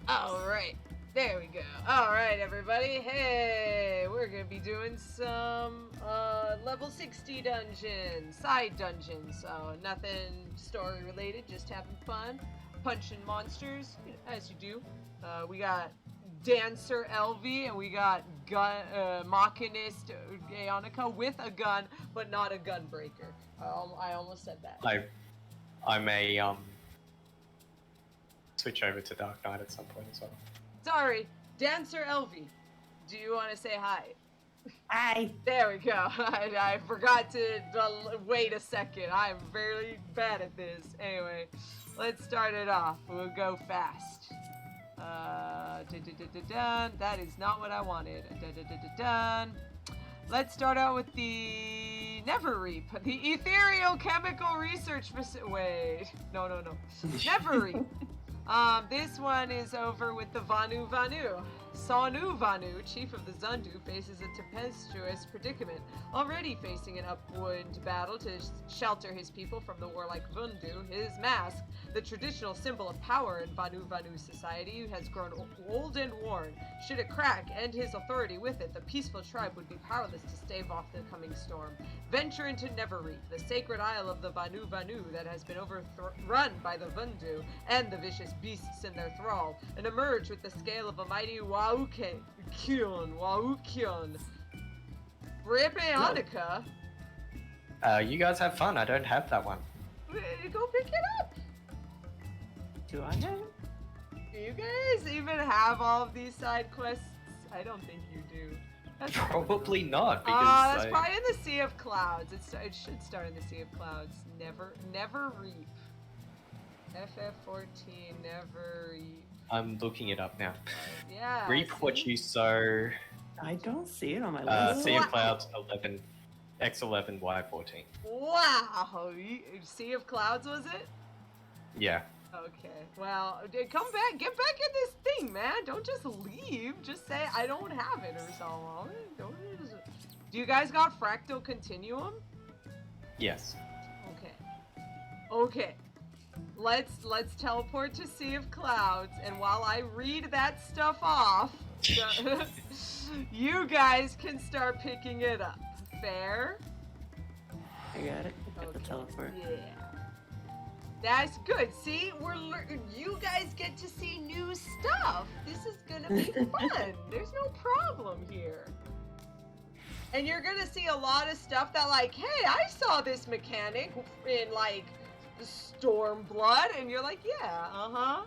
Alright, there we go. Alright, everybody. Hey, we're gonna be doing some level 60 dungeons, side dungeons. So nothing story related, just having fun, punching monsters, as you do. We got Dancer Elvie and we got Machinist Aeonica with a gun, but not a gun breaker. I almost said that. I may switch over to Dark Knight at some point as well. Sorry, Dancer Elvie. Do you want to say hi? Hi. There we go. I forgot to wait a second. I'm very bad at this. Anyway, let's start it off. We'll go fast. That is not what I wanted. Let's start out with the Neverreap, the Ethereal Chemical Research Facility. Wait, no. Neverreap. This one is over with the Vanu. Sonu Vanu, chief of the Zundu, faces a tempestuous predicament, already facing an upwind battle to shelter his people from the warlike Vundu. His mask, the traditional symbol of power in Vanu society, has grown old and worn. Should it crack and his authority with it, the peaceful tribe would be powerless to stave off the coming storm. Venture into Neverreap, the sacred isle of the Vanu that has been overrun by the Vundu and the vicious beasts in their thrall, and emerge with the scale of a mighty Waukion. Repeonica. You guys have fun. I don't have that one. Go pick it up. Do I know? Do you guys even have all of these side quests? I don't think you do. That's Probably not, because that's probably in the Sea of Clouds. It should start in the Sea of Clouds. Never reap. FF14, never reap. I'm looking it up now. Yeah. Reap what you sow. I don't see it on my list. Sea of Clouds 11, X11, Y14. Wow. Sea of Clouds, was it? Yeah. Okay. Well, come back. Get back in this thing, man. Don't just leave. Just say I don't have it or something. Do you guys got Fractal Continuum? Yes. Okay. Let's teleport to Sea of Clouds, and while I read that stuff off, you guys can start picking it up. Fair? I got it. I got the teleport. Yeah. That's good. See, you guys get to see new stuff. This is gonna be fun. There's no problem here. And you're gonna see a lot of stuff that, like, hey, I saw this mechanic in, like, Stormblood, and you're like, yeah,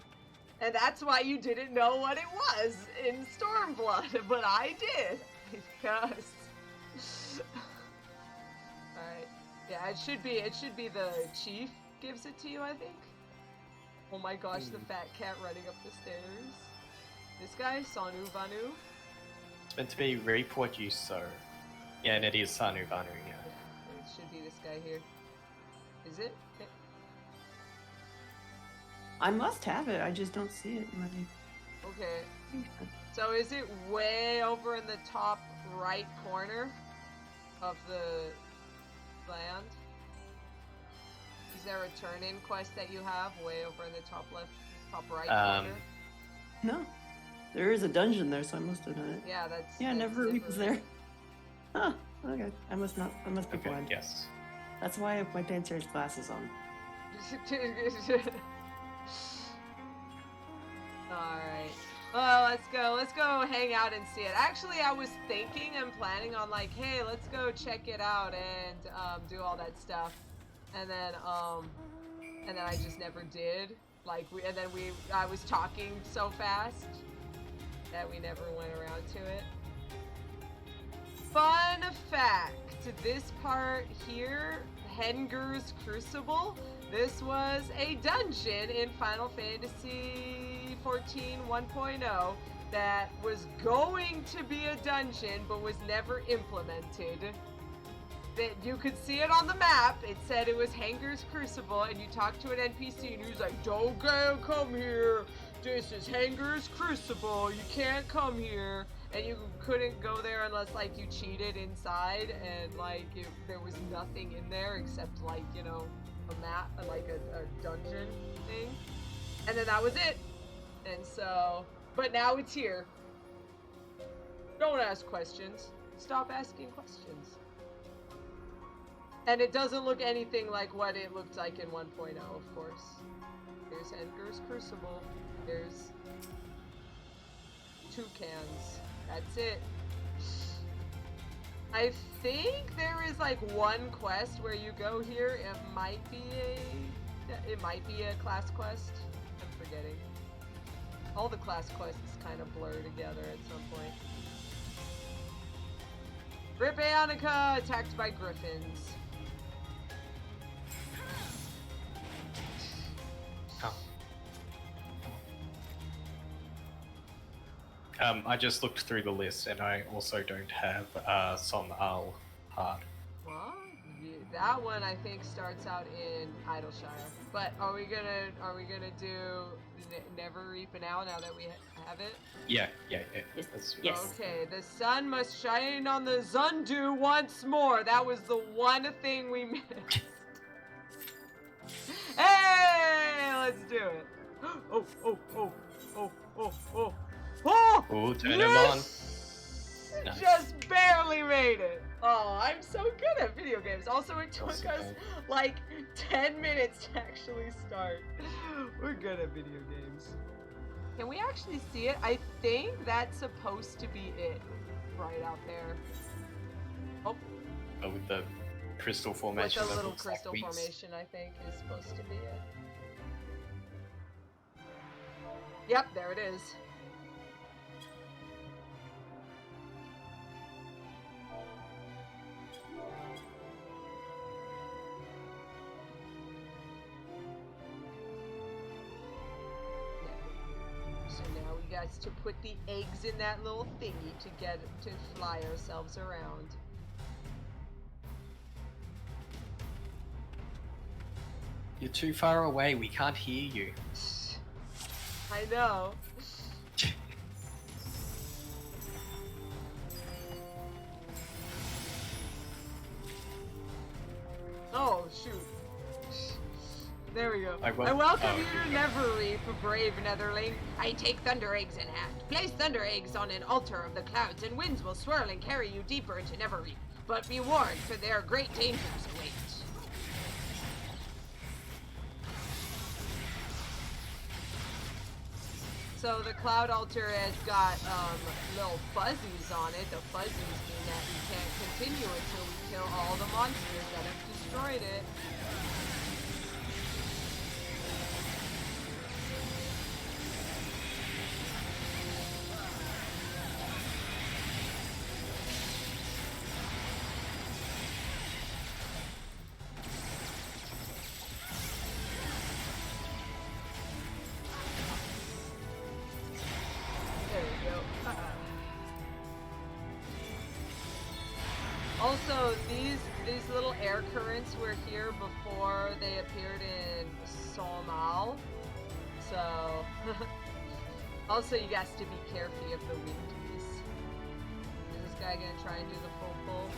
and that's why you didn't know what it was in Stormblood, but I did, because alright, yeah, it should be the chief gives it to you, I think. Oh my gosh, the fat cat running up the stairs. This guy, Sonu Vanu. It's meant to be reap what you sow. Yeah, and it is Sanu Vanu, yeah. It should be this guy here. Is it? I must have it. I just don't see it. Okay. So is it way over in the top right corner of the land? Is there a turn-in quest that you have way over in the top left, top right corner? No. There is a dungeon there, so I must have done it. Yeah, that's... Yeah, Neverreap is there. Huh. Okay. I must be Okay, blind. yes. That's why I have my dancer's glasses on. Alright. Well, let's go hang out and see it. Actually, I was thinking and planning on, like, hey, let's go check it out and do all that stuff. And then I just never did. Like, I was talking so fast that we never went around to it. Fun fact, this part here, Henger's Crucible, this was a dungeon in Final Fantasy XIV 1.0 that was going to be a dungeon but was never implemented. That you could see it on the map. It said it was Henger's Crucible, and you talked to an NPC and he was like, don't come here. This is Henger's Crucible. You can't come here. And you couldn't go there unless, like, you cheated inside, and, like, there was nothing in there except, like, you know, a map, like a dungeon thing. And then that was it. And so, but now it's here. Don't ask questions. Stop asking questions. And it doesn't look anything like what it looked like in 1.0, of course. Here's Edgar's Crucible. Here's toucans. That's it. I think there is like one quest where you go here. It might be a class quest. I'm forgetting. All the class quests kind of blur together at some point. Rip Aeonica attacked by griffins. I just looked through the list, and I also don't have Som Al Hard. What? That one I think starts out in Idleshire. But are we gonna do Never Reap now that we have it? Yeah. Yes. Okay, the sun must shine on the Zundu once more. That was the one thing we missed. Hey, let's do it. Oh. Oh, turn him on. Nice. Just barely made it. Oh, I'm so good at video games. Also, it took us like 10 minutes to actually start. We're good at video games. Can we actually see it? I think that's supposed to be it right out there. Oh. With the crystal formation. With the little looks like crystal weeds. formation, I think, is supposed to be it. Yep, there it is. So now we got to put the eggs in that little thingy to fly ourselves around. You're too far away. We can't hear you. I know. Oh, shoot. There we go. I welcome you to Neverreap, brave Netherling. I take thunder eggs in hand. Place thunder eggs on an altar of the clouds, and winds will swirl and carry you deeper into Neverreap. But be warned, for there are great dangers await. So the cloud altar has got little fuzzies on it. The fuzzies mean that we can't continue until we kill all the monsters that have destroyed it. Also, these little air currents were here before they appeared in Somal. So, also you guys to be careful of the windies. Is this guy gonna try and do the full pull?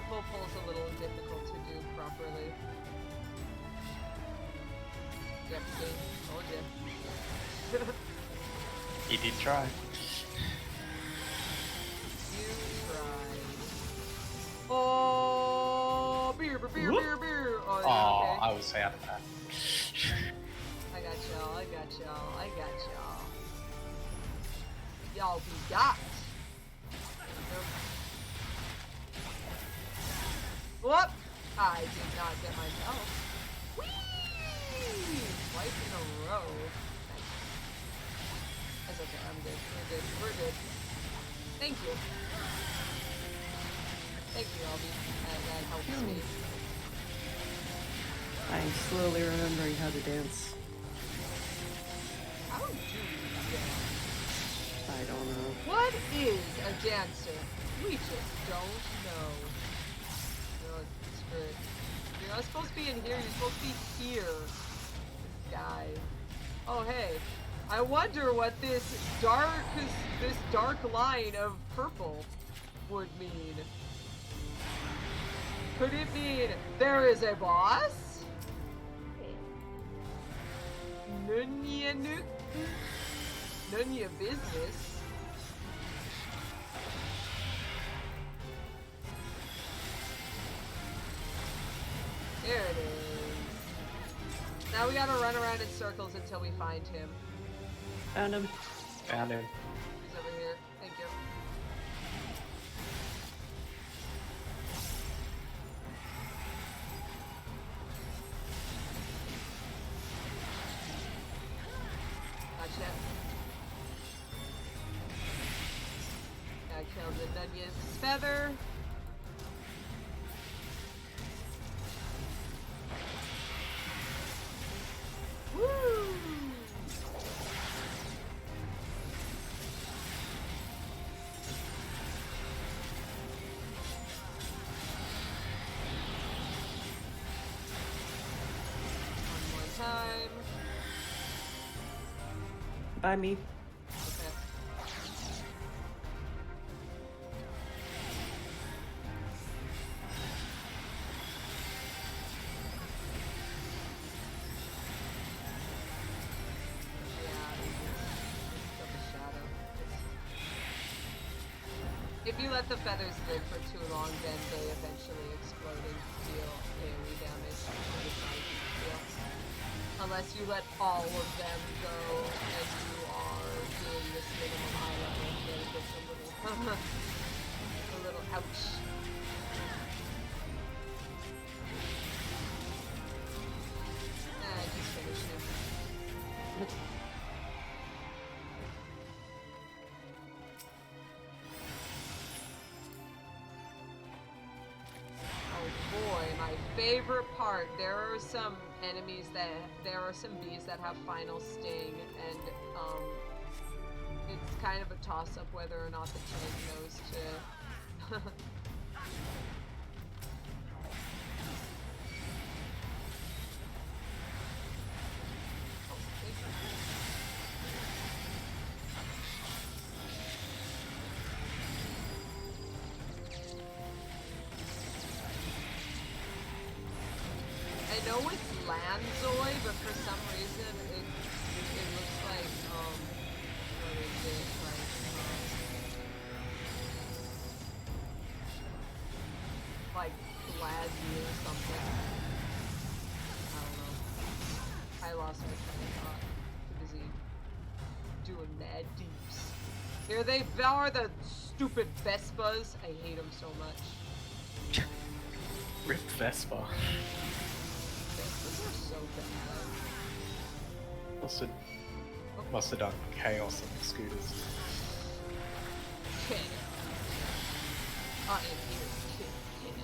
Full pull's a little difficult to do properly. Yep, see? Told you. He did try. Oh, beer. Oh, yeah, okay. I was out of that. I got y'all. Y'all be got. Whoop! I did not get myself. Whee! Twice in a row. Nice. That's okay, I'm good. We're good. Thank you. Thank you, Albie. That helps me. I'm slowly remembering how to dance. How do you dance? I don't know. What is a dancer? We just don't know. No, screw it. You're not supposed to be in here, you're supposed to be here. This guy. Oh, hey. I wonder what this dark line of purple would mean. Could it mean there is a boss? Nunya Nunya Nunya business. There it is. Now we gotta run around in circles until we find him. Found him. Found him. He's over here. Thank you. Gotcha. I killed the Nunya's feather. Woo! One more time. By me. Okay. If you let the feathers live for too long, then they eventually explode and deal AoE damage to the side you feel. Unless you let all of them go and you are doing this minimum high level, then it gets a little ouch. I just finished him. Favorite part, there are some bees that have final sting, and it's kind of a toss-up whether or not the tank knows to I know it's Lanzoy, but for some reason it looks like what is it, like Gladzy or something. I don't know. I lost my train of thought. Too busy doing mad deeps. Here they are, the stupid Vespas. I hate them so much. Rip Vespa. So bad. Must have done chaos on the scooters. Okay. I am here to kill him.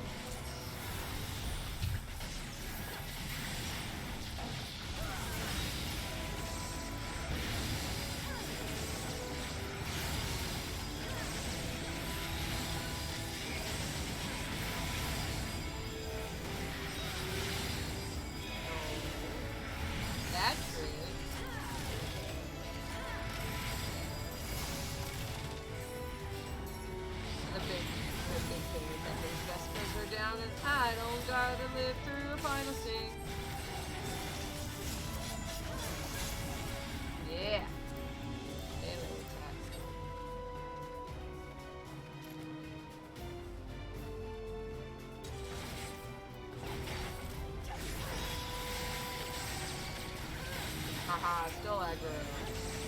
Haha, still aggro.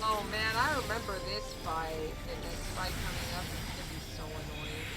Oh man, I remember this fight, and this fight coming up is gonna be so annoying.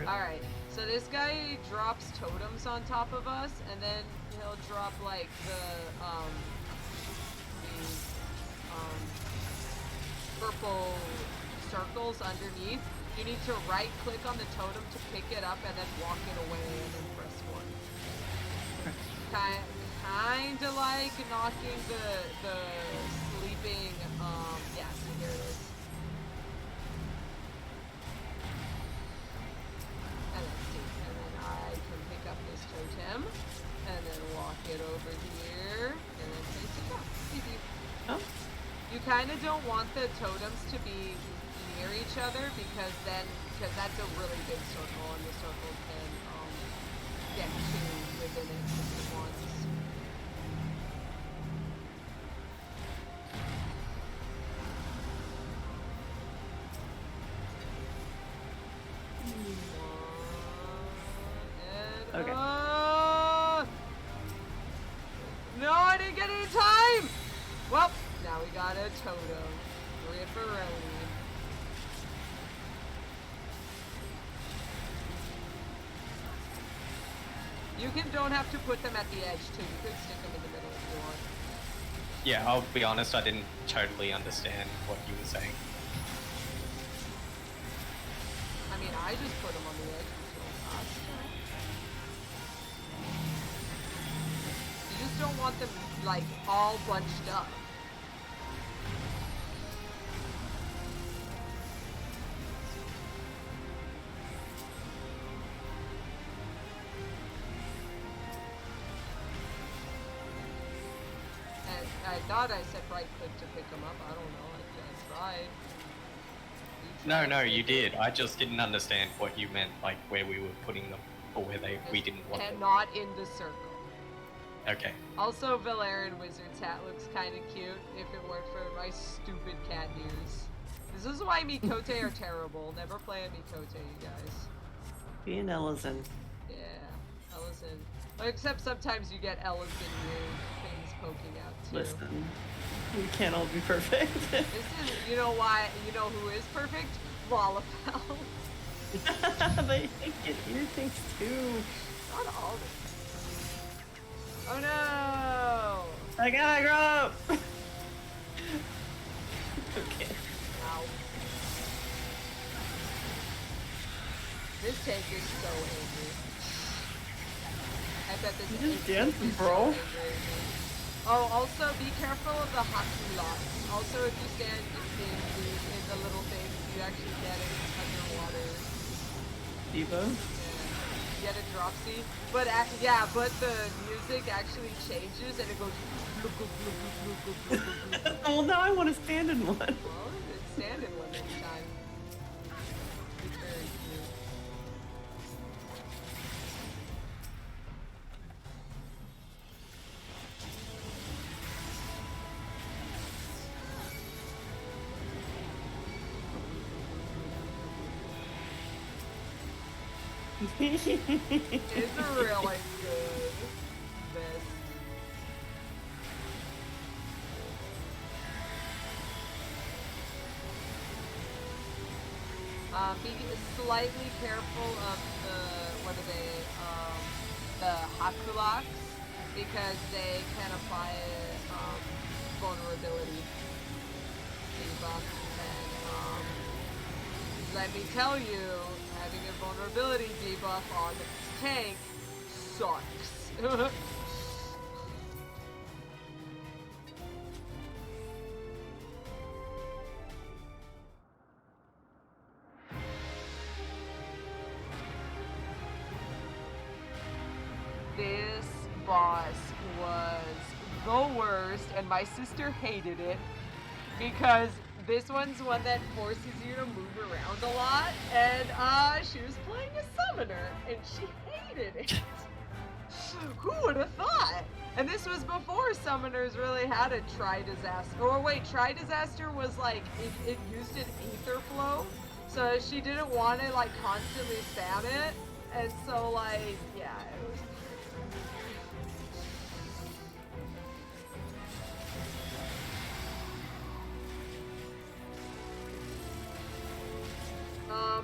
Alright, so this guy drops totems on top of us, and then he'll drop like these purple circles underneath. You need to right click on the totem to pick it up and then walk it away and then press 1. Kinda like knocking the sleeping, yeah, kind of don't want the totems to be near each other because that's a really big circle and the circle can get two within it at once. Okay. No, I didn't get it in time! Well, now we got a totem. Ripperoni. You don't have to put them at the edge too. You could stick them in the middle if you want. Yeah, I'll be honest, I didn't totally understand what you were saying. I mean, I just put them on the edge until last time. You just don't want them, like, all bunched up. And I thought I said right click to pick them up. I don't know. I tried. No, you did. I just didn't understand what you meant, like where we were putting them, or where we didn't want them. And not in the circle. Okay. Also, Valerian Wizard's hat looks kind of cute if it weren't for my stupid cat ears. This is why Mikote are terrible. Never play a Mikote, you guys. Be an Ellison. Yeah, Ellison. Well, except sometimes you get Ellison weird things poking out too. Listen, we can't all be perfect. This is, you know who is perfect? Volapel. They get ear things too. Not all of it. Oh no! I gotta grow up! Okay. Ow. This tank is so angry. I bet this You're just tank dancing, is bro. so angry. Oh, also be careful of the Hakulaks. Also, if you stand in the little thing, you actually get it underwater. Diva? Yeah. Get a dropsy. But but the music actually changes and it goes. Oh, now I want to stand in one. Well, it's stand in one next time. It's very cute. It's really good. This. Be slightly careful of the Hakulaks, because they can apply vulnerability debuff, and let me tell you, having a vulnerability debuff on the tank sucks. This boss was the worst, and my sister hated it because this one's one that forces you to move around a lot, and she was playing a summoner, and she hated it. Who would have thought? And this was before summoners really had a Tri-Disaster. Or wait, Tri-Disaster was like, it used an Aether Flow, so she didn't want to like constantly spam it, and so like, yeah, it was...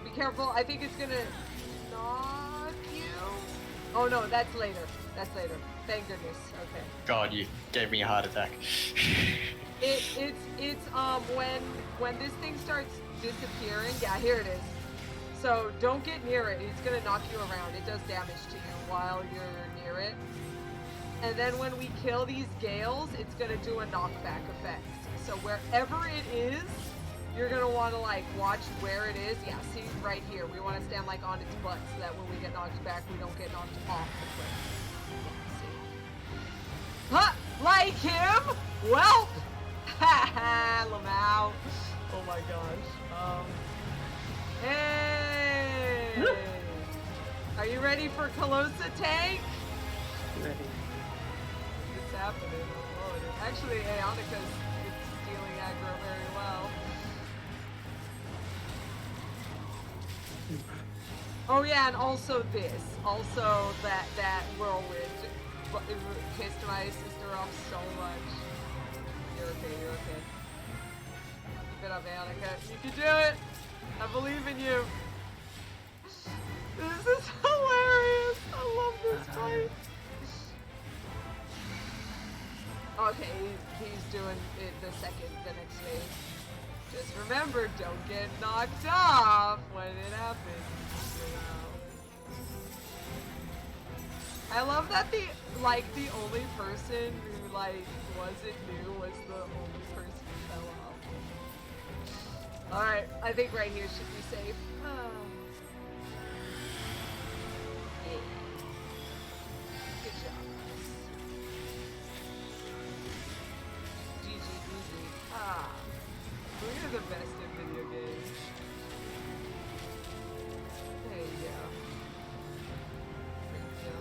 Be careful, I think it's gonna knock you. Oh no, that's later. That's later. Thank goodness. Okay. God, you gave me a heart attack. It's when this thing starts disappearing. Yeah, here it is. So don't get near it. It's gonna knock you around. It does damage to you while you're near it. And then when we kill these gales, it's gonna do a knockback effect. So wherever it is, you're gonna want to like watch where it is. Yeah, see right here. We want to stand like on its butt so that when we get knocked back, we don't get knocked off the cliff. Yeah, see. Huh? Like him? Well, Ha Lamau. Oh my gosh. Hey! Are you ready for Calosa tank? Ready. It's happening. I'm blowing it. Actually, Aeonica's stealing aggro very well. Oh yeah, and also this. Also that whirlwind pissed my sister off so much. You're okay, you're okay. Keep it up, Aeonica. You can do it! I believe in you. This is hilarious. I love this fight. Okay, he's doing it the next phase. Just remember, don't get knocked off when it happens. I love that the only person who wasn't new was the only person who fell off. Alright, I think right here should be safe. Yeah. Good job. GG. We're the best in video games. There you go. There you go.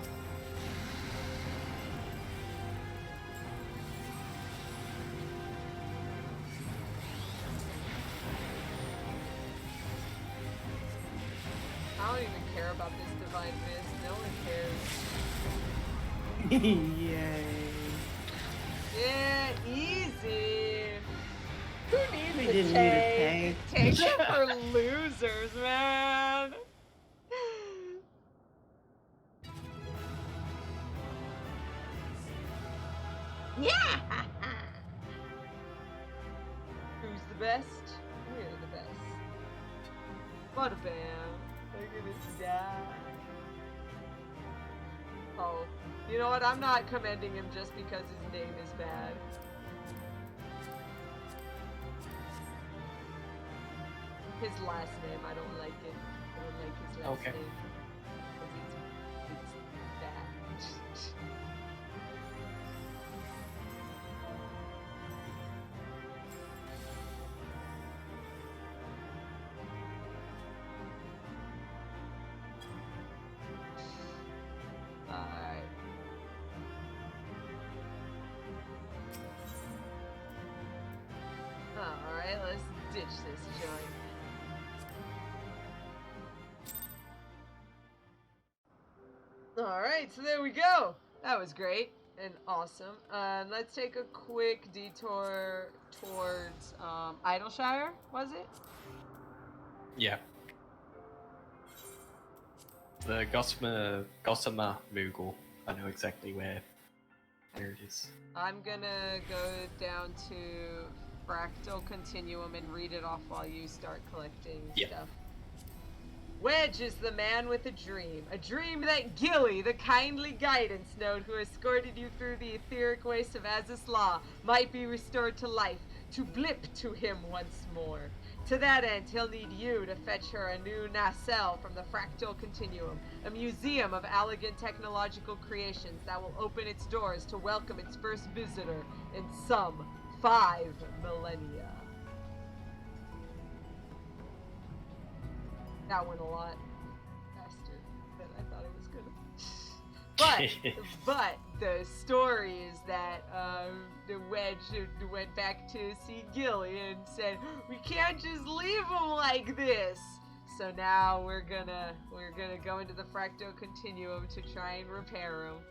I don't even care about this divine mist. No one cares. Yay. Yeah, easy. Who needs We a didn't tank? need a tank. Tanks are for losers, man. Yeah. Who's the best? We're the best. Bada bam. Look at this guy. Oh, you know what? I'm not commending him just because his name is bad. His last name, I don't like it. I don't like his last Okay. name. Because it's bad. Alright. Alright, let's ditch this joint. Alright, so there we go. That was great and awesome. Let's take a quick detour towards Idleshire, was it? Yeah. The Gossamer Moogle. I know exactly where it is. I'm gonna go down to Fractal Continuum and read it off while you start collecting stuff. Wedge is the man with a dream that Gilly, the kindly guidance node who escorted you through the etheric waste of Azus Law, might be restored to life, to blip to him once more. To that end, he'll need you to fetch her a new nacelle from the Fractal Continuum, a museum of elegant technological creations that will open its doors to welcome its first visitor in some 5 millennia. That went a lot faster than I thought it was gonna. But the story is that the Wedge went back to see Gilly and said, "We can't just leave him like this." So now we're gonna go into the Fractal Continuum to try and repair him.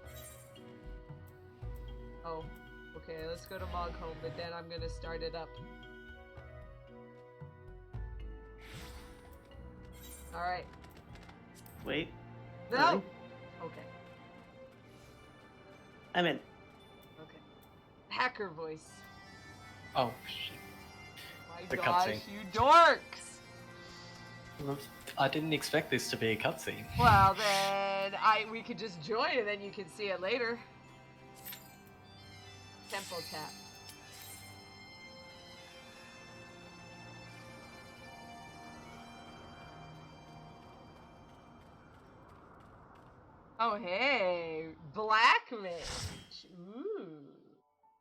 Oh, okay. Let's go to Moghome, but then I'm gonna start it up. Alright. Wait. No! Really? Okay. I'm in. Okay. Hacker voice. Oh, shit. My The gosh, cutscene. you dorks! I didn't expect this to be a cutscene. Well, then we could just join and then you can see it later. Tempo tap. Oh, hey! Black Mage! Ooh!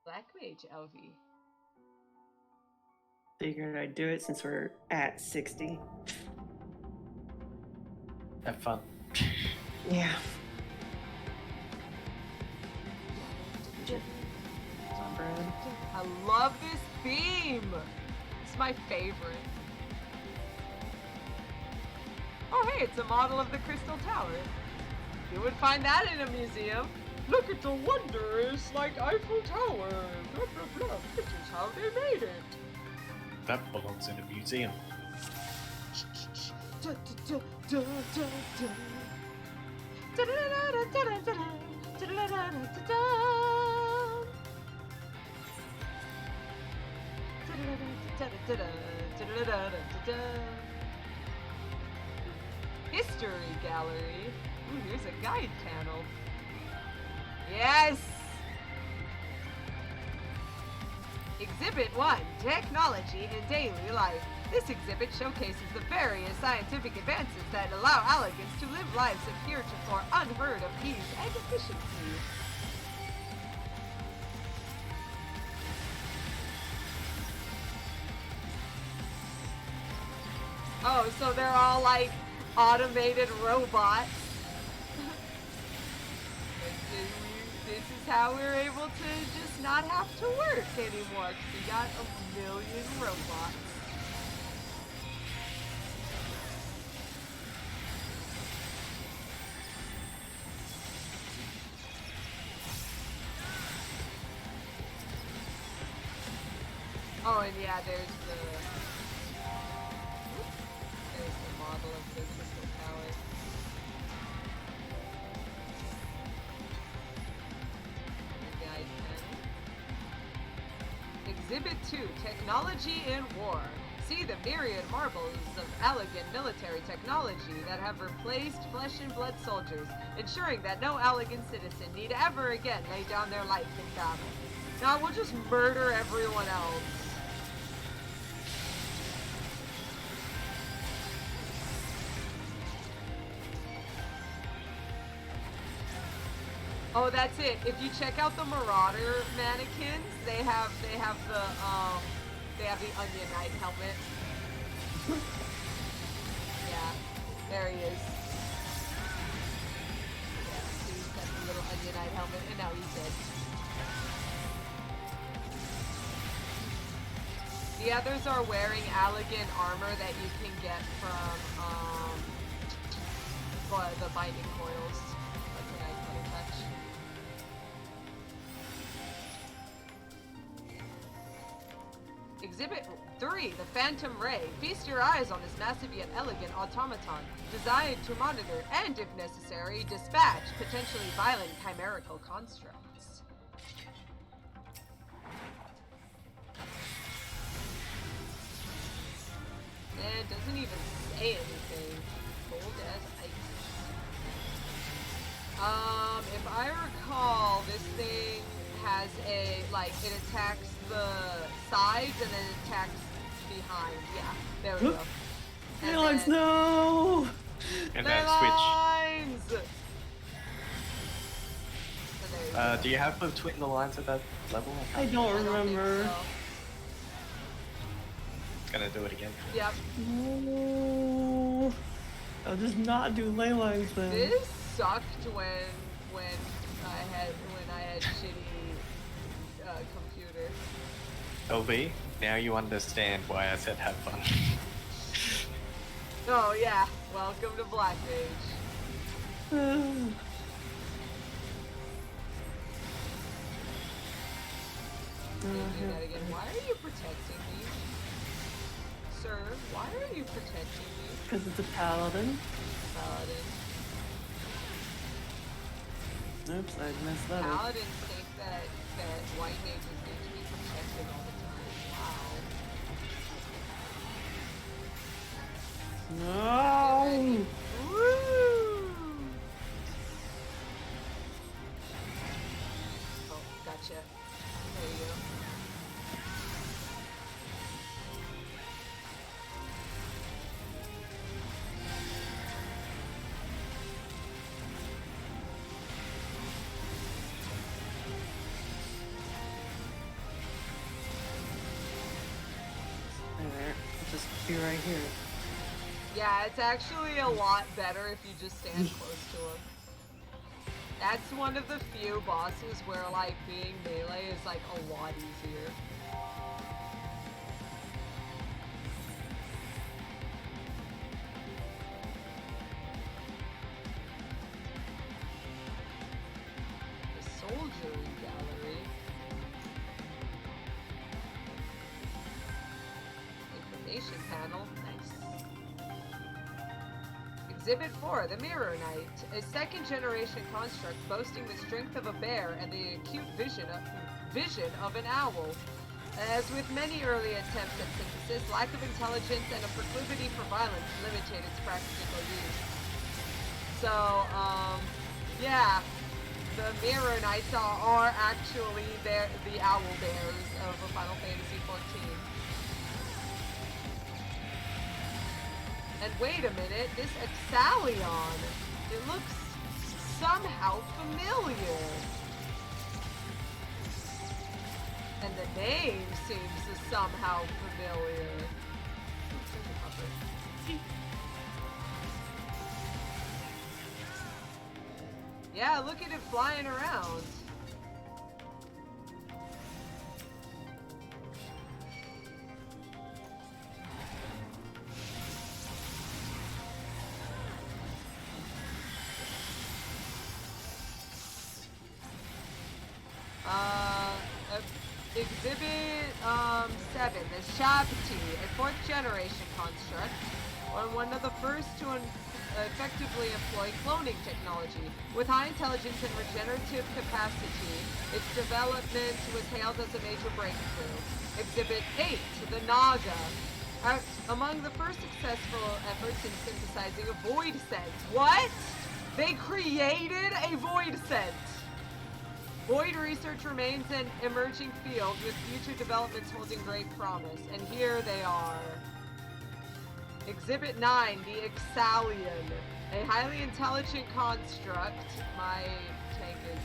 Black Mage, Elvie. Figured I'd do it since we're at 60. Have fun. Yeah. I love this theme. It's my favorite. Oh, hey, it's a model of the Crystal Tower. You would find that in a museum. Look at the wonders like Eiffel Tower. Blah, blah, blah. This is how they made it. That belongs in a museum. Da, da, da, da, da. Da, da, da, da, da, da, da, da, da, da, da, da. History gallery. Ooh, here's a guide panel. Yes! Exhibit 1, Technology in Daily Life. This exhibit showcases the various scientific advances that allow Alligans to live lives of heretofore unheard of ease and efficiency. Oh, so they're all like automated robots. This is how we're able to just not have to work anymore, 'cause we got a million robots. Oh, and yeah, there's the model of the Crystal Tower. The guide panel. Exhibit 2, Technology in War. See the myriad marvels of Allagan military technology that have replaced flesh and blood soldiers, ensuring that no Allagan citizen need ever again lay down their life in battle. Now we'll just murder everyone else. Oh, that's it. If you check out the Marauder mannequins, they have the Onion Knight helmet. Yeah, there he is. Yeah, he's got the little Onion Knight helmet, and now he's dead. The others are wearing Allagan armor that you can get from the binding coils. That's a nice little touch. Exhibit 3, the Phantom Ray. Feast your eyes on this massive yet elegant automaton, designed to monitor and, if necessary, dispatch potentially violent chimerical constructs. It doesn't even say anything. Cold as ice. If I recall, this thing has a, like, it attacks the sides and then it attacks behind. Yeah, there we go. Airlines, no! And then switch. So there you go. Do you have between the lines at that level? I don't remember. think so. Gonna do it again. Yep. No. I'll just not do ley lines then. This sucked when I had shitty computer. LB, now you understand why I said have fun. Oh yeah, welcome to Black Age. Can't do that again. Why are you protecting me? Sir, why are you protecting me? Because it's a paladin. Paladin. Oops, I messed that up. Paladins think that white mages need to be protected all the time. Wow. No! Woo! Oh, gotcha. There you go. be right here. Yeah, it's actually a lot better if you just stand close to him. That's one of the few bosses where, like, being melee is, like, a lot easier. The Soldiery Gallery. Information panel. Nice. Exhibit 4, the Mirror Knight, a second-generation construct boasting the strength of a bear and the acute vision of an owl. As with many early attempts at synthesis, lack of intelligence and a proclivity for violence limited its practical use. So, yeah, the Mirror Knights are actually the owl bears of Final Fantasy XIV. And wait a minute, this Exalion, it looks somehow familiar. And the name seems somehow familiar. Yeah, look at it flying around. Exhibit 7, the Shabti, a 4th generation construct, or one of the first to effectively employ cloning technology. With high intelligence and regenerative capacity, its development was hailed as a major breakthrough. Exhibit 8, the Naga, among the first successful efforts in synthesizing a void scent. What? They created a void scent! Void research remains an emerging field with future developments holding great promise. And here they are. Exhibit 9, the Exalion. A highly intelligent construct. My tank is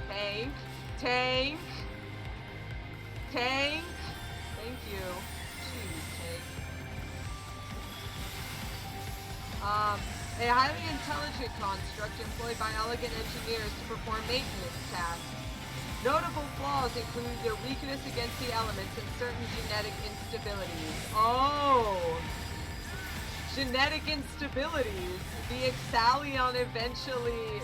dying. Tank. Thank you. Jeez, tank. A highly intelligent construct employed by elegant engineers to perform maintenance tasks. Notable flaws include their weakness against the elements and certain genetic instabilities. Oh! Genetic instabilities. The Exalion eventually,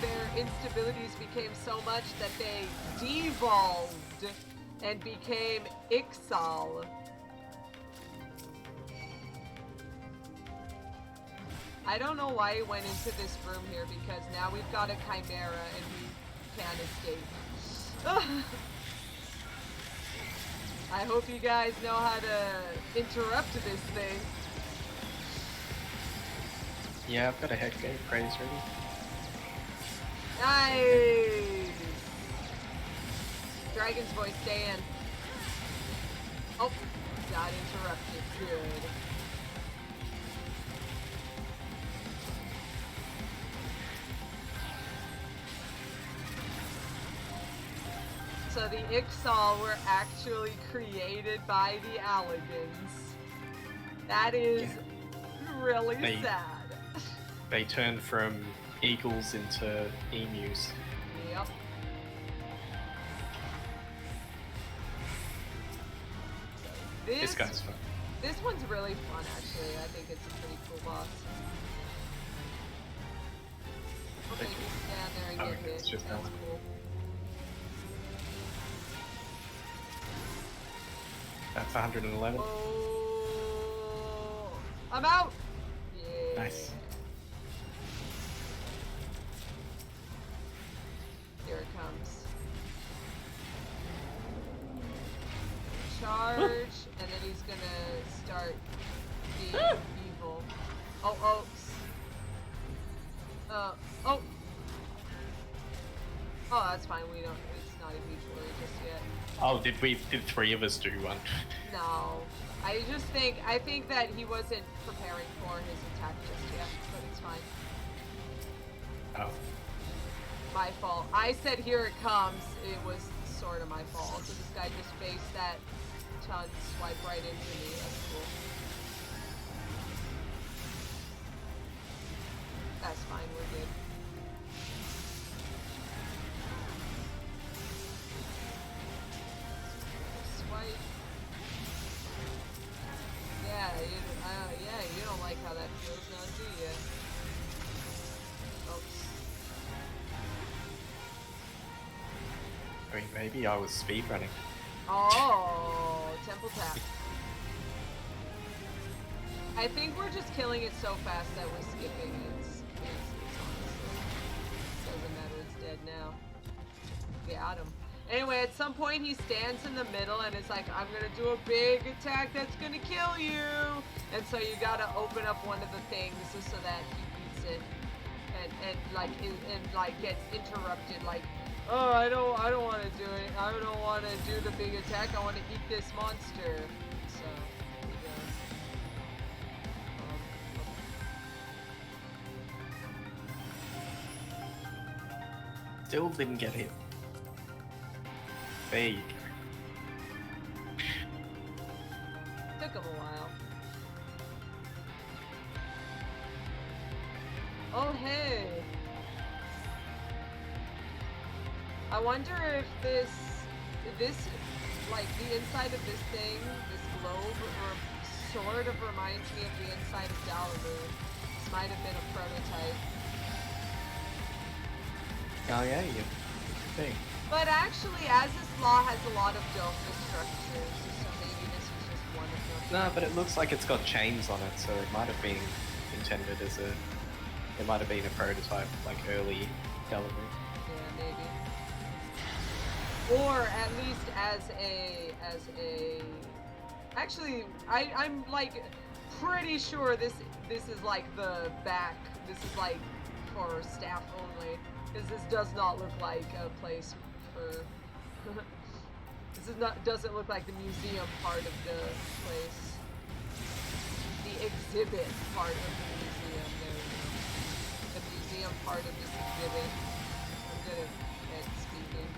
their instabilities became so much that they devolved and became Ixal. I don't know why he went into this room here, because now we've got a Chimera and we can't escape. I hope you guys know how to interrupt this thing. Yeah, I've got a head game praise ready. Nice! Dragon's voice, stay in. Oh, got interrupted. Good. So the Ixal were actually created by the Alligans. That is really sad. They turned from eagles into emus. Yep. This guy's fun. This one's really fun, actually. I think it's a pretty cool boss. Okay, you stand there and get hit. It's just That's that one. cool. That's 111. Oh, I'm out! Yeah. Nice. Here it comes. Charge, and then he's gonna start being evil. Oh. Oh, that's fine. It's not a huge worry just yet. Oh, did 3 of us do one? No. I think that he wasn't preparing for his attack just yet, but it's fine. Oh. My fault. I said here it comes. It was sort of my fault. So this guy just faced that ton swipe right into me. That's cool. That's fine, we're good. Swipe. Yeah, you don't like how that feels now, do you? Oops. I mean, maybe I was speedrunning. Oh, temple tap. I think we're just killing it so fast that we're skipping it. It's honestly. Doesn't matter, it's dead now. Got him. Anyway, at some point he stands in the middle and it's like, I'm gonna do a big attack that's gonna kill you! And so you gotta open up one of the things so that he beats it. And gets interrupted, like, oh, I don't want to do it. I don't want to do the big attack. I want to eat this monster. So, Still didn't get hit. There you go. Took him a while. Oh, hey. I wonder if this, like, the inside of this thing, this globe, sort of reminds me of the inside of Dalamu. This might have been a prototype. Oh yeah, you think. But actually, Az's Law has a lot of domed structures, so maybe this was just one of them. No, but it looks like it's got chains on it, so it might have been intended as a... It might have been a prototype, like early Dalamu. Yeah, maybe. Or at least as a actually I'm like pretty sure this is like the back, this is like for staff only, because this does not look like a place for doesn't look like the museum part of the place, the exhibit part of the museum. There we go. The museum part of this exhibit. I'm good at speaking.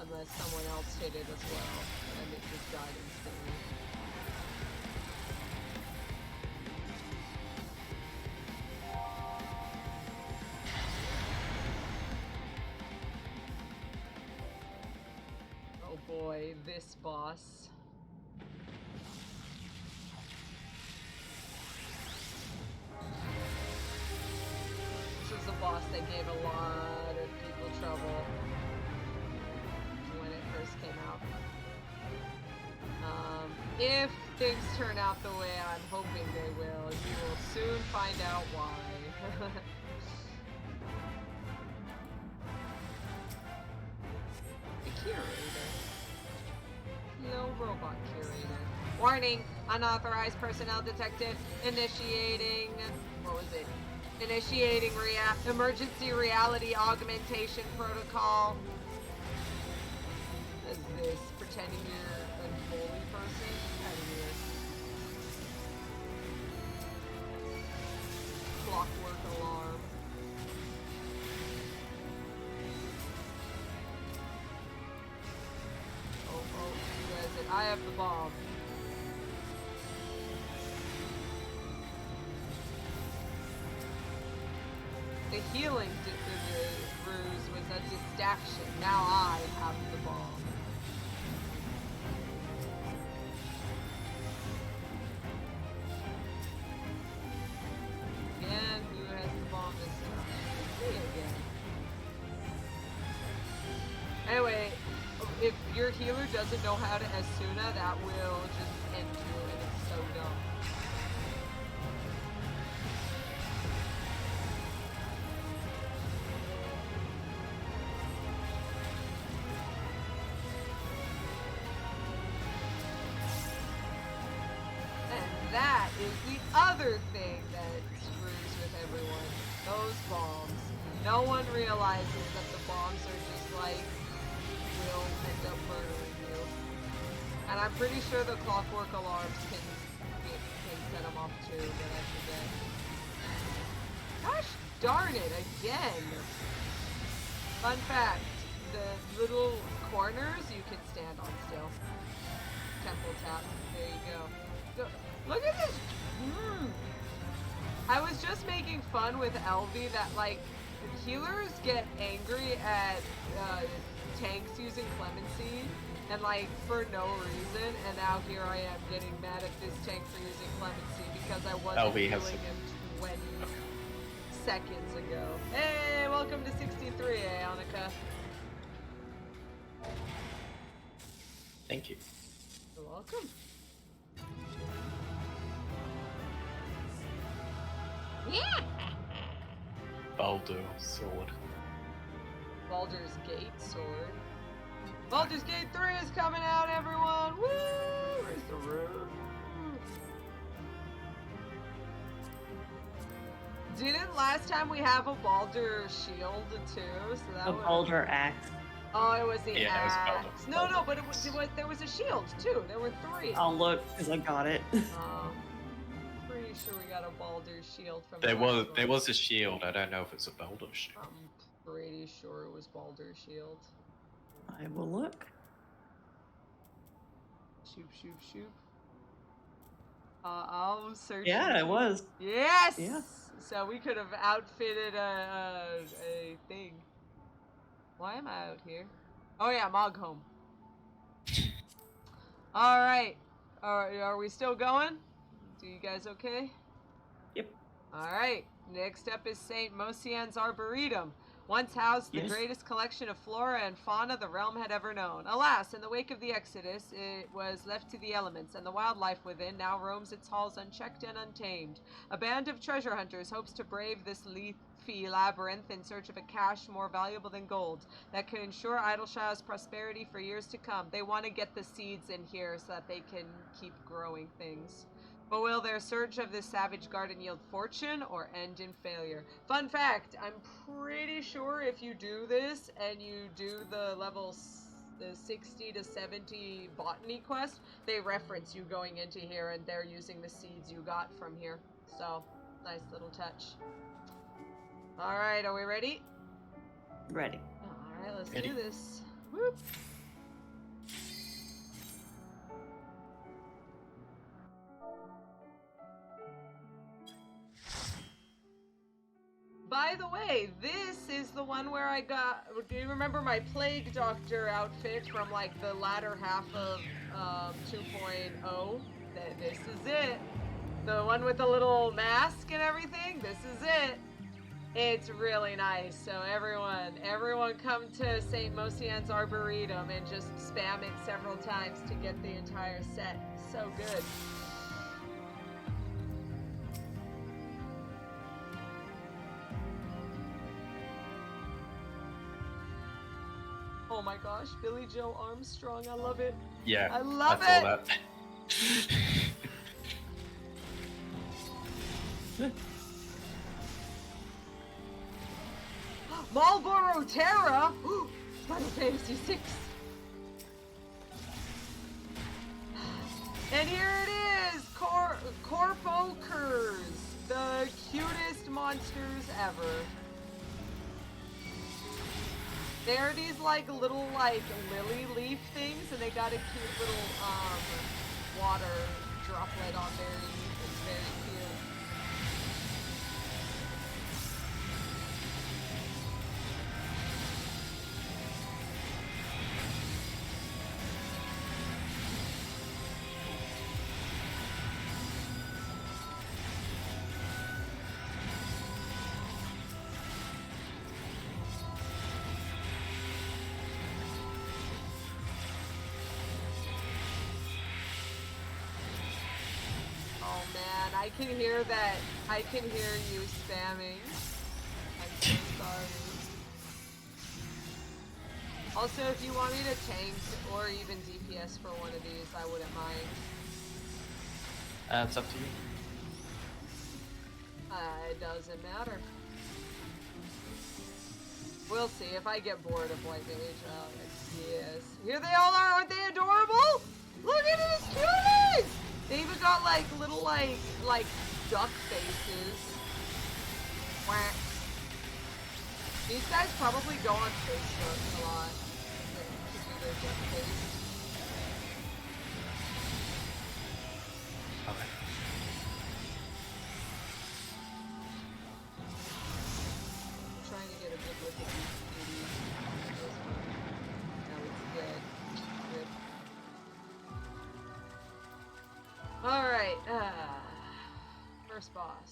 Unless someone else hit it as well, and it just died instantly. Oh boy, this boss. This was a boss that gave a lot of people trouble. Came out. If things turn out the way I'm hoping they will, you will soon find out why. The curator. No robot curator. Warning! Unauthorized personnel detected. Initiating... What was it? Initiating emergency reality augmentation protocol. Is this pretending you're a holy person? Out of here. Clockwork alarm. have the bomb. The healing ruse was a distraction. Now I have the bomb. Again, who has the bomb this time? Me again. Anyway, if your healer doesn't know how to Asuna, that will just end you, and it's so dumb. And that is the other thing that screws with everyone. Those bombs. No one realizes that the bombs are just like, will end up murdering you. And I'm pretty sure the clockwork alarms can set them off too, but I forget. Gosh darn it, again! Fun fact, the little corners you can stand on still. Temple tap, there you go. Look at this! I was just making fun with Elvie that, like, healers get angry at tanks using clemency, and like for no reason, and now here I am getting mad at this tank for using clemency because I wasn't doing it 20 seconds ago. Hey, welcome to 63, Annika. Thank you. You're welcome. Yeah. Baldur sword. Baldur's Gate sword. Baldur's Gate 3 is coming out, everyone! Woo! Where's the room? Didn't last time we have a Baldur shield too? So that A Baldur axe. Oh, it was the Yeah, axe. No, but it was there was a shield too. There were 3. I'll look because I got it. Pretty sure we got a Baldur shield from. There was a shield. I don't know if it's a Baldur shield. I'm pretty sure it was Baldur shield. I will look. Shoop, shoop, shoop. I'll search. Yeah, it was. Yes. Yeah. So we could have outfitted a thing. Why am I out here? Oh yeah, Mogholm. All right. Are we still going? Do you guys okay? Yep. All right. Next up is St. Mosian's Arboretum. Once housed the greatest collection of flora and fauna the realm had ever known. Alas, in the wake of the Exodus, it was left to the elements, and the wildlife within now roams its halls unchecked and untamed. A band of treasure hunters hopes to brave this leafy labyrinth in search of a cache more valuable than gold that can ensure Idleshire's prosperity for years to come. They want to get the seeds in here so that they can keep growing things. But will their search of this savage garden yield fortune or end in failure? Fun fact, I'm pretty sure if you do this and you do the the 60 to 70 botany quest, they reference you going into here and they're using the seeds you got from here. So, nice little touch. Alright, are we ready? Ready. Alright, let's Ready. do this. Whoop. By the way, this is the one where I got, do you remember my Plague Doctor outfit from like the latter half of 2.0? This is it. The one with the little mask and everything, this is it. It's really nice. So everyone come to St. Mosian's Arboretum and just spam it several times to get the entire set. So good. Oh my gosh, Billy Joe Armstrong, I love it. Yeah, I love I it. saw that. Marlboro Terra! Final Fantasy VI. And here it is! Corpokers! The cutest monsters ever. They're these like little like lily leaf things, and they got a cute little water droplet on their leaf. It's very cute. Oh man, I can hear that. I can hear you spamming. I'm so sorry. Also, if you want me to tank or even DPS for one of these, I wouldn't mind. It's up to you. It doesn't matter. We'll see if I get bored of White Mage. Oh, yes. Here they all are. Aren't they adorable? Look at these cuties! They even got like little like duck faces. Quack. These guys probably go on Facebook a lot to do their duck face. Okay. I'm trying to get a good look at these cuties. Now it's dead. Rip. Alright, first boss.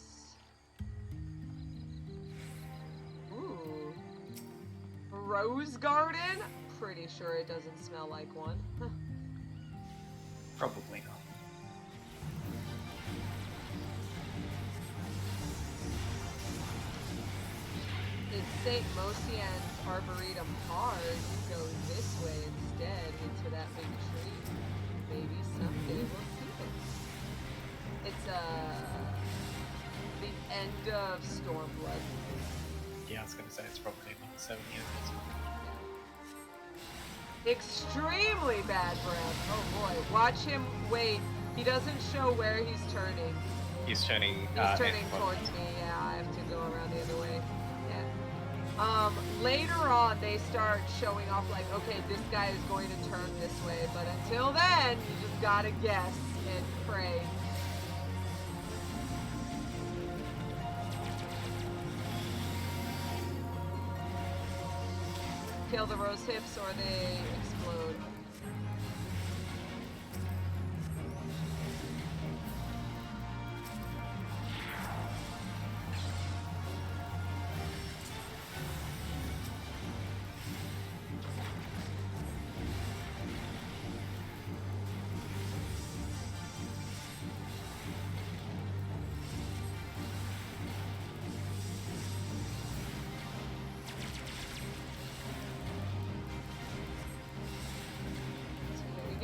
Ooh. Rose garden? Pretty sure it doesn't smell like one. Probably not. It's St. Mosian's Arboretum hard. You go this way instead into that big tree. Maybe someday we'll see it. It's the end of Stormblood. Yeah, I was gonna say it's probably about 7 years. Extremely bad breath. Oh boy. Watch him wait. He doesn't show where he's turning. He's turning. He's turning towards me. Yeah, I have to go around the other way. Yeah. Later on, they start showing off like, okay, this guy is going to turn this way, but until then, you just gotta guess and pray. Kill the rose hips or they explode.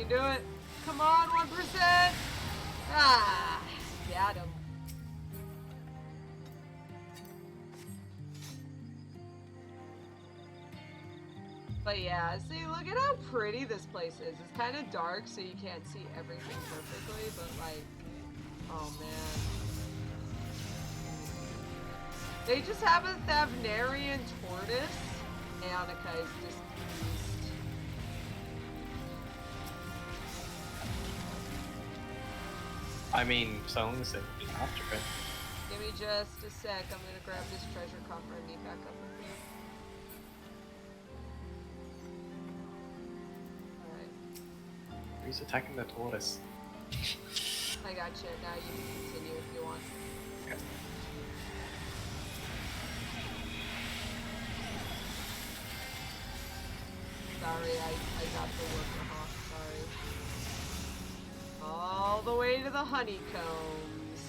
Do it. Come on, 1%. Ah, got him. But yeah, see, look at how pretty this place is. It's kind of dark, so you can't see everything perfectly, but like, oh man. They just have a Thavnarian tortoise. Annika is just I mean, so long as they're after it. Give me just a sec. I'm gonna grab this treasure coffer and meet back up with you. Alright. Who's attacking the tortoise? I got you. Now you can continue if you want. Okay. Sorry, I got the worker off. Sorry. All the way to the honeycombs.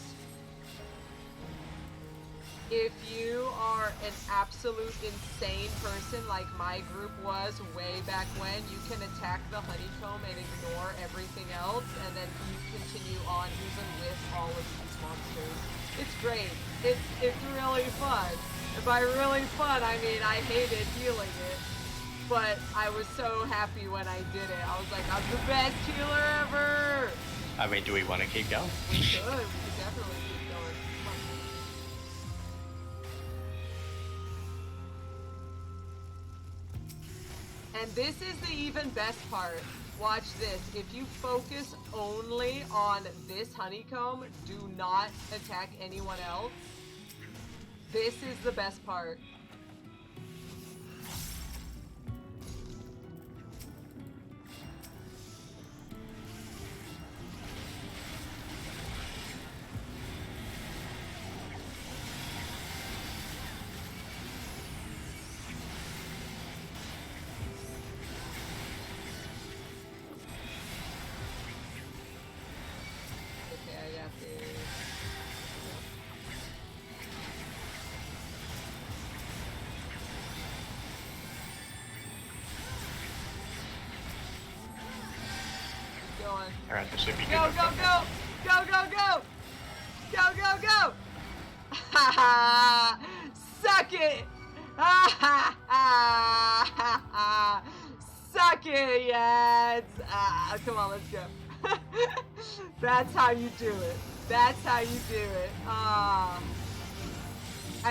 If you are an absolute insane person like my group was way back when, you can attack the honeycomb and ignore everything else, and then you continue on even with all of these monsters. It's great. It's really fun. And by really fun, I mean I hated healing it. But I was so happy when I did it. I was like, I'm the best healer ever! I mean, do we want to keep going? We could definitely keep going. Come on. And this is the even best part. Watch this. If you focus only on this honeycomb, do not attack anyone else. This is the best part. Alright, this should be good. Go, go, go! Go, go, go! Go, go, go! Ha ha! Suck it! Ha ha ha ha! Suck it, yes! Ah, come on, let's go. That's how you do it. That's how you do it. I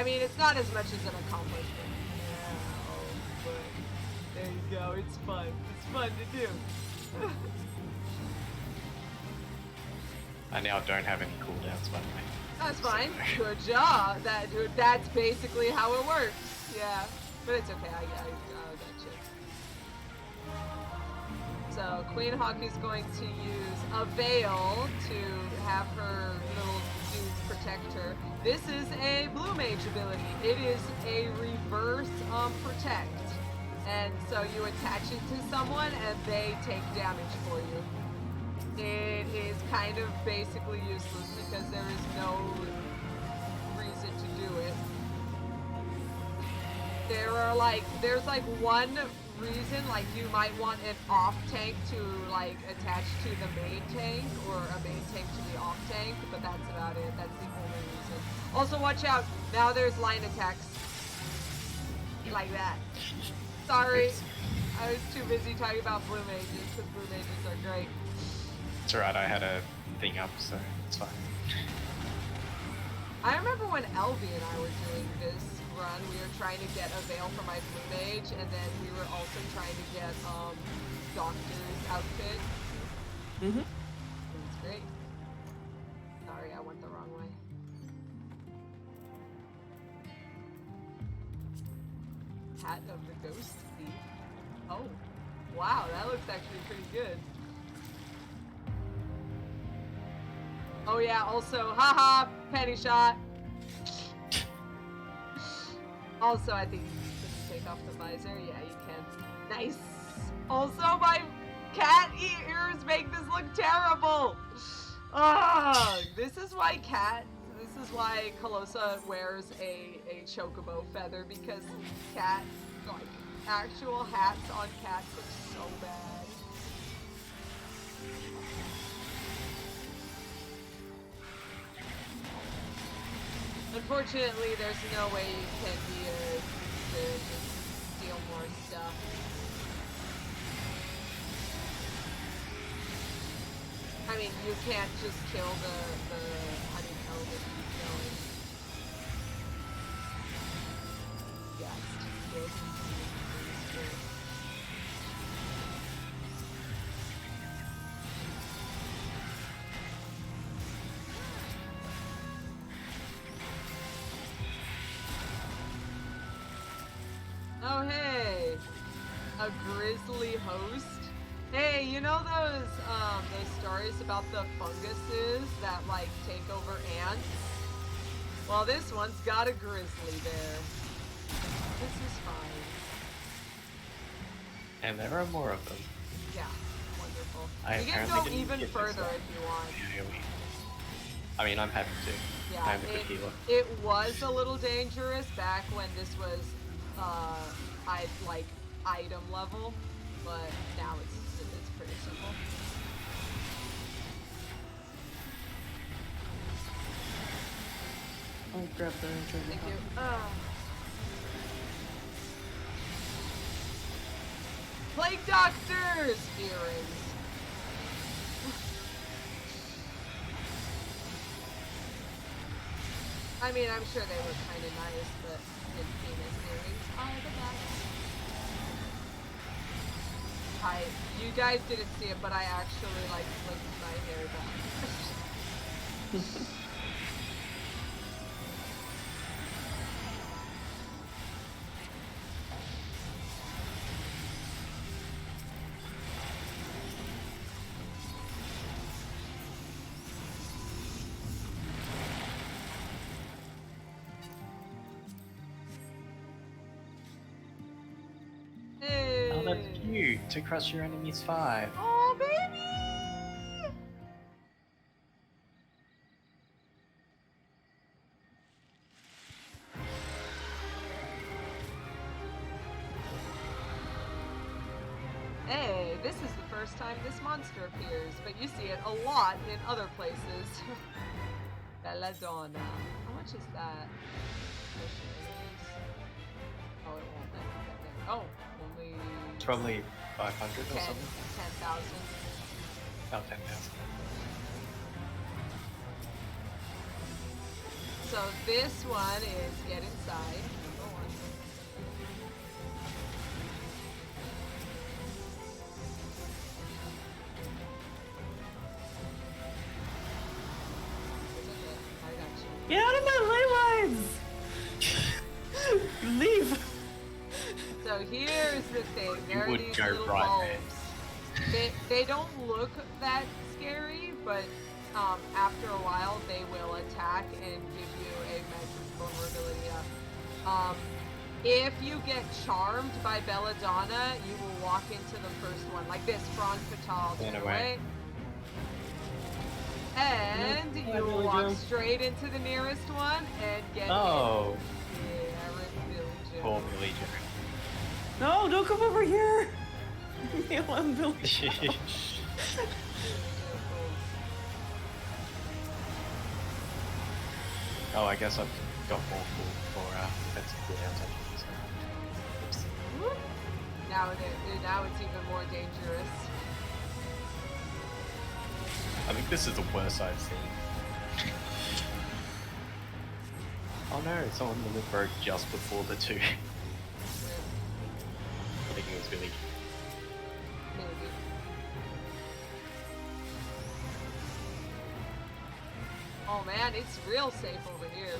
mean, it's not as much as an accomplishment. Yeah, but there you go. It's fun. It's fun to do. I now don't have any cooldowns, by the way. That's fine. Good job. That's basically how it works. Yeah, but it's okay. I got you. So Queen Hawk is going to use a veil to have her little dudes protect her. This is a blue mage ability. It is a reverse protect, and so you attach it to someone and they take damage for you. It is kind of basically useless because there is no reason to do it. There's like one reason, like you might want an off tank to like attach to the main tank or a main tank to the off tank, but that's about it. That's the only reason. Also watch out, now there's line attacks. Like that. Sorry, I was too busy talking about blue mages because blue mages are great. It's alright, I had a thing up, so it's fine. I remember when Elvie and I were doing this run, we were trying to get a veil for my blue mage, and then we were also trying to get Doctor's outfit. Mm-hmm. It was great. Sorry, I went the wrong way. Hat of the Ghost Thief. Oh, wow, that looks actually pretty good. Oh yeah, also, haha, penny shot. Also, I think you can take off the visor. Yeah, you can. Nice. Also, my cat ears make this look terrible. Ah, this is why Calosa wears a chocobo feather, because actual hats on cats look so bad. Unfortunately, there's no way you can be to just steal more stuff. I mean, you can't just kill the honeycomb if you kill it. Yes, Oh hey, a grizzly host. Hey, you know those stories about the funguses that like take over ants? Well, this one's got a grizzly bear. This is fine. And there are more of them. Yeah, wonderful. You can go even further if you want. I mean, I'm happy to. Yeah, I'm a good healer. It was a little dangerous back when this was item level, but now it's pretty simple. I'll grab the treasure. Thank you. Plague Doctors! Earrings. I mean, I'm sure they look kind of nice, but penis earrings are the best. You guys didn't see it, but I actually like flipped my hair back. Oh, that's cute. To crush your enemy's 5. Oh, baby! Hey, this is the first time this monster appears, but you see it a lot in other places. Belladonna. How much is that? Oh, it won't let me get there. Oh, only... It's probably 500 or something. 10,000. About 10,000. So this one is get inside. Number 1. It's okay. I got you. Get out of my ley lines! Leave! So here's the thing. There are would these go little right bulbs. They don't look that scary, but after a while they will attack and give you a magic vulnerability up. If you get charmed by Belladonna, you will walk into the first one, like this, Franc Fatal, In a away. way. And I you will really walk do. straight into the nearest one and get Oh, hit. Yeah, rip Billy Joe. poor Billy No, don't come over here! Neil, I'm Billy. Joe. Oh, I guess I've got more for defensive cooldowns actually. So. Oops. Whoop. Now it's even more dangerous. I think this is the worst I've seen. Oh no, someone limit broke just before the 2. I think it was Billy. Maybe. Oh man, it's real safe over here.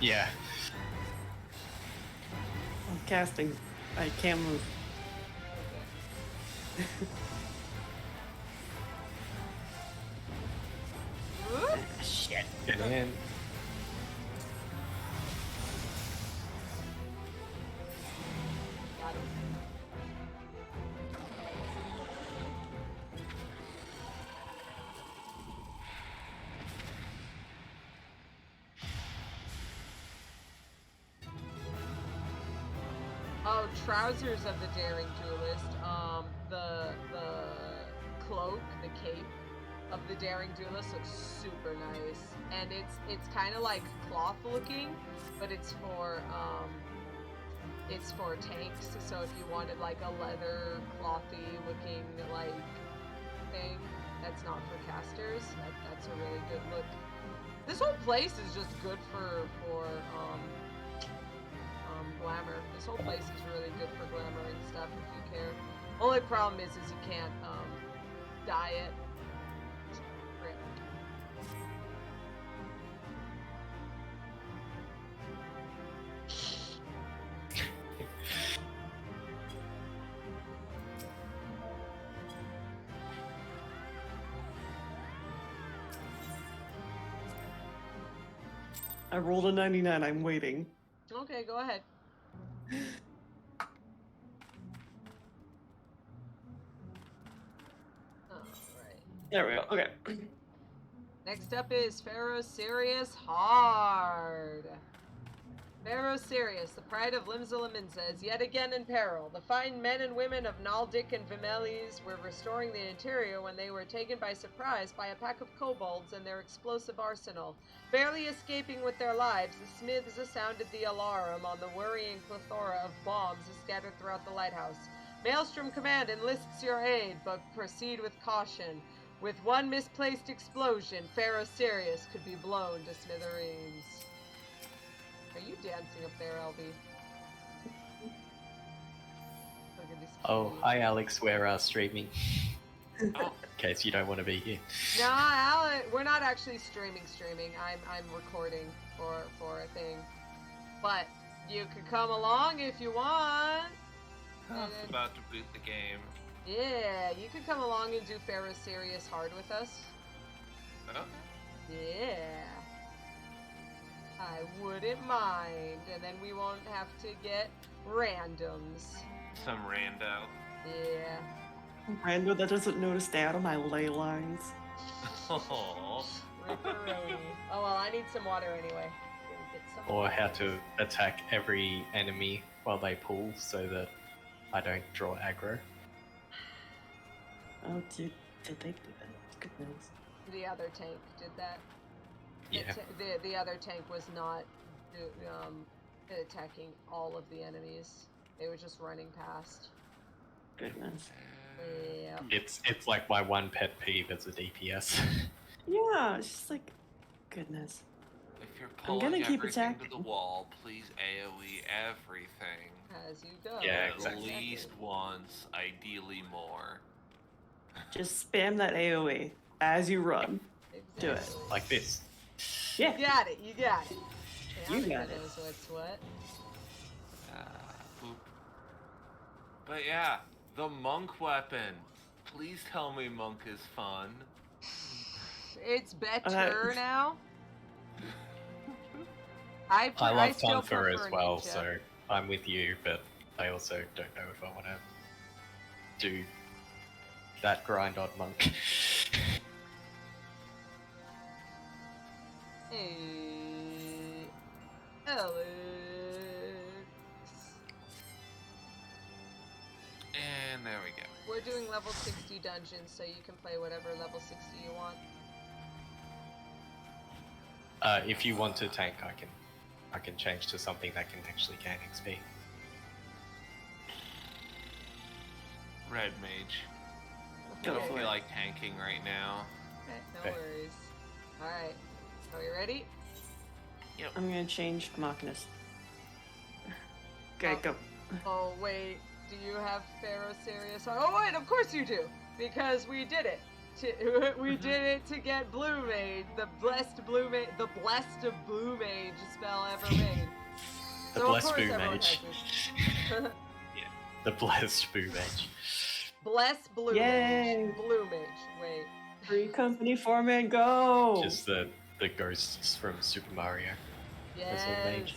Yeah. I'm casting. I can't move. Whoop. Shit. Get in. Got him. Oh, trousers of the daring duelist. The cloak, the cape of the daring duelist looks super nice, and it's kind of like cloth looking, but it's for tanks. So if you wanted like a leather clothy looking like thing, that's not for casters. That's a really good look. This whole place is just good for glamour. This whole place is really good for glamour and stuff if you care. Only problem is you can't dye it. Rip. I rolled a 99. I'm waiting. Okay, go ahead. Alright. There we go. Okay. Next up is Pharaoh Sirius Hard. Pharaoh Sirius, the pride of Limsa is yet again in peril. The fine men and women of Naldic and Vimeles were restoring the interior when they were taken by surprise by a pack of kobolds and their explosive arsenal. Barely escaping with their lives, the smiths sounded the alarm on the worrying plethora of bombs scattered throughout the lighthouse. Maelstrom Command enlists your aid, but proceed with caution. With one misplaced explosion, Pharaoh Sirius could be blown to smithereens. Are you dancing up there, LB? Look at this Oh, hi Alex, we're streaming. Oh, In case you don't want to be here. No, Alan, we're not actually streaming. I'm recording for a thing. But you could come along if you want. I was about to boot the game. Yeah, you could come along and do Pharaoh Serious Hard with us. Okay. Yeah. I wouldn't mind. And then we won't have to get randoms. Some rando. Yeah. Rando that doesn't know to stay out of my ley lines. Oh. Ripperoni. Oh well, I need some water anyway. Gonna get some Or water. how to attack every enemy while they pull so that I don't draw aggro. Oh, did they do that? Goodness. The other tank did that. Yeah. The other tank was not attacking all of the enemies. They were just running past. Goodness. Yeah. It's like my one pet peeve as a DPS. Yeah, it's just like, goodness. If you're I'm pulling gonna keep everything to attacking. the wall, please AoE everything. As you go. Yeah, At exactly. least once, ideally more. Just spam that AoE as you run. Do it. Exactly. Like this. Yeah. You got it. You got it. You I don't got know it. What's what? Boop. But yeah, the monk weapon. Please tell me monk is fun. It's better now. I love still Tonfa as prefer well, Ninja. so I'm with you, but I also don't know if I want to do that grind on monk. Hey, Alex. And there we go. We're doing level 60 dungeons, so you can play whatever level 60 you want. If you want to tank, I can change to something that can actually gain XP. Red mage. I Go don't for feel it. like tanking right now. Okay, no Okay. worries. Alright, are you ready? I'm gonna change Machinist. Okay, Oh. go. Oh, wait. Do you have Pharaoh Serious? Oh, wait, of course you do! Because we did it. We did it to get Blue Mage, the blessed Blue Mage spell ever made. The So of blessed course Boo everyone Mage. has this. The blessed Boo Mage. Bless Blue Yay! Mage. Blue Mage. Wait. Free company foreman, go! Just the ghosts from Super Mario. That's a mage.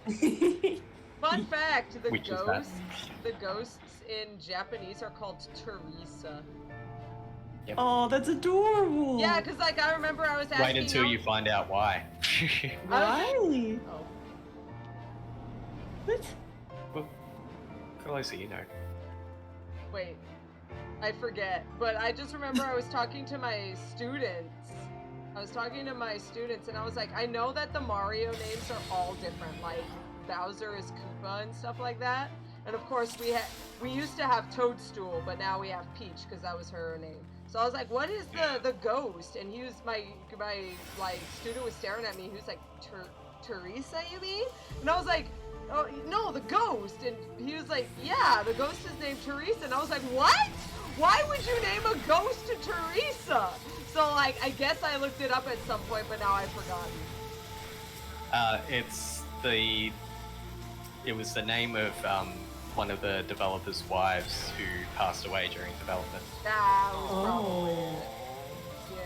Yes. Fun fact: Which is that? the ghosts in Japanese are called Teresa. Oh, that's adorable! Yeah, because like I remember I was asking. Wait until you find out why. Why? Oh. What? Well, Calosa, you know. Wait, I forget. But I just remember I was talking to my students. And I was like, I know that the Mario names are all different. Like Bowser is Koopa and stuff like that. And of course we used to have Toadstool, but now we have Peach because that was her name. So I was like, what is the ghost? And he was my like student was staring at me. He was like, Teresa, you mean? And I was like, oh no, the ghost. And he was like, yeah, the ghost is named Teresa. And I was like, what? Why would you name a ghost to Teresa? So like, I guess I looked it up at some point, but now I've forgotten. It was the name of one of the developers' wives who passed away during development. That was probably Oh. it.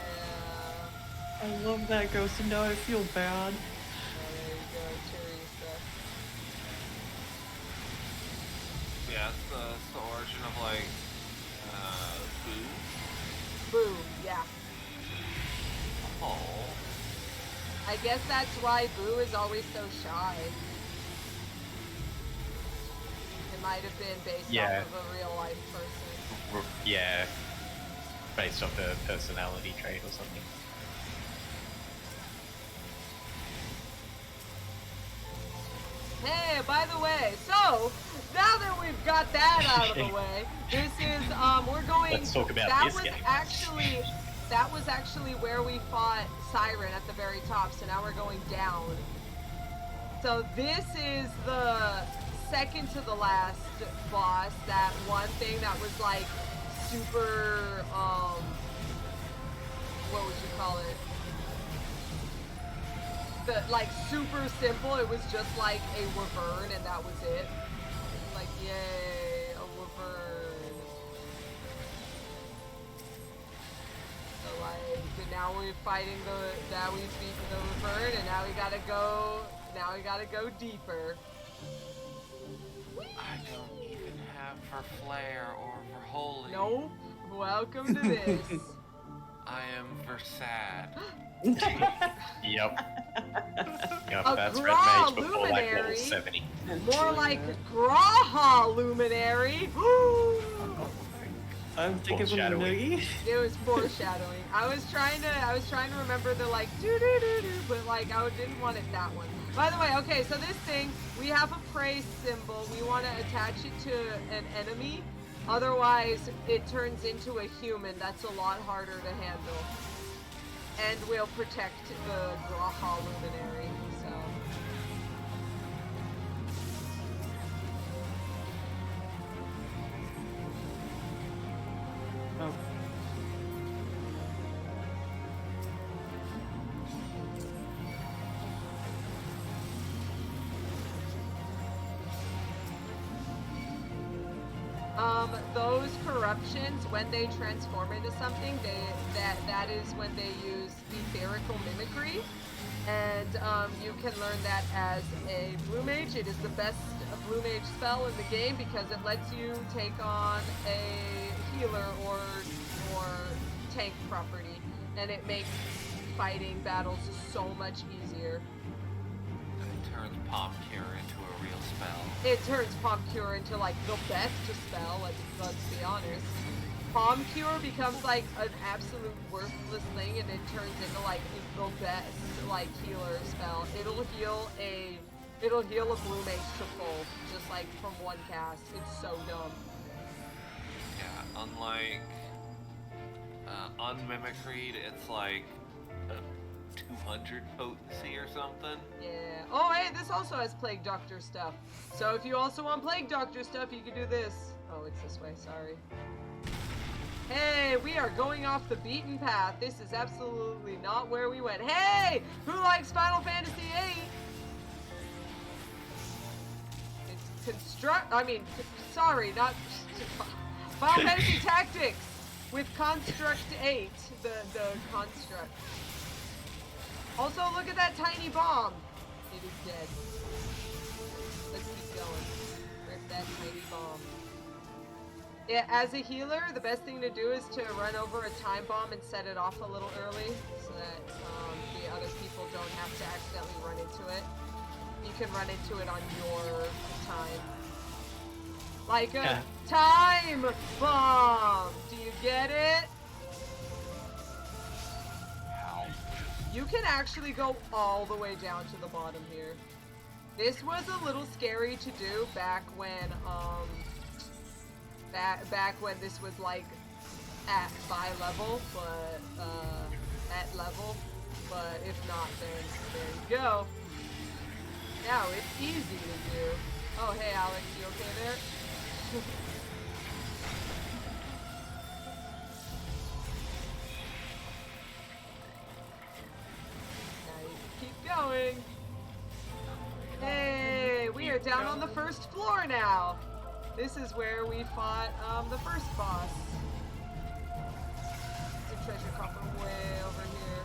Yeah. I love that ghost, and now I feel bad. Oh, there you go, Teresa. Yeah, it's the origin of like Boo. Boo, yeah. Oh. I guess that's why Boo is always so shy. It might have been based Yeah. off of a real life person. Yeah, based off a personality trait or something. Hey, by the way, so now that we've got that out of the way, this is we're going. Let's talk about that this was game. that was actually where we fought Siren at the very top. So now we're going down. So this is the second to the last boss, that one thing that was like super, what would you call it? Like super simple. It was just like a wyvern and that was it. Like, yay, a wyvern. So like, now we're fighting now we've beaten the wyvern and now we gotta go deeper. I don't even have for flare or for holy. Nope. Welcome to this. I am for sad. Yep. Yep, A that's Red Graw Mage before like level Luminary. 70. More like Graha Luminary. I'm thinking from the Foreshadowing. noogie. It was foreshadowing. I was trying to remember the like doo doo doo doo, but like I didn't want it that one. By the way, okay, so this thing, we have a praise symbol. We want to attach it to an enemy. Otherwise, it turns into a human. That's a lot harder to handle. And we'll protect the Graha Luminary, so. Oh. Those corruptions, when they transform into something, that is when they use etherical mimicry, and you can learn that as a blue mage. It is the best blue mage spell in the game because it lets you take on a healer or tank property, and it makes fighting battles so much easier. It turns Palm Cure into a real spell. It turns Palm Cure into like the best spell, let's be honest. Palm Cure becomes like an absolute worthless thing and it turns into like the best like healer spell. It'll heal a blue mage to full, just like from one cast. It's so dumb. Yeah, unlike unmimicried, it's like a 200 potency or something. Yeah. Oh, hey, this also has Plague Doctor stuff. So if you also want Plague Doctor stuff, you can do this. Oh, it's this way, sorry. Hey, we are going off the beaten path. This is absolutely not where we went. Hey, who likes Final Fantasy VIII? It's sorry, not Final Fantasy Tactics with Construct 8, the construct. Also, look at that tiny bomb. It is dead. Let's keep going. Rip that tiny bomb. Yeah, as a healer, the best thing to do is to run over a time bomb and set it off a little early so that the other people don't have to accidentally run into it. You can run into it on your time. Like a time bomb! Do you get it? How? You can actually go all the way down to the bottom here. This was a little scary to do back when, back when this was like at by level, but at level. But if not, then there you go. Now it's easy to do. Oh, hey Alex, you okay there? Now you can keep going. Hey, we are down on the first floor now. This is where we fought the first boss. It's a treasure coffer way over here.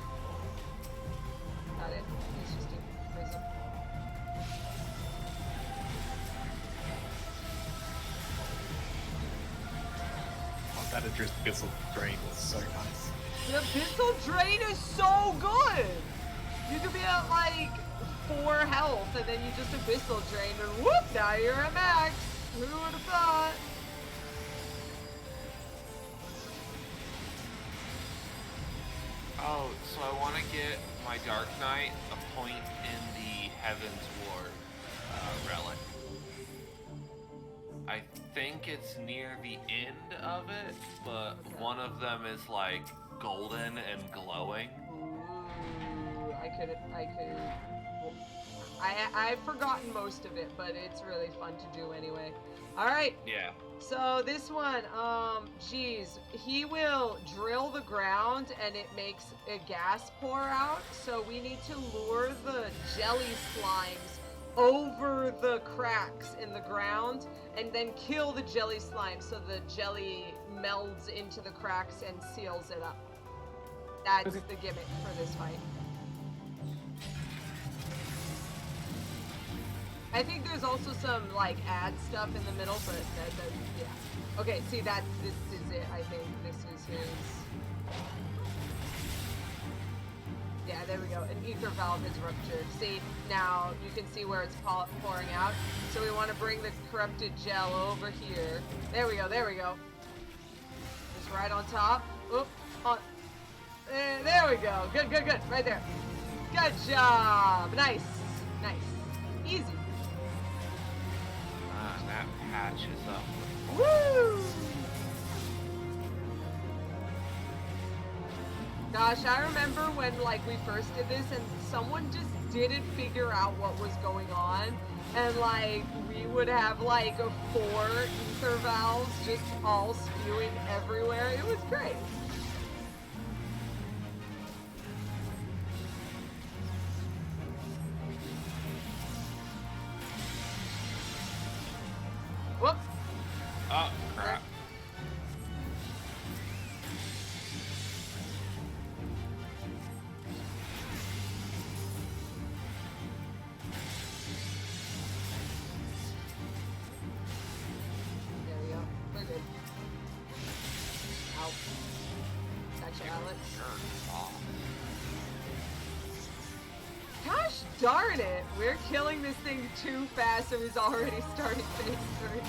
Not it. It's just a prism. Oh, that Abyssal Drain was so nice. The Abyssal Drain is so good! You could be at like 4 health and then you just Abyssal Drain and whoop, now you're at max! Who would have thought? Oh, so I want to get my Dark Knight a point in the Heavensward relic. I think it's near the end of it, but one of them is like golden and glowing. Ooh, I could. I've forgotten most of it, but it's really fun to do anyway. All right. Yeah. So this one, geez, he will drill the ground and it makes a gas pour out. So we need to lure the jelly slimes over the cracks in the ground and then kill the jelly slime so the jelly melds into the cracks and seals it up. That's the gimmick for this fight. I think there's also some like ad stuff in the middle, but yeah. Okay, see this is it. I think this is his. Yeah, there we go. An ether valve has ruptured. See, now you can see where it's pouring out. So we want to bring the corrupted gel over here. There we go. There we go. Just right on top. Oop. On. There we go. Good, good, good. Right there. Good job. Nice. Nice. Easy. That patches up. Woo! Gosh, I remember when like we first did this and someone just didn't figure out what was going on, and like we would have like 4 ether valves just all spewing everywhere. It was great. Whoops. Oh, crap. There we go. We're good. Ow. Gotcha, Alex. Gosh darn it! We're killing this thing too fast, so he's already started phase 3.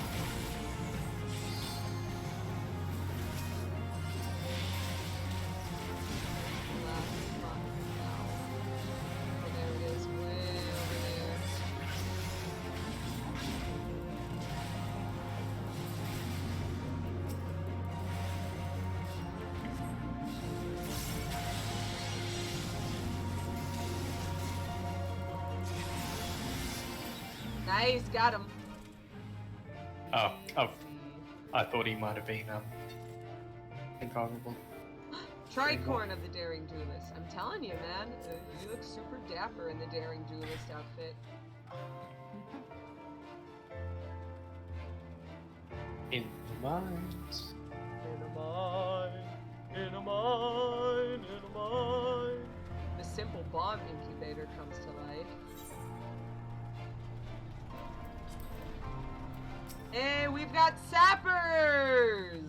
Oh, there it is, way over there. Nice, got him. Oh, I thought he might have been invulnerable. Tricorn of the Daring Duelist. I'm telling you, man, you look super dapper in the Daring Duelist outfit. In the mines. In a mine, in a mine, in a mine. The simple bomb incubator comes to life. Hey, we've got sappers!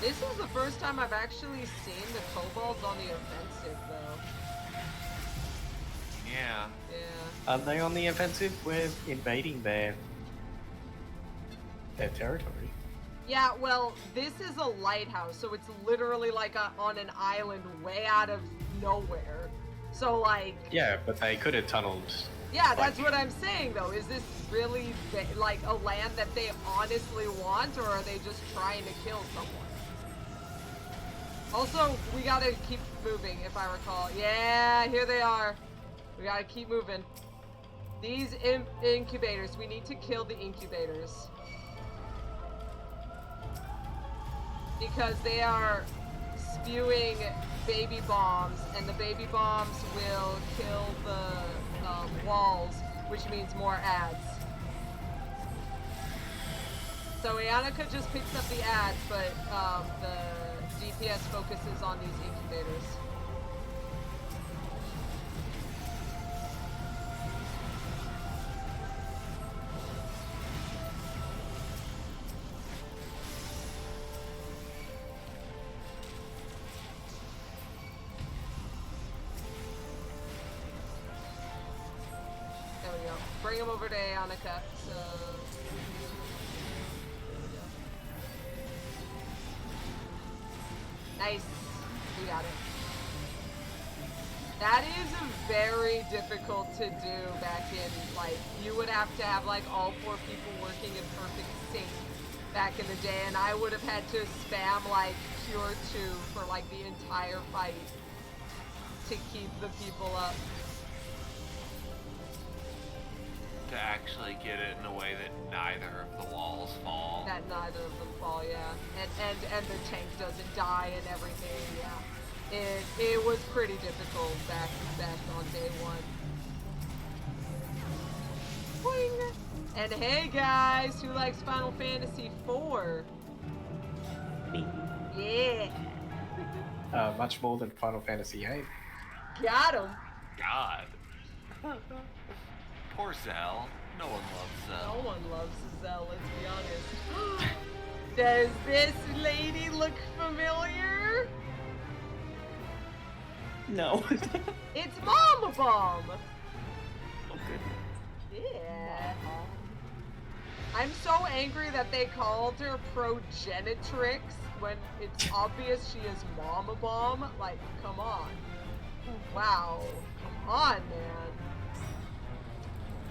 This is the first time I've actually seen the kobolds on the offensive, though. Yeah. Yeah. Are they on the offensive? We're invading their territory. Yeah, well, this is a lighthouse, so it's literally like on an island way out of nowhere. So, like... Yeah, but they could have tunneled. Yeah, that's what I'm saying, though. Is this really, like, a land that they honestly want, or are they just trying to kill someone? Also, we gotta keep moving, if I recall. Yeah, here they are. We gotta keep moving. These incubators, we need to kill the incubators. Because they are spewing baby bombs, and the baby bombs will kill the walls, which means more ads. So Ionica just picks up the ads, but the DPS focuses on these incubators. There we go. Bring him over to Ionica. So Nice. We got it. That is very difficult to do back in, like, you would have to have, like, all 4 people working in perfect sync back in the day, and I would have had to spam, like, Cure 2 for, like, the entire fight to keep the people up. To actually get it in a way that neither of the walls fall. That neither of them fall, yeah. And the tank doesn't die and everything, yeah. It was pretty difficult back on day 1. Boing! And hey guys, who likes Final Fantasy IV? Me. Yeah. Much more than Final Fantasy VIII. Got him. God. Poor Zell. No one loves Zell. No one loves Zell, let's be honest. Does this lady look familiar? No. It's Mama Bomb! Oh, good. Yeah. I'm so angry that they called her Progenitrix when it's obvious she is Mama Bomb. Like, come on. Wow. Come on, man.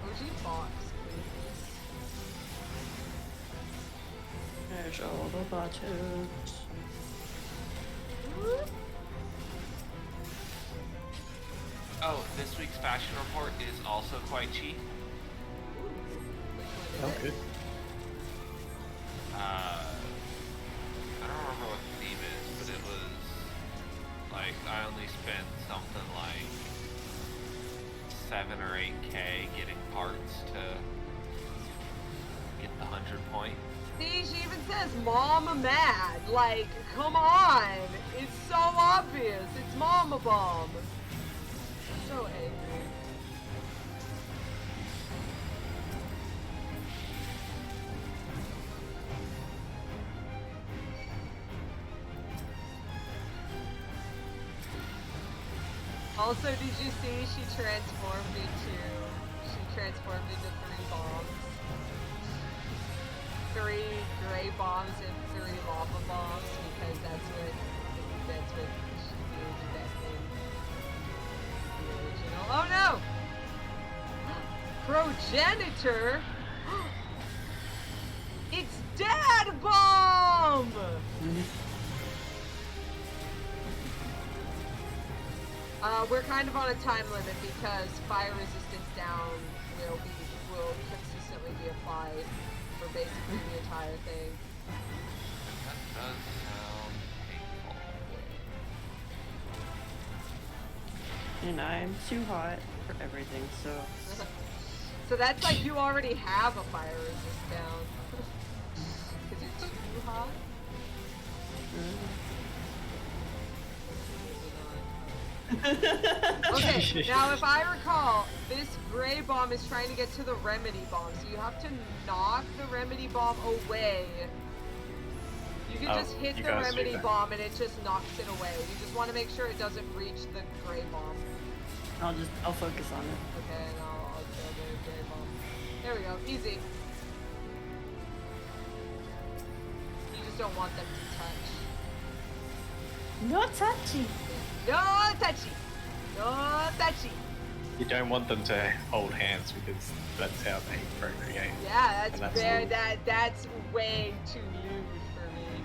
OG box, please. There's all the buttons. Whoop. Oh, this week's fashion report is also quite cheap. Oh, good. I don't remember what the theme is, but it was like I only spent something like 7 or 8K getting parts to get the 100 point. See, she even says Mama Mad. Like, come on. It's so obvious. It's Mama Bomb. So angry. Also, did you see she transformed into 3 bombs? 3 gray bombs and 3 lava bombs because that's what she did back in the original. Oh no! Progenitor? It's Dad Bomb! We're kind of on a time limit because fire resistance down will consistently be applied for basically the entire thing. That does sound painful. And I'm too hot for everything, so. So that's like you already have a fire resist down. Because you're too hot? Okay, now if I recall, this gray bomb is trying to get to the remedy bomb, so you have to knock the remedy bomb away. You can just hit the remedy bomb and it just knocks it away. You just want to make sure it doesn't reach the gray bomb. I'll focus on it. Okay, and I'll kill the gray bomb. There we go, easy. You just don't want them to touch. No touchy. No touchy! No touchy! You don't want them to hold hands because that's how they procreate. Yeah, And that's that's very, lewd. that's way too lewd for me.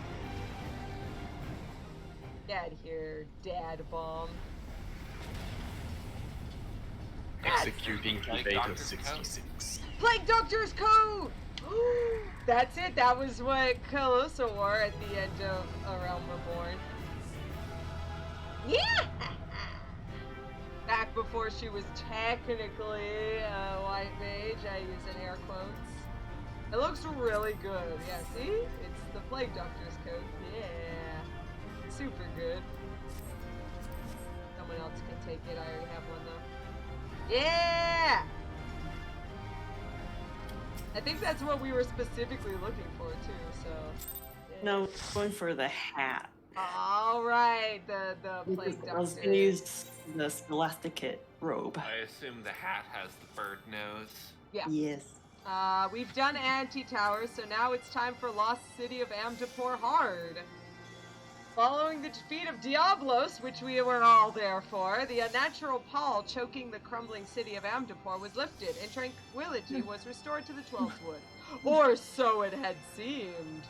Get out of here, Dad Bomb. Executing Like Beta Dr. 66. Plague Doctor's Coat! That's it, that was what Calosa wore at the end of A Realm Reborn. Yeah! Back before she was technically a white mage, I use in air quotes. It looks really good. Yeah, see? It's the Plague Doctor's coat. Yeah. Super good. Someone else can take it. I already have one though. Yeah! I think that's what we were specifically looking for too, so. Yeah. No, going for the hat. All right, the Plague Doctor. I was gonna use the Scholasticate robe. I assume the hat has the bird nose. Yeah. Yes. We've done Anti-Tower, so now it's time for Lost City of Amdapor Hard. Following the defeat of Diablos, which we were all there for, the unnatural pall choking the crumbling city of Amdapor was lifted, and tranquility was restored to the 12th Wood. Or so it had seemed.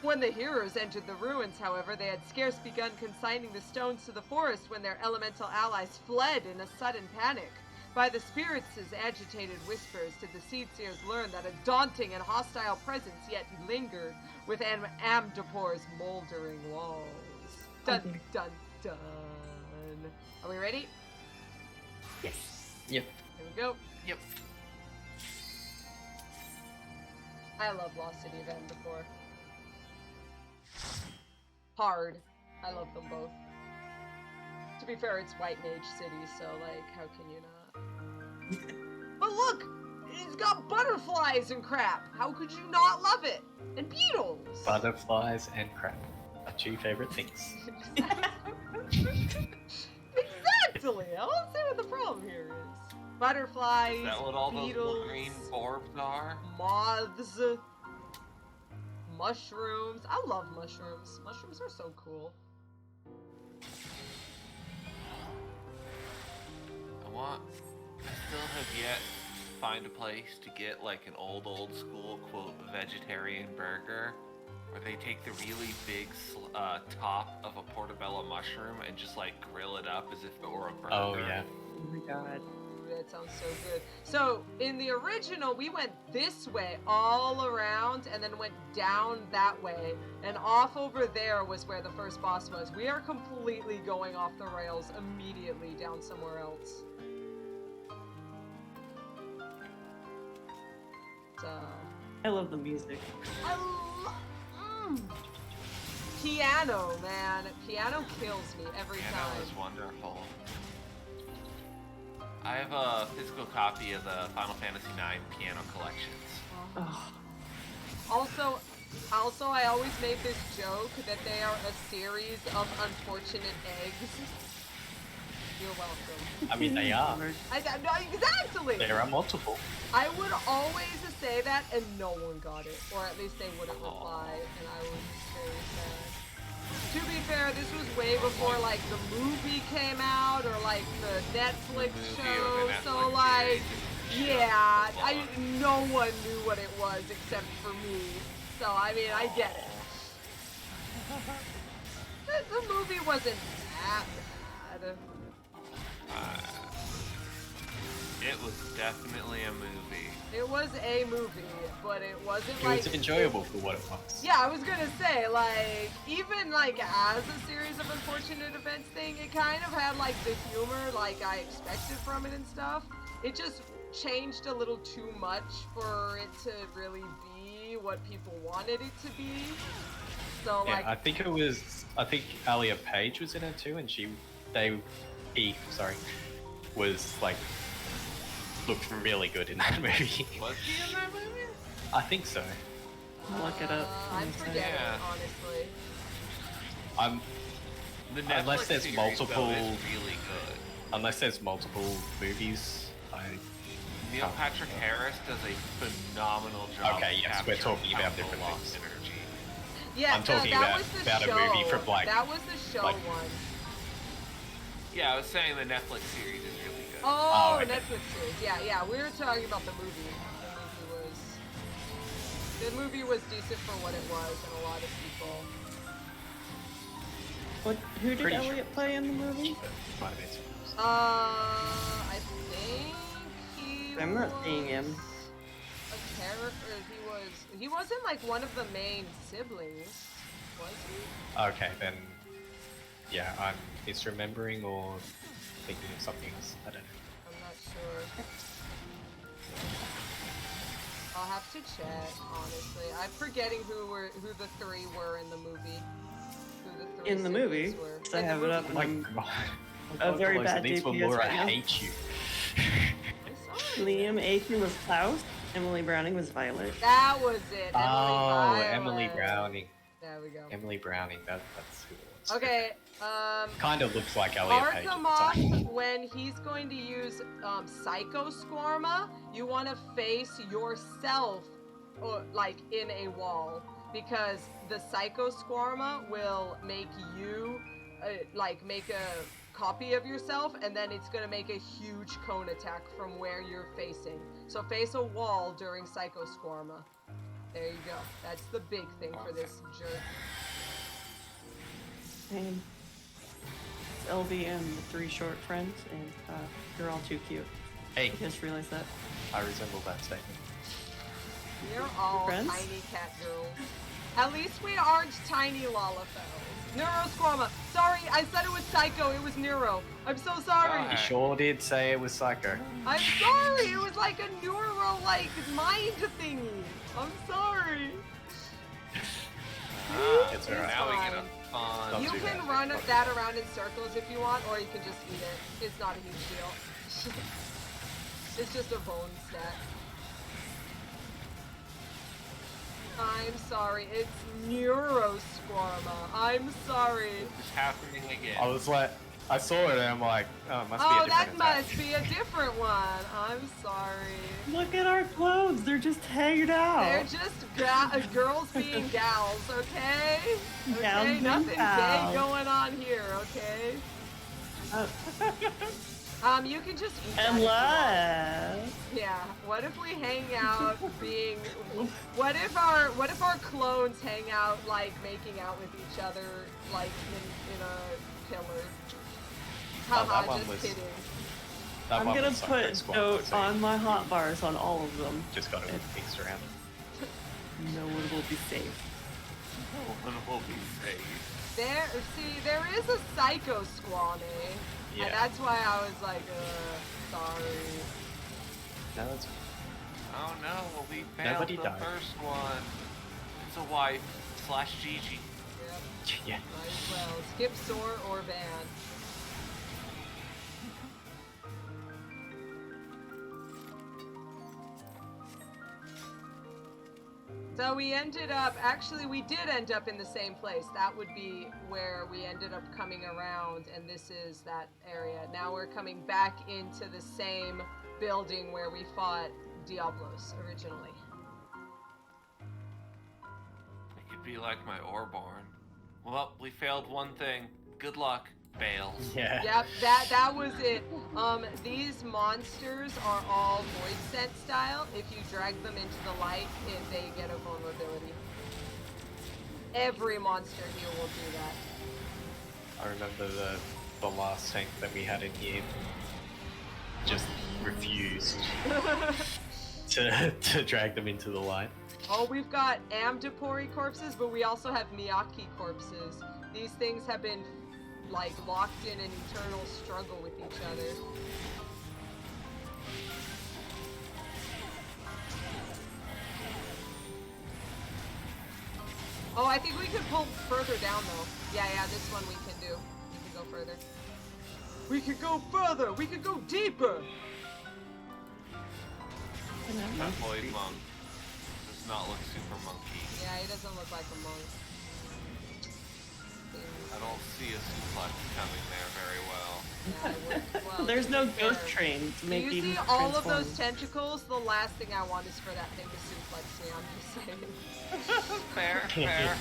When the heroes entered the ruins, however, they had scarce begun consigning the stones to the forest when their elemental allies fled in a sudden panic. By the spirits' agitated whispers did the Seedseers learn that a daunting and hostile presence yet lingered within Amdapor's moldering walls. Dun, dun, dun. Are we ready? Yes. Yep. Here we go. Yep. I love Lost City of Amdapor. Hard. I love them both. To be fair, it's White Mage City, so, like, how can you not? But look! It's got butterflies and crap! How could you not love it? And beetles! Butterflies and crap are two favorite things. Exactly! I don't see what the problem here is. Butterflies, Is that what all those beetles, green orbs are? moths, mushrooms. I love mushrooms. Mushrooms are so cool. I still have yet to find a place to get like an old school quote vegetarian burger where they take the really big top of a portobello mushroom and just like grill it up as if it were a burger. Oh yeah. Oh my god. That sounds so good. So, in the original, we went this way all around and then went down that way. And off over there was where the first boss was. We are completely going off the rails immediately down somewhere else. So... I love the music. Piano, man. Piano kills me every Piano time. is wonderful. I have a physical copy of the Final Fantasy IX piano collections. Oh. Also, I always made this joke that they are a series of unfortunate eggs. You're welcome. I mean, they are. No, exactly! There are multiple. I would always say that, and no one got it. Or at least they wouldn't reply, and I was very sad. To be fair, this was way before, like, the movie came out, or, like, the Netflix show, so, like, yeah, no one knew what it was except for me. So, I mean, I get it. The movie wasn't that bad. It was definitely a movie. It was a movie, but it wasn't It like... was enjoyable for what it was. Yeah, I was gonna say, like, even, like, as a series of unfortunate events thing, it kind of had, like, the humor, like, I expected from it and stuff. It just changed a little too much for it to really be what people wanted it to be. So, Yeah, like... I think Alia Page was in it too, and he was, like, looked really good in that movie. Was he in that movie? I think so. Look it up. I'm forgetting, Yeah. honestly. The Netflix Unless there's series, multiple- though, is really good. Unless there's multiple movies, Neil Patrick Harris does a phenomenal job. Okay, yes, we're capturing talking about Council different Lost things. energy. Yeah, I'm talking that about- was the about a show. movie from, like- That was the show like- one. Yeah, I was saying the Netflix series is really good. Oh, okay. Netflix series. Yeah, we were talking about the movie. The movie was decent for what it was, and a lot of people. Who did Pretty Elliot play in the movie? Might have been some- I think he I'm not seeing him. a character. He wasn't like one of the main siblings, was he? Okay, then, yeah, I'm misremembering or thinking of something else. I don't know. I'm not sure. I'll have to check, honestly. I'm forgetting who the three were in the movie. Who the three In the movie? siblings were. 'Cause I In the have it movie. up and My I'm God. a very Calosa, bad these were DPS Laura, right now. I hate you. I'm sorry. Liam Aiken was Klaus. Emily Browning was Violet. That was it. Emily Violet. Browning. There we go. Emily Browning, that's who it was. Okay, Kind of looks like Elliot Page. at the time. Artemoth, when he's going to use Psycho Squarma, you want to face yourself, or, like, in a wall. because the Psycho Squarma will make you, make a copy of yourself, and then it's gonna make a huge cone attack from where you're facing. So face a wall during Psycho Squarma. There you go. That's the big thing for this jerk. And it's LV and the 3 short friends, and you're all too cute. Hey, I just realized that. I resemble that statement. You're all Friends? tiny cat girls. At least we aren't tiny Lalafels. Neuro Squarma. Sorry, I said it was Psycho. It was Neuro. I'm so sorry. You sure did say it was Psycho. I'm sorry. It was like a neuro, mind thingy. I'm sorry. It's alright. Now we fine. get a fun. You too can bad. run that around in circles if you want, or you can just eat it. It's not a huge deal. It's just a bone stat. I'm sorry, it's Neuro Squarma. I'm sorry. It's happening again. I was like, I saw it and I'm like, oh, it must be a Oh, different that attack. must be a different one. I'm sorry. Look at our clothes. They're just hanging out. They're just girls being gals, okay? Okay, Gals being nothing gals. gay going on here, okay? You can just eat that if you want. Unless. Yeah. What if we hang out being? What if our clones hang out making out with each other in a pillar? Haha, one just was- kidding. That I'm one gonna was Psycho put Squad, note so on my hot bars on all of them. just got it mixed around. No one will be safe. No one will be safe. There is a Psycho Squame. Yeah. And that's why I was like, sorry. No, that's Oh no, well, we failed Nobody the died. first one. It's a wife / Gigi. Yep, yeah. might as well. Skip, soar, or ban. So we ended up, actually we did end up in the same place. That would be where we ended up coming around, and this is that area. Now we're coming back into the same building where we fought Diablos originally. It could be like my Orborn. Well, we failed one thing. Good luck, Bales. Yeah. Yep, that was it. These monsters are all Void Scent style. If you drag them into the light, they get a vulnerability. Every monster here will do that. I remember the last tank that we had in here just refused to drag them into the light. Oh, we've got Amdapori corpses, but we also have Miyaki corpses. These things have been locked in an eternal struggle with each other. Oh, I think we could pull further down though. Yeah, this one we can do. We can go further. We could go further! We could go deeper! That boy monk does not look super monkey. Yeah, he doesn't look like a monk. I don't see a suplex coming there very well. Yeah, I would- well, There's to no be ghost fair, train to Do make you even see all of transform. those tentacles? The last thing I want is for that thing to suplex me, I'm just saying. Fair, fair.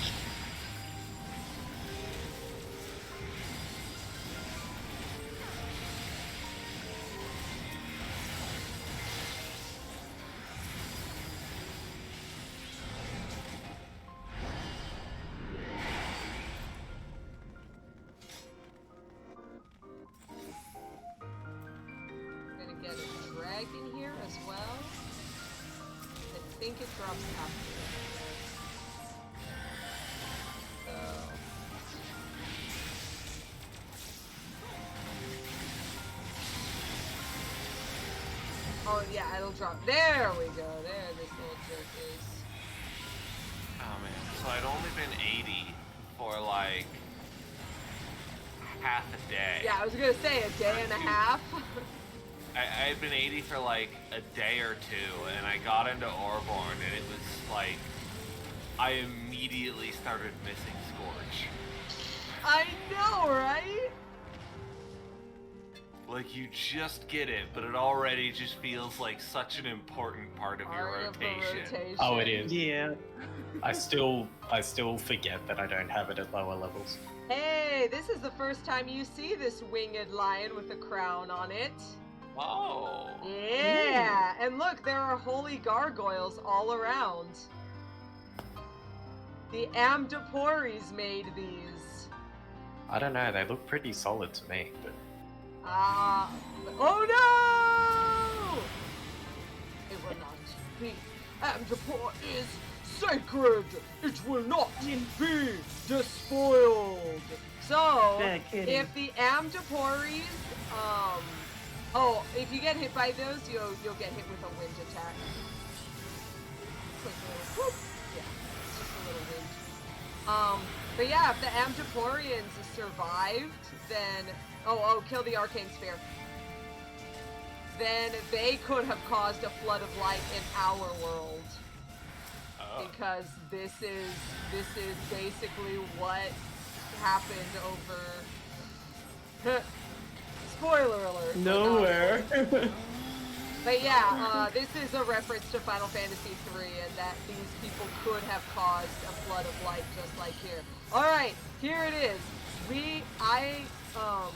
I'm gonna get a dragon here as well. I think it drops after. So. Oh yeah, it'll drop. There we go. There this little jerk is. Oh man, so I'd only been 80 for like half a day. Yeah, I was gonna say a day and a half. I had been 80 for like a day or two, and I got into Orborn, and it was like I immediately started missing Scorch. I know, right? Like, you just get it, but it already just feels like such an important part of your Part of the rotation. Oh, it is. Yeah. I still forget that I don't have it at lower levels. Hey, this is the first time you see this winged lion with a crown on it. Oh. Yeah, and look, there are holy gargoyles all around. The Amdaporis made these. I don't know, they look pretty solid to me, but Oh no! It will not be. Amdapor is sacred. It will not be despoiled. So, Bad kitty. if the Amdaporis, if you get hit by those, you'll get hit with a wind attack. Quick little whoop. Yeah, it's just a little wind. But yeah, if the Amdaporians survived, then kill the arcane sphere. Then they could have caused a flood of light in our world. Because this is basically what happened over. Spoiler alert. Nowhere. But yeah, this is a reference to Final Fantasy III, and that these people could have caused a flood of light just like here. All right, here it is.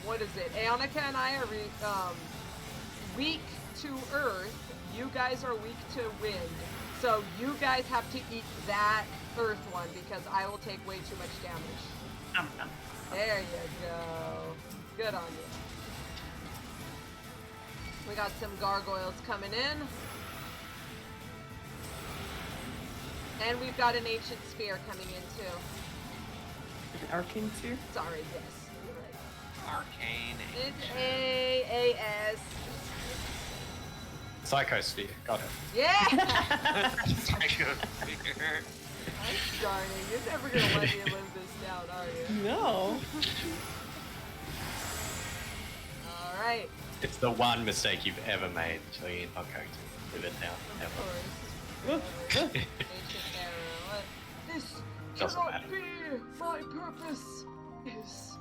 What is it? Aonica and I are weak to Earth. You guys are weak to wind. So you guys have to eat that Earth one because I will take way too much damage. There you go. Good on you. We got some gargoyles coming in. And we've got an ancient sphere coming in too. An arcane sphere? Sorry, yes. You're right. Arcane. It's A-A-S. Psychosphere, got it. Yeah! Psychosphere. Gosh darn it, you're never gonna let me live this down, are you? No. Alright. It's the one mistake you've ever made, so you're not going to live it down, ever. Ancient arrow. This Doesn't cannot matter. be! My purpose is...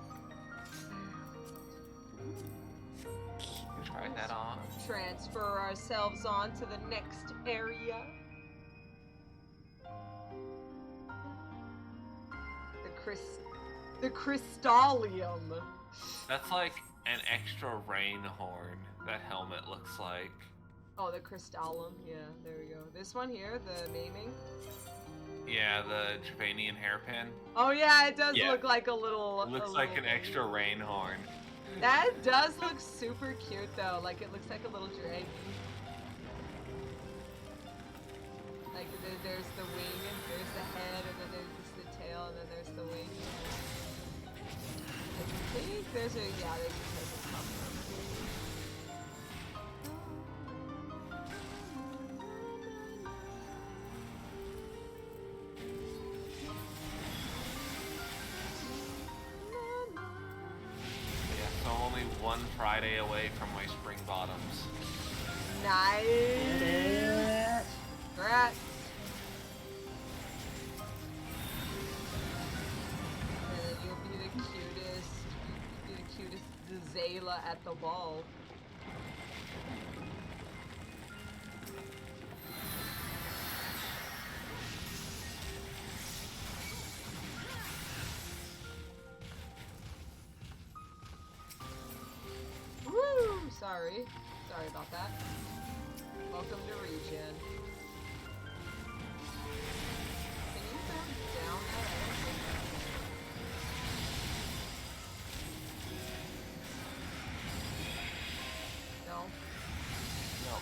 Try that on. Transfer ourselves on to the next area. The Crystallium. That's like an extra rain horn, that helmet looks like. Oh, the Crystallum. Yeah, there we go. This one here, the naming. Yeah, the Javanian hairpin. Oh yeah, it does Yeah. look like a little... It looks a like little an extra rain horn. That does look super cute though, like it looks like a little dragon. Like there's the wing, there's the head, and then there's the tail, and then there's the wing. I think there's a top. Yeah, so I'm only one Friday away from my spring bottoms. Nice. Congrats. And then you'll be the cutest Zayla at the ball. Woo! Sorry about that. Welcome to Regen. Can you back down that? I don't think I can. No. No.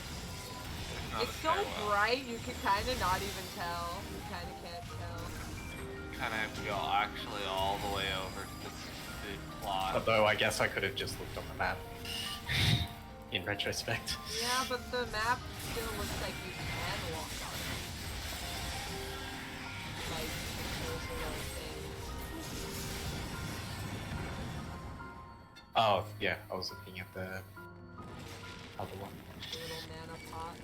Not It's a so stairwell. bright you can kind of not even tell. You kind of can't tell. Kind of have to go actually all the way over to the plot. Although I guess I could have just looked on the map. In retrospect. Yeah, but the map still looks like you can walk on it. Like, it shows the right thing. Oh, yeah, I was looking at the other one. The little mana pots.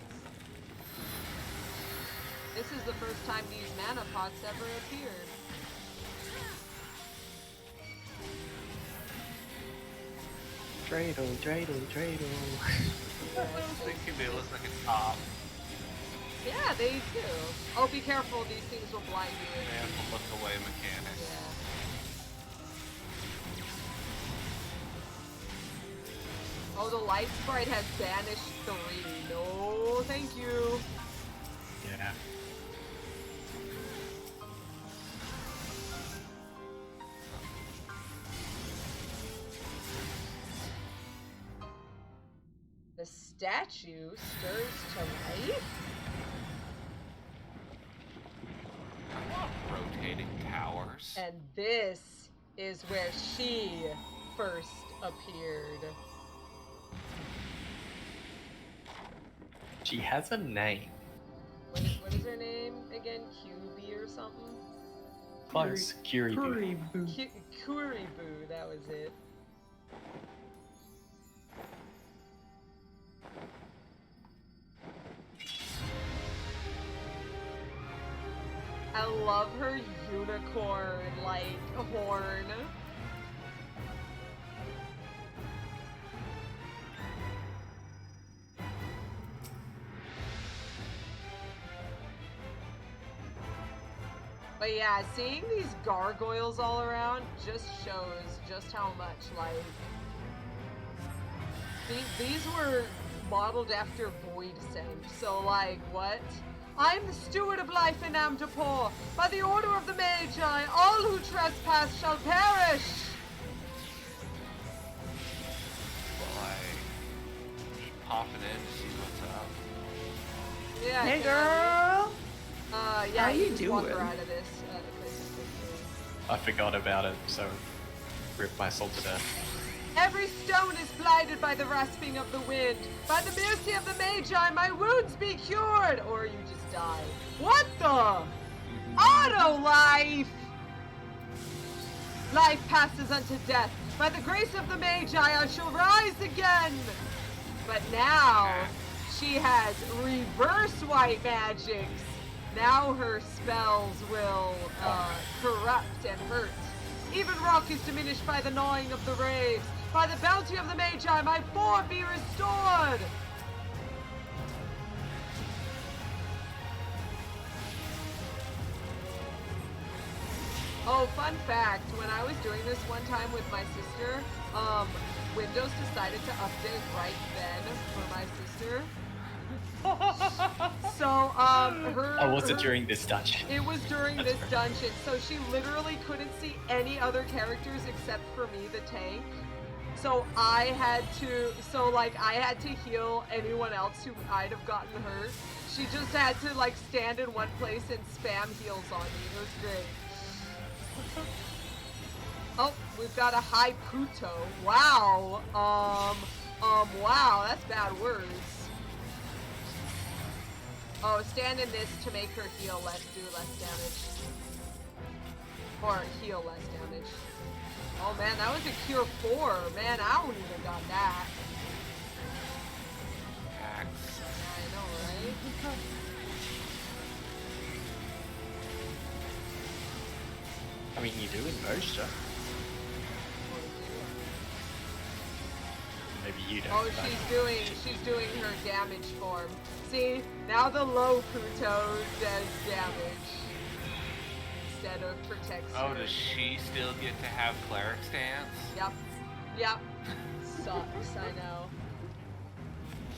This is the first time these mana pots ever appeared. Dreidel, dreidel, dreidel. I was thinking they look like a top. Yeah, they do. Oh, be careful, these things will blind you. They have to look away mechanics. Yeah. Oh, the light sprite has banished 3. No, thank you. Yeah. The statue stirs to life? I want rotating towers. And this is where she first appeared. She has a name. What is her name again? QB or something? Close. Kuribu. Kuribu. Kuribu, that was it. I love her unicorn, like, horn. But yeah, seeing these gargoyles all around just shows just how much, like, these were modeled after Void Sent, so like, what? I am the steward of life in Amdapor. By the order of the Magi, all who trespass shall perish. Well, I keep popping in to see what's up. Yeah. Hey, girl. Yeah. How you just walk her doing? out of this. I forgot about it, so rip my soul to death. Every stone is blighted by the rasping of the wind. By the mercy of the Magi, my wounds be cured. Or you just die. What the? Auto life! Life passes unto death. By the grace of the Magi, I shall rise again. But now, she has reverse white magics. Now her spells will corrupt and hurt. Even rock is diminished by the gnawing of the raves. By the bounty of the Magi, my form be restored! Oh, fun fact, when I was doing this one time with my sister, Windows decided to update right then for my sister. So, Oh, was it during this dungeon? It was during this dungeon, so she literally couldn't see any other characters except for me, the tank. So I had to heal anyone else who might have gotten hurt. She just had to like stand in one place and spam heals on me. It was great. Oh, we've got a high Puto. Wow. Wow, that's bad words. Oh, stand in this to make her do less damage. Or heal less damage. Oh man, that was a cure 4. Man, I don't even got that. Axe. I know, right? I mean, you do in Eorzea. Maybe you don't. Oh, but- she's doing her damage form. See, now the low Puto does damage instead of protects. Oh, her. does she still get to have cleric stance? Yep. Sucks, I know.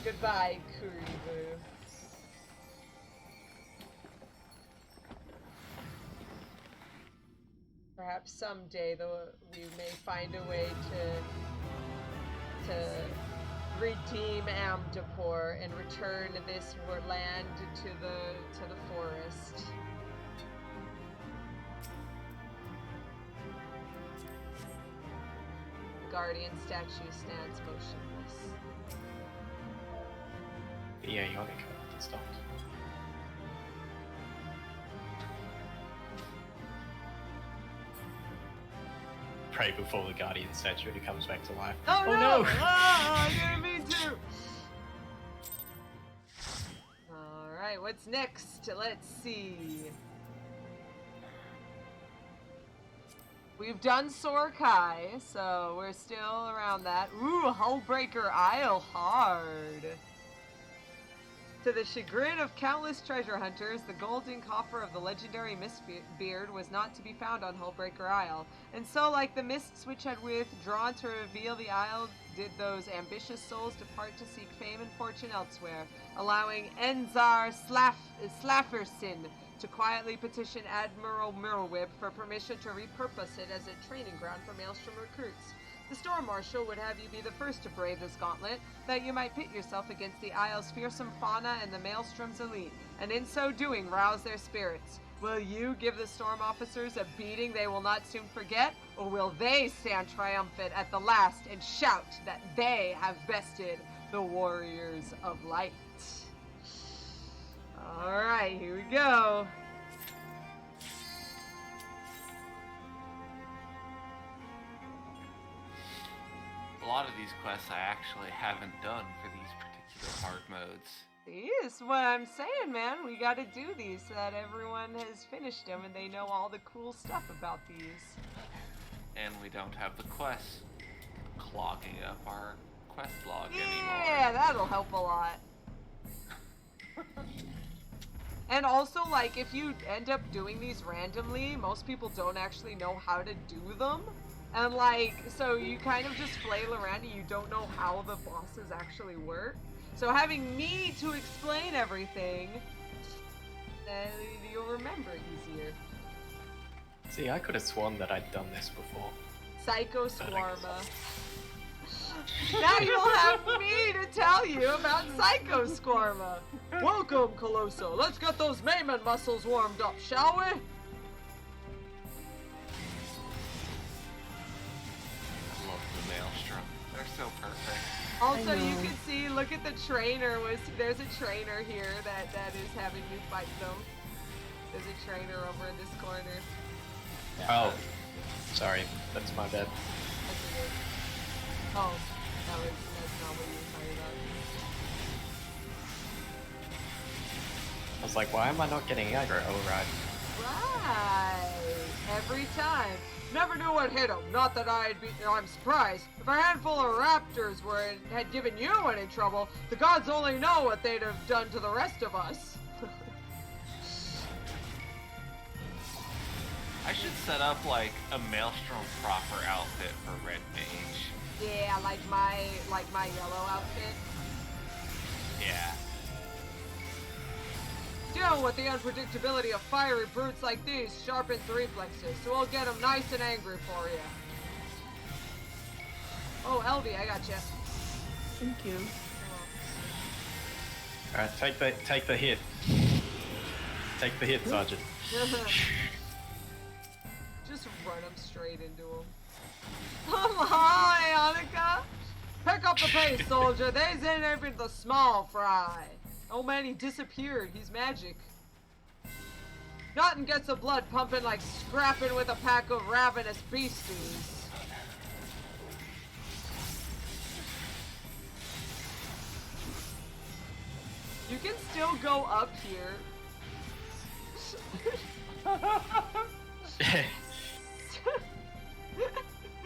Goodbye, Kuribu. Perhaps someday, though, we may find a way to redeem Amdapor and return this land to the forest. The guardian statue stands motionless. Yeah, Yonica stopped. Pray before the guardian statue comes back to life. Oh, Oh, no! no. I didn't mean to! Alright, what's next? Let's see. We've done Sorkai, so we're still around around that. Ooh, Hullbreaker Isle hard. To the chagrin of countless treasure hunters, the golden coffer of the legendary Mistbeard was not to be found on Hullbreaker Isle. And so, like the mists which had withdrawn to reveal the isle, did those ambitious souls depart to seek fame and fortune elsewhere, allowing Enzar Slafferson to quietly petition Admiral Mirwhip for permission to repurpose it as a training ground for Maelstrom recruits. The Storm Marshal would have you be the first to brave this gauntlet, that you might pit yourself against the Isle's fearsome fauna and the Maelstrom's elite, and in so doing rouse their spirits. Will you give the Storm officers a beating they will not soon forget, or will they stand triumphant at the last and shout that they have bested the Warriors of Light? Alright, here we go. A lot of these quests I actually haven't done for these particular hard modes. Yes, what I'm saying, man. We gotta do these so that everyone has finished them and they know all the cool stuff about these. And we don't have the quests clogging up our quest log anymore. Yeah, that'll help a lot. And also, like, if you end up doing these randomly, most people don't actually know how to do them. And like, so you kind of just flail around and you don't know how the bosses actually work. So having me to explain everything, you'll remember easier. See, I could have sworn that I'd done this before. Psycho Swarma. Now you'll have me to tell you about Psycho Swarma. Welcome, Calosa. Let's get those Mayman muscles warmed up, shall we? Maelstrom. They're so perfect. Also, you can see, look at the trainer. There's a trainer here that is having you fight them. There's a trainer over in this corner. Oh, sorry, that's my bad. That's okay. Oh, that's not what you were talking about. I was like, why am I not getting aggro? Oh, right. Right. Every time. Never knew what hit him. Not that I'm surprised. If a handful of raptors had given you any trouble, the gods only know what they'd have done to the rest of us. I should set up like a Maelstrom proper outfit for Red Mage. Yeah, like my yellow outfit. Yeah. Deal with the unpredictability of fiery brutes like these sharpens the reflexes, so we'll get them nice and angry for you. Oh, Elvie, I got you. Thank you. All right, take the hit. Take the hit, Sergeant. Just run them straight into him. Hi, Annika. Pick up the pace, soldier. They's in even the small fry. Oh man, he disappeared. He's magic. Nothing gets the blood pumping like scrapping with a pack of ravenous beasties. You can still go up here.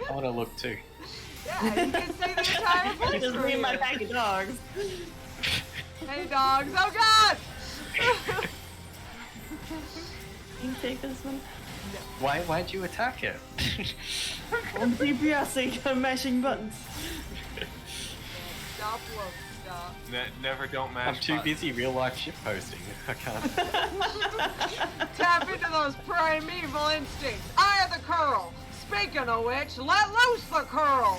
I want to look too. Yeah, you can see the entire place Just from me and my here. pack of dogs. Hey dogs, oh god! Can you take this one? Why'd you attack it? I'm DPSing, I'm mashing buttons. Stop, won't stop. Never don't mash I'm too buttons. busy real life shitposting. I can't. Tap into those primeval instincts. Eye of the curl. Speaking of which, let loose the curl.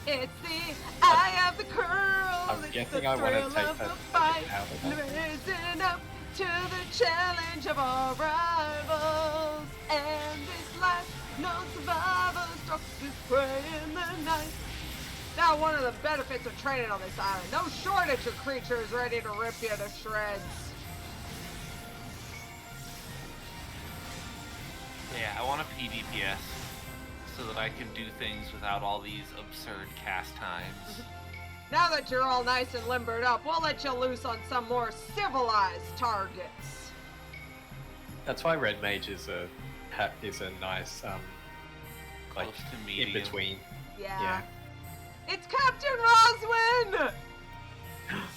It's the eye of the curl. I'm It's guessing the I want to thrill take of that the fight. out of that. Rising up to the challenge of our rivals. And this life, no survivor stalks his prey in the night. Now, one of the benefits of training on this island, no shortage of creatures ready to rip you to shreds. Yeah, I want a PvPS so that I can do things without all these absurd cast times. Now that you're all nice and limbered up, we'll let you loose on some more civilized targets. That's why Red Mage is a nice Close like to medium. in between. Yeah. It's Captain Roswin!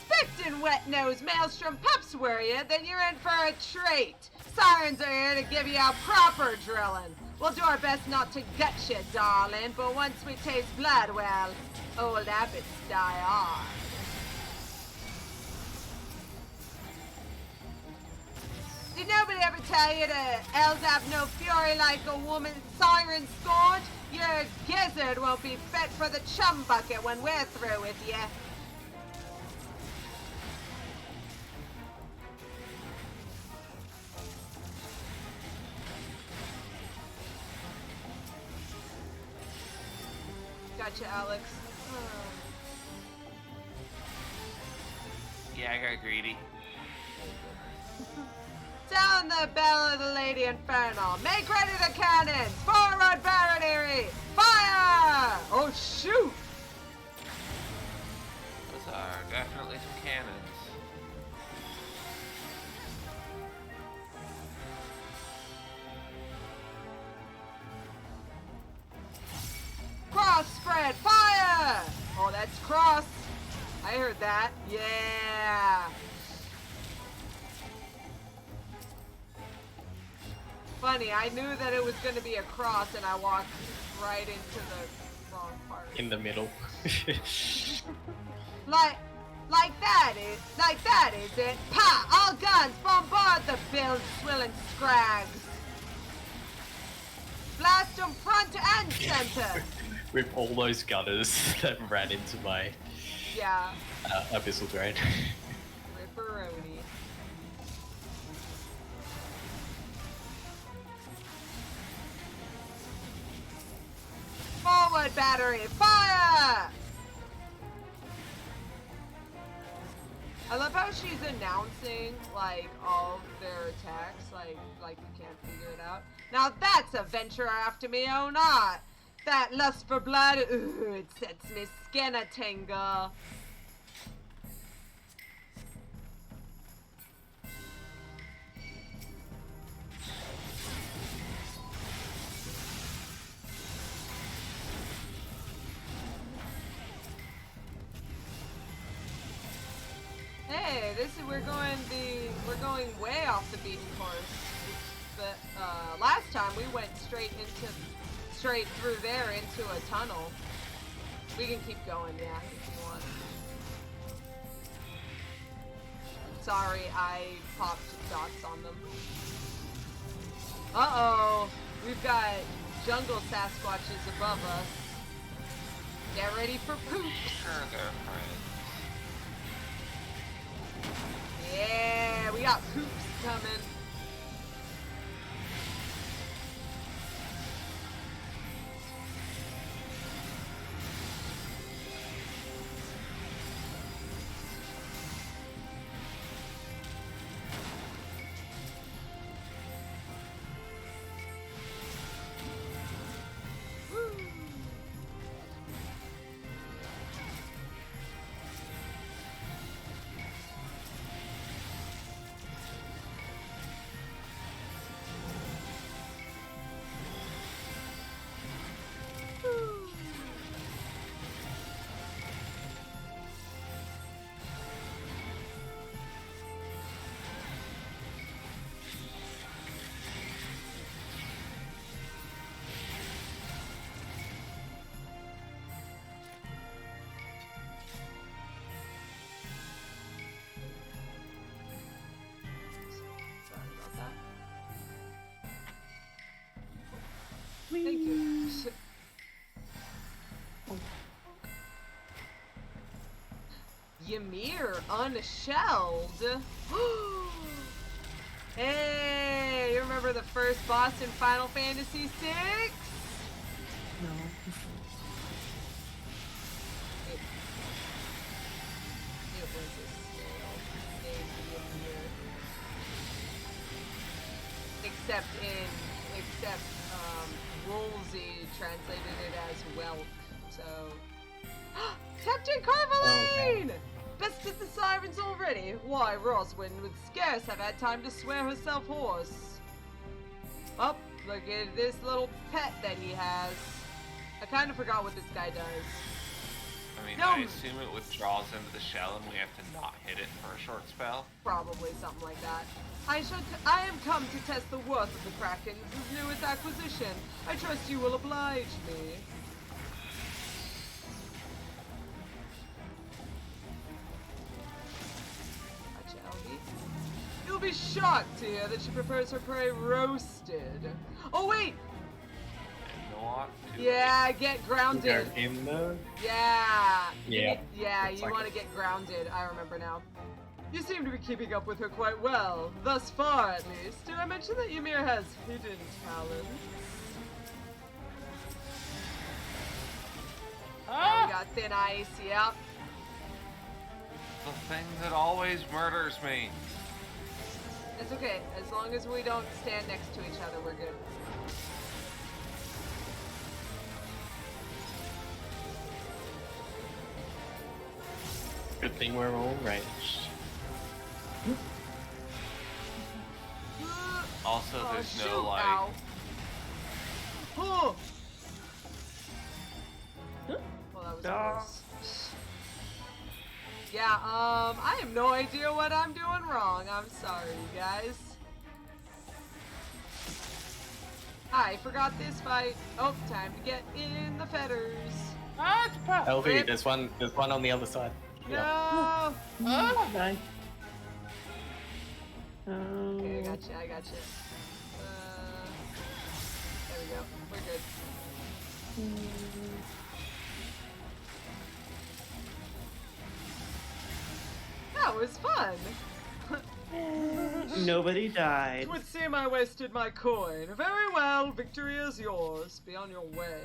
Spit and wet nose maelstrom pups, were you? Then you're in for a treat. Sirens are here to give you a proper drilling. We'll do our best not to gut you, darling, but once we taste blood, well, old habits die hard. Did nobody ever tell you that elves have no fury like a woman's siren scourge? Your gizzard won't be fit for the chum bucket when we're through with you. Gotcha, Alex. Yeah, I got greedy. Sound the bell of the Lady Infernal. Make ready the cannons. Forward barricade. Fire! Oh shoot! Those are definitely some cannons. Cross spread. Fire! Oh, that's cross. I heard that. Yeah. Funny, I knew that it was going to be a cross and I walked right into the wrong part. In the middle. Like that is it? Pa! All guns, bombard the field, swilling scrags. Blast them front and center. With all those gunners that ran into my Yeah. abyssal drain. Ripperoni. Forward battery, fire! I love how she's announcing, like, all of their attacks, like you can't figure it out. Now that's a venture after me own art. That lust for blood, ooh, it sets me skin a tingle. Hey, we're going way off the beaten course. But last time we went straight through there into a tunnel. We can keep going, yeah, if you want. Sorry, I popped dots on them. Uh-oh, we've got jungle Sasquatches above us. Get ready for poops. Sure, they're friends. Yeah, we got poops coming. Thank you. Ymir unshelled. Hey, you remember the first boss in Final Fantasy VI? No. It was a snail named Ymir. Except Woolsey translated it as whelp, so... Captain Carveline! Bested the sirens already? Why, Roswin would scarce have had time to swear herself hoarse. Oh, look at this little pet that he has. I kind of forgot what this guy does. I mean, No. I assume it withdraws into the shell and we have to not hit it for a short spell. Probably something like that. I am come to test the worth of the Kraken's newest acquisition. I trust you will oblige me. Gotcha, Elvie. You'll be shocked to hear that she prefers her prey roasted. Oh wait! And not too Yeah, get grounded. Go in the... Yeah. Yeah. Yeah, Looks you like want to it. get grounded. I remember now. You seem to be keeping up with her quite well, thus far at least. Did I mention that Ymir has hidden talents? Ah! We got thin ice, yep. The thing that always murders me. It's okay, as long as we don't stand next to each other, we're good. Good thing we're all ranged. Also, Oh, there's shoot, no like. ow. Oh. Well, that was close. Yeah, I have no idea what I'm doing wrong. I'm sorry, you guys. I forgot this fight. Oh, time to get in the fetters. Ah, it's pop. LV, there's one on the other side. No. Yeah. Bye. Okay, I got you. There we go. We're good. That was fun. Nobody died. It would seem I wasted my coin. Very well, victory is yours. Be on your way.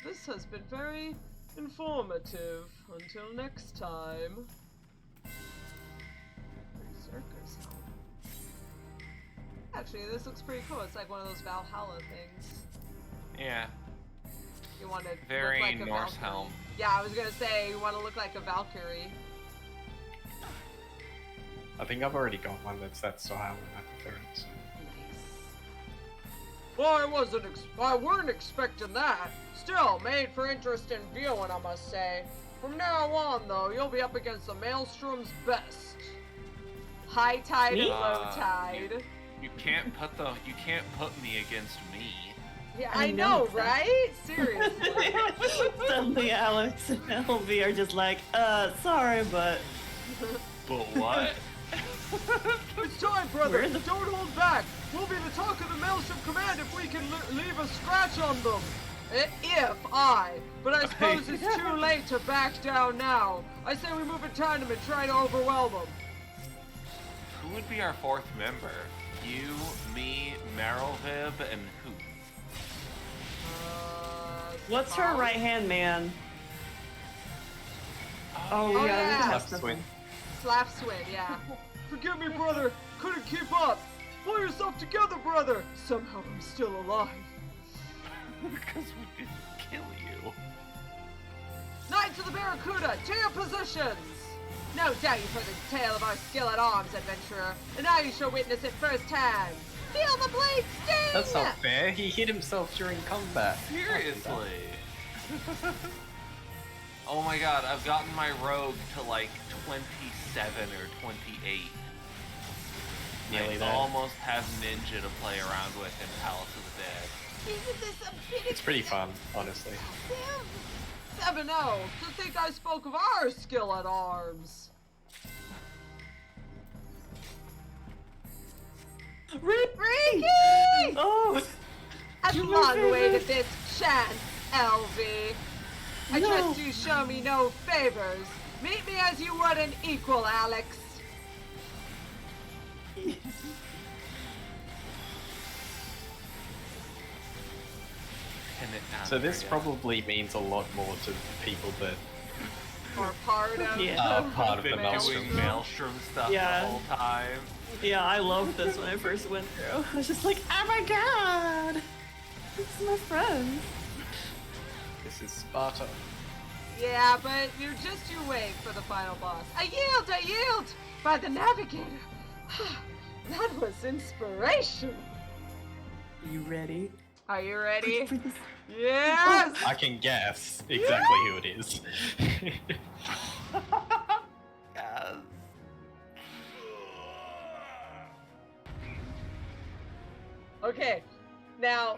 This has been very informative. Until next time. Berserker's Helm. Actually, this looks pretty cool. It's like one of those Valhalla things. Yeah, You want to very look like a Norse Valkyrie. helm. Yeah, I was gonna say you want to look like a Valkyrie. I think I've already got one that's that style and I prefer it. Well, I weren't expecting that. Still, made for interesting viewing, I must say. From now on, though, you'll be up against the Maelstrom's best. High tide and low tide. You can't put me against me. Yeah, I I know, know, right? Seriously. Suddenly Alex and LV are just like, sorry, but But what? It's time, brother. We're the- Don't hold back. We'll be the talk of the Maelstrom Command if we can leave a scratch on them. But I suppose it's too late to back down now. I say we move in tandem and try to overwhelm them. Who would be our fourth member? You, me, Merylvib, and who? what's her right hand man? Oh, Oh, yeah, yeah. we Left tested swing. him. Slap swing, yeah. Forgive me, brother. Couldn't keep up. Pull yourself together, brother. Somehow I'm still alive. Because we didn't kill you. Knights of the Barracuda, to your positions! No doubt you've heard the tale of our skill at arms, adventurer, and now you shall witness it firsthand. Feel the blade sting! That's not fair. He hit himself during combat. Seriously. Oh my god, I've gotten my rogue to like 27 or 28. Nearly I there. almost have ninja to play around with in Palace of the Dead. Isn't this a bit It's pretty fun, honestly. excessive? 7-0. To think I spoke of our skill at arms. Ricky! Oh! I've You long were waited favorite. this chance, LV. I No. trust you show me no favors. Meet me as you would an equal, Alex. Pin it down So this there, probably means a lot more to people that Or part of Yeah. are part of the Been Maelstrom. doing Maelstrom stuff Yeah. the whole time. Yeah, I loved this when I first went through. I was just like, oh my god! This is my friend. This is Sparta. Yeah, but you wait for the final boss. I yield! By the Navigator. That was inspiration. You ready? Are you ready? For this Yes! I can guess exactly who it is. Yes. Okay, now,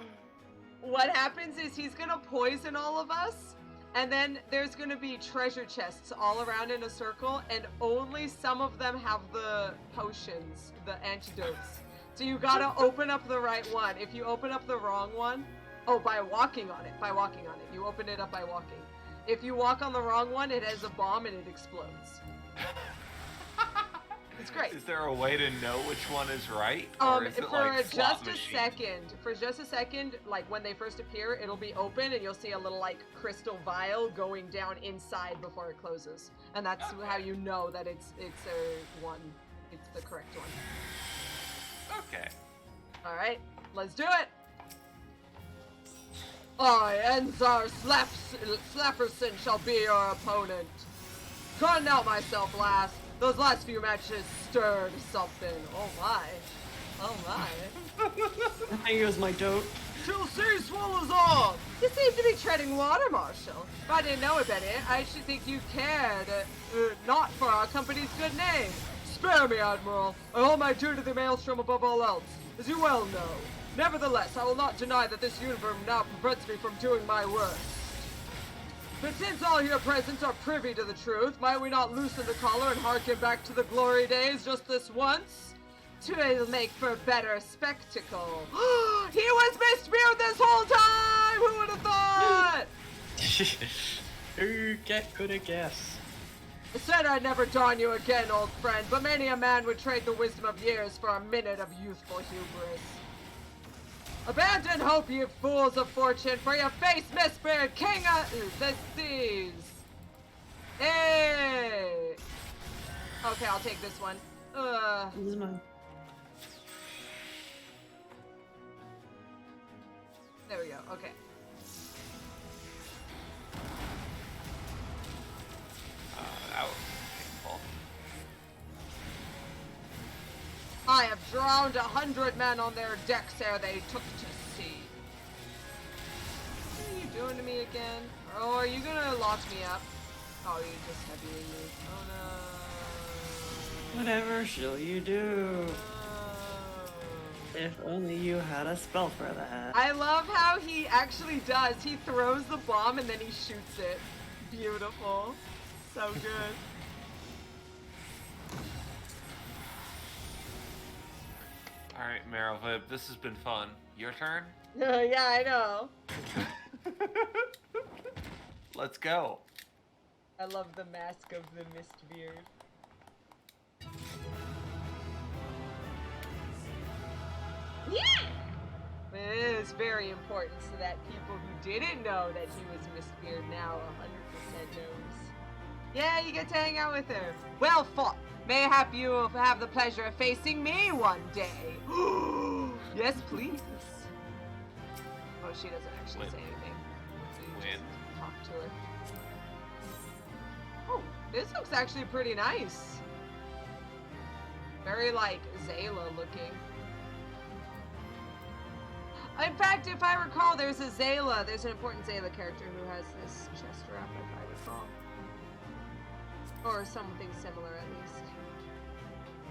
what happens is he's gonna poison all of us, and then there's gonna be treasure chests all around in a circle, and only some of them have the potions, the antidotes. So you gotta open up the right one. If you open up the wrong one, by walking on it. You open it up by walking. If you walk on the wrong one, it has a bomb and it explodes. It's great. Is there a way to know which one is right? Or is it like slot machine? For just a second, like when they first appear, it'll be open and you'll see a little like crystal vial going down inside before it closes. And that's how you know that it's the correct one. Okay. Alright, let's do it! I, Enzar Slapperson, shall be your opponent. Couldn't help myself, lass. Those last few matches stirred something. Oh my. There goes my dote. Till sea swallows on! You seem to be treading water, Marshal. If I didn't know about it, I should think you cared. Not for our company's good name. Spare me, Admiral. I hold my duty to the Maelstrom above all else, as you well know. Nevertheless, I will not deny that this universe now prevents me from doing my worst. But since all here present are privy to the truth, might we not loosen the collar and harken back to the glory days just this once? To make for better spectacle. He was Mistbeard this whole time! Who would have thought? Who could have guessed? I said I'd never darn you again, old friend, but many a man would trade the wisdom of years for a minute of youthful hubris. Abandon hope, you fools of fortune, for your face, Mistbeard, king of the seas. Hey! Okay, I'll take this one. This is mine. There we go, okay. That was painful. I have drowned 100 men on their decks ere they took to sea. What are you doing to me again? Oh, are you gonna lock me up? Oh, you just heavy me. Oh no. Whatever shall you do? If only you had a spell for that. I love how he actually does. He throws the bomb and then he shoots it. Beautiful. So good. Alright, Merovib, this has been fun. Your turn? Yeah, I know. Let's go. I love the mask of the Mistbeard. Yeah! It is very important so that people who didn't know that he was Mistbeard now 100% knows. Yeah, you get to hang out with her. Well fought. Mayhap you will have the pleasure of facing me one day. Yes, please. Oh, she doesn't actually say anything. So you just talk to her. Oh, this looks actually pretty nice. Very, like, Zayla looking. In fact, if I recall, there's an important Zayla character who has this chest wrap, if I recall. Or something similar, at least.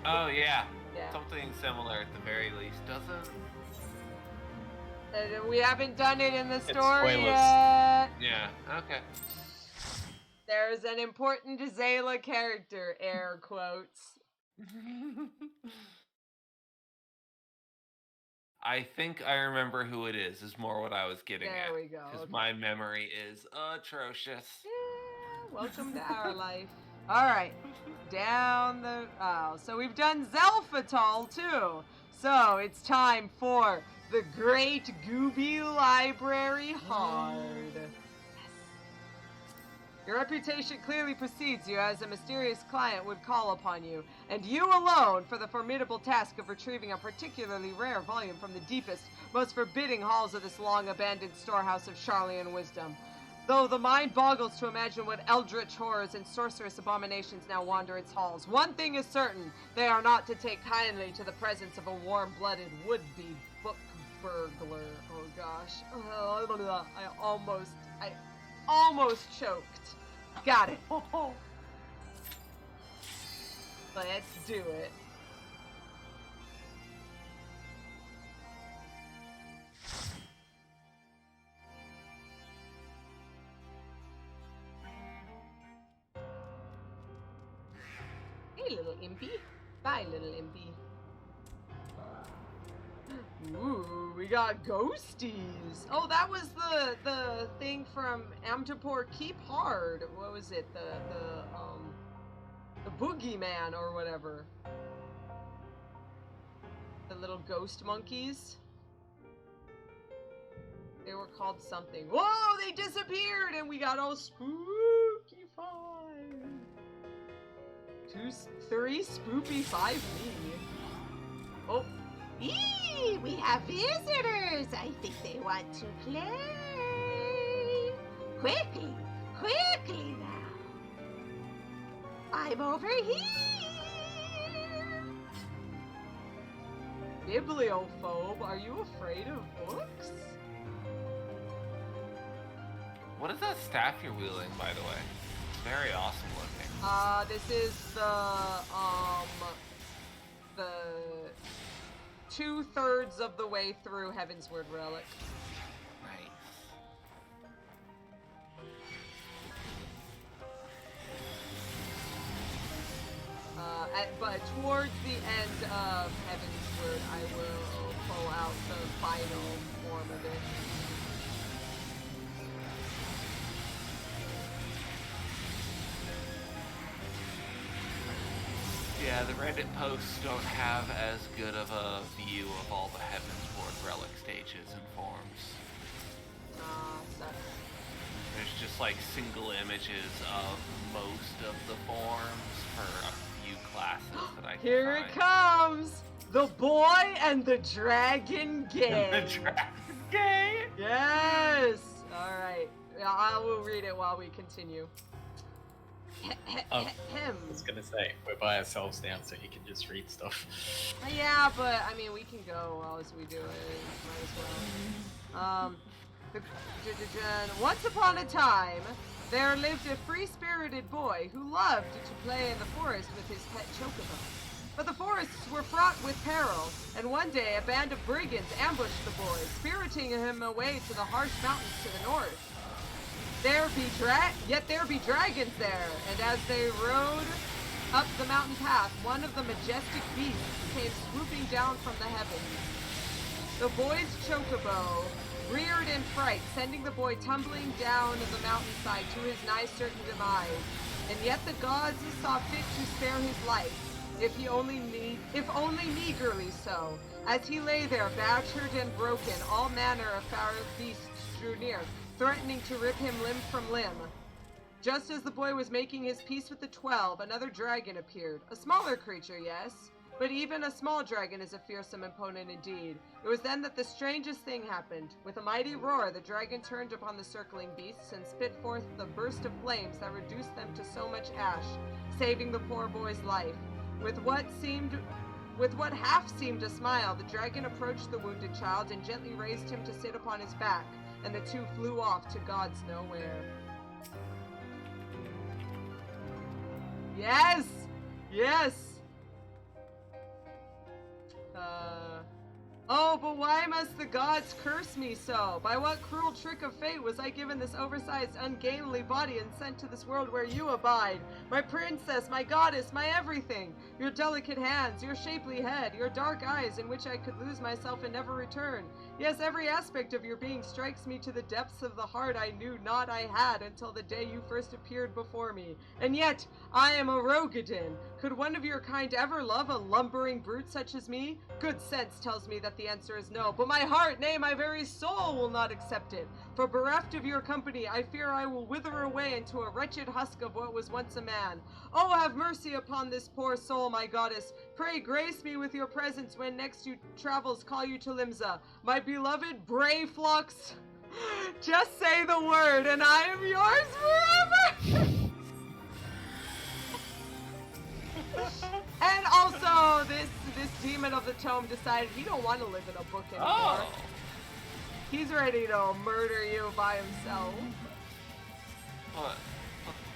Oh, yeah. Yeah. Something similar at the very least, doesn't? We haven't done it in the story spoilers. yet. Yeah, okay. There's an important Zayla character, air quotes. I think I remember who it is more what I was getting at. There we go. Because Okay. my memory is atrocious. Yeah, welcome to our life. Alright, down the aisle. So we've done Zelphatal too. So it's time for the Great Gooby Library Hard. Yes. Your reputation clearly precedes you as a mysterious client would call upon you, and you alone for the formidable task of retrieving a particularly rare volume from the deepest, most forbidding halls of this long-abandoned storehouse of Charlian wisdom. Though the mind boggles to imagine what eldritch horrors and sorcerous abominations now wander its halls, one thing is certain, they are not to take kindly to the presence of a warm-blooded would-be book burglar. Oh gosh. I almost choked. Got it. Let's do it. Hey, little impy. Bye, little impy. Ooh, we got ghosties. Oh, that was the thing from Amtapor Keep Hard. What was it? The boogeyman or whatever. The little ghost monkeys. They were called something. Whoa, they disappeared and we got all spooky 3 spoopy 5 me. Oh. Eee, we have visitors. I think they want to play. Quickly, quickly now. I'm over here. Bibliophobe, are you afraid of books? What is that staff you're wielding, by the way? It's very awesome looking. This is the 2/3 of the way through Heavensward Relic. Nice. But towards the end of Heavensward, I will pull out the final form of it. Yeah, the Reddit posts don't have as good of a view of all the Heavensward relic stages and forms. Sucks. There's just like single images of most of the forms for a few classes that I can Here find. it comes! The boy and the dragon gang. The dragon gang? Yes! Alright. I will read it while we continue. I was gonna say, we're by ourselves now, so you can just read stuff. Yeah, but I mean, we can go while as we do it. Might as well. Once upon a time, there lived a free-spirited boy who loved to play in the forest with his pet chocobo. But the forests were fraught with peril, and one day a band of brigands ambushed the boy, spiriting him away to the harsh mountains to the north. Yet there be dragons there, and as they rode up the mountain path, one of the majestic beasts came swooping down from the heavens. The boy's chocobo reared in fright, sending the boy tumbling down the mountainside to his nigh certain demise. And yet the gods saw fit to spare his life, if only meagerly so. As he lay there, battered and broken, all manner of foul beasts drew near, threatening to rip him limb from limb. Just as the boy was making his peace with the 12, another dragon appeared. A smaller creature, yes, but even a small dragon is a fearsome opponent indeed. It was then that the strangest thing happened. With a mighty roar, the dragon turned upon the circling beasts and spit forth the burst of flames that reduced them to so much ash, saving the poor boy's life. With what half seemed a smile, the dragon approached the wounded child and gently raised him to sit upon his back, and the two flew off to God's nowhere. Yes! Yes! Oh, but why must the gods curse me so? By what cruel trick of fate was I given this oversized, ungainly body and sent to this world where you abide? My princess, my goddess, my everything! Your delicate hands, your shapely head, your dark eyes in which I could lose myself and never return. Yes, every aspect of your being strikes me to the depths of the heart I knew not I had until the day you first appeared before me. And yet, I am a Rogadin. Could one of your kind ever love a lumbering brute such as me? Good sense tells me that the answer is no, but my heart, nay, my very soul will not accept it. For bereft of your company, I fear I will wither away into a wretched husk of what was once a man. Oh, have mercy upon this poor soul, my goddess. Pray grace me with your presence when next you travels call you to Limsa. My beloved Brayflux, just say the word and I am yours forever! And also, this demon embodiment of the tome decided he don't want to live in a book anymore. Oh. He's ready to murder you by himself. But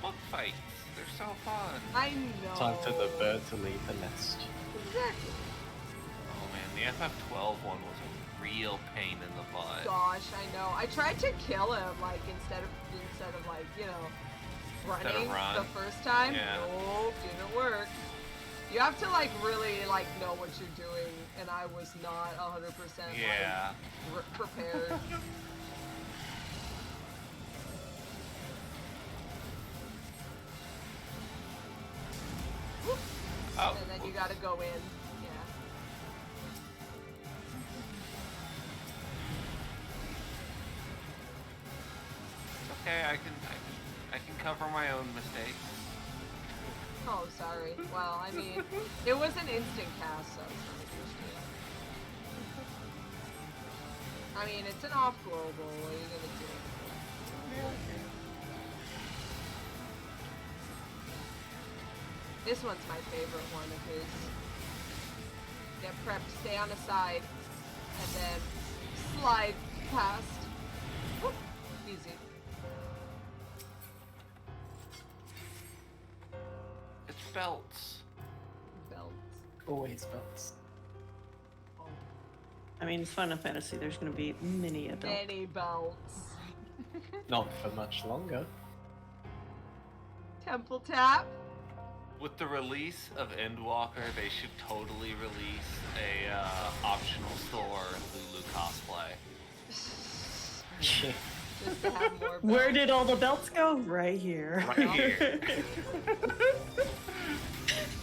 book fights, they're so fun. I know. Time for the bird to leave the nest. Exactly. Oh man, the FF12 one was a real pain in the butt. Gosh, I know. I tried to kill him, like, instead of like, you know, running run. the first time. Yeah. Nope, didn't work. You have to, like, really, like, know what you're doing, and I was not 100% Yeah. like, prepared. Oh. And then you gotta go in. Yeah. Okay, I can cover my own mistakes. Oh, sorry. Well, I mean, it was an instant cast, so it's not a huge deal. I mean, it's an off-global. What are you gonna do? This one's my favorite one of his. Get prepped, stay on the side, and then slide past. Whoop, easy. It's belts. Belts. Always belts. Oh. I mean, it's Final Fantasy. There's going to be many a belt. Many belts. Not for much longer. Temple tap. With the release of Endwalker, they should totally release a optional store Lulu cosplay. Just to have more belts. Where did all the belts go? Right here. Right here.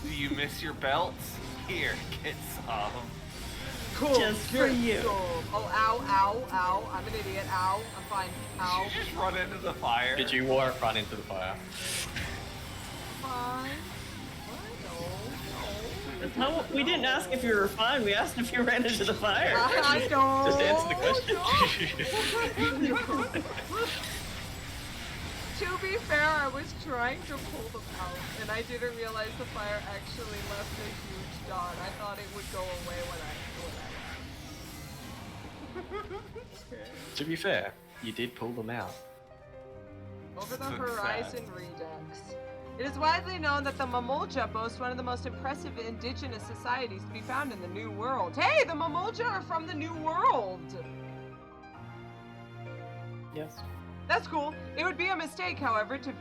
Do you miss your belts? Here, get some. Cool. Just for you. Cool. Oh, ow, ow, ow. I'm an idiot. Ow. I'm fine. Ow. Did you just run into the fire? Did you run into the fire? Fine. That's not what, we didn't ask if you were fine. We asked if you ran into the fire. I don't. Just answer the question. To be fair, I was trying to pull them out, and I didn't realize the fire actually left a huge dot. I thought it would go away when I To be fair, you did pull them out. Over the Success. Horizon Redux. It is widely known that the Mamulja boast one of the most impressive indigenous societies to be found in the New World. Hey, the Mamulja are from the New World! Yes. That's cool. It would be a mistake, however, to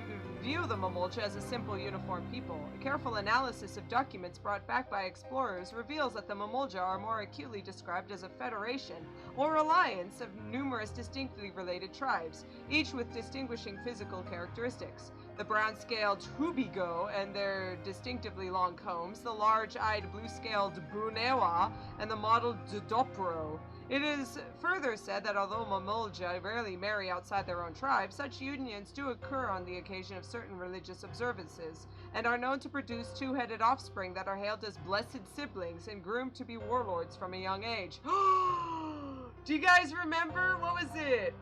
view the Mamulja as a simple uniform people. A careful analysis of documents brought back by explorers reveals that the Mamulja are more acutely described as a federation or alliance of numerous distinctly related tribes, each with distinguishing physical characteristics. The brown-scaled Hubigo and their distinctively long combs, the large-eyed blue-scaled Brunewa, and the mottled Dopro. It is further said that although Mamulja rarely marry outside their own tribe, such unions do occur on the occasion of certain religious observances, and are known to produce two-headed offspring that are hailed as blessed siblings and groomed to be warlords from a young age. Do you guys remember, what was it?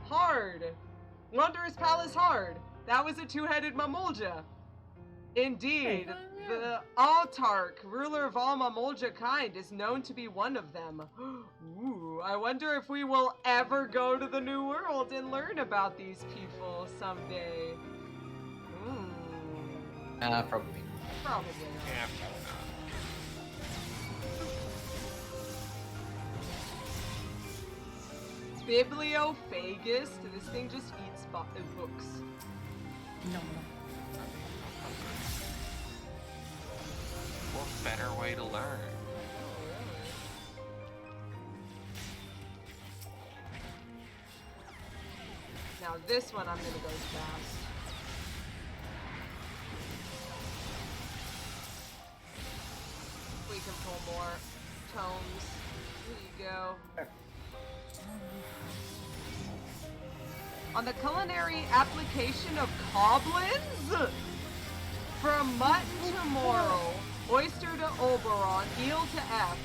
Hard. Wondrous Palace Hard. That was a two-headed Mamulja. Indeed, the Altark, ruler of all Mamulja kind, is known to be one of them. Ooh, I wonder if we will ever go to the New World and learn about these people someday. Probably. Probably not. Yeah. Bibliophagus? This thing just eats books. No. What better way to learn? Now this one I'm gonna go fast. We can pull more tomes. Here you go. On the culinary application of coblins? From mutton to morel, oyster to Oberon, eel to F,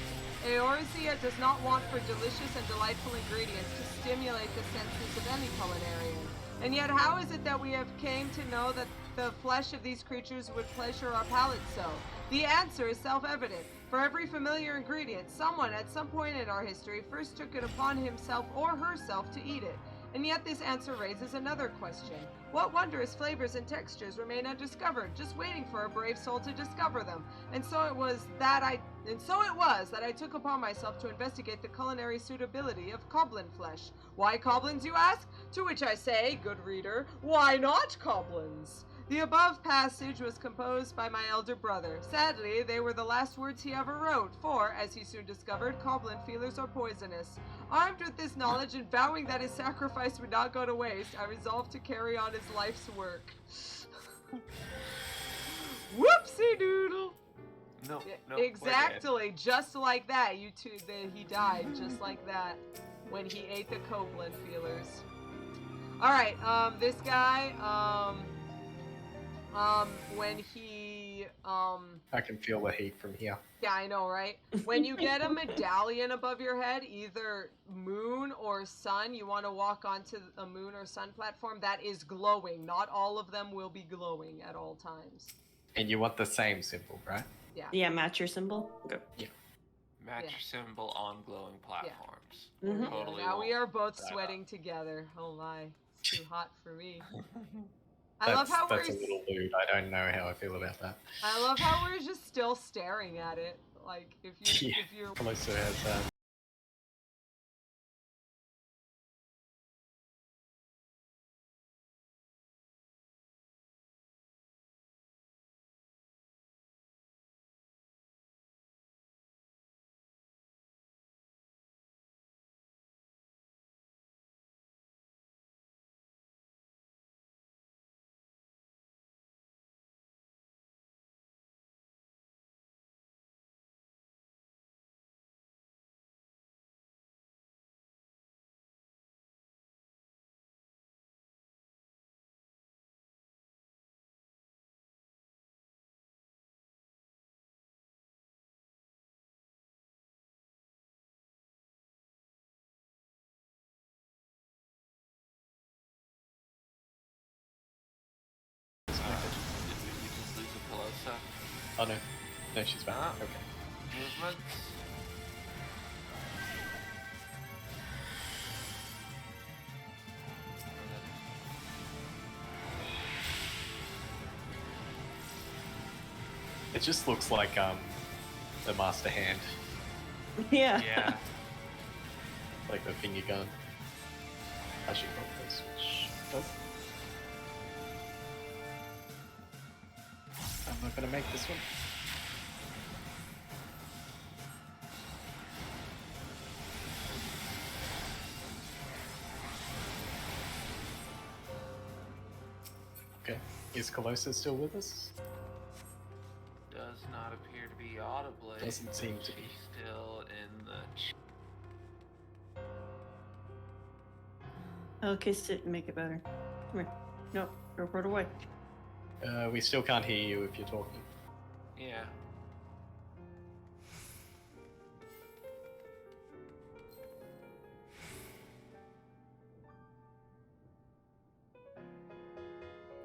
Eorzea does not want for delicious and delightful ingredients to stimulate the senses of any culinarian. And yet how is it that we have came to know that the flesh of these creatures would pleasure our palates so? The answer is self-evident. For every familiar ingredient, someone at some point in our history first took it upon himself or herself to eat it. And yet this answer raises another question. What wondrous flavors and textures remain undiscovered, just waiting for a brave soul to discover them? And so it was that I took upon myself to investigate the culinary suitability of coblin flesh. Why coblins, you ask? To which I say, good reader, why not coblins? The above passage was composed by my elder brother. Sadly, they were the last words he ever wrote, for, as he soon discovered, coblin feelers are poisonous. Armed with this knowledge and vowing that his sacrifice would not go to waste, I resolved to carry on his life's work. Whoopsie doodle! No, exactly, just like that. He died just like that when he ate the coblin feelers. All right, this guy, when he, I can feel the heat from here. Yeah, I know, right? When you get a medallion above your head, either moon or sun, you want to walk onto a moon or sun platform that is glowing. Not all of them will be glowing at all times. And you want the same symbol, right? Yeah. Yeah, match your symbol. Okay. Yeah. Match your symbol on glowing platforms. Yeah. Mhm. Totally. Now we are both Right sweating together. Oh my, it's too hot for me. I love how that's a little lewd. I don't know how I feel about that. I love how we're just still staring at it. Like if you're Calosa has Did we just lose a Calosa? Oh no. No, she's back. Ah. Okay. Movements? It just looks like the master hand. Yeah. Yeah. Like the finger gun. I should probably switch. Nope. I'm not gonna make this one. Okay. Is Calosa still with us? Does not appear to be audibly. Doesn't seem to be. She's still in the. Okay, sit and make it better. Come here. No, report away. We still can't hear you if you're talking. Yeah.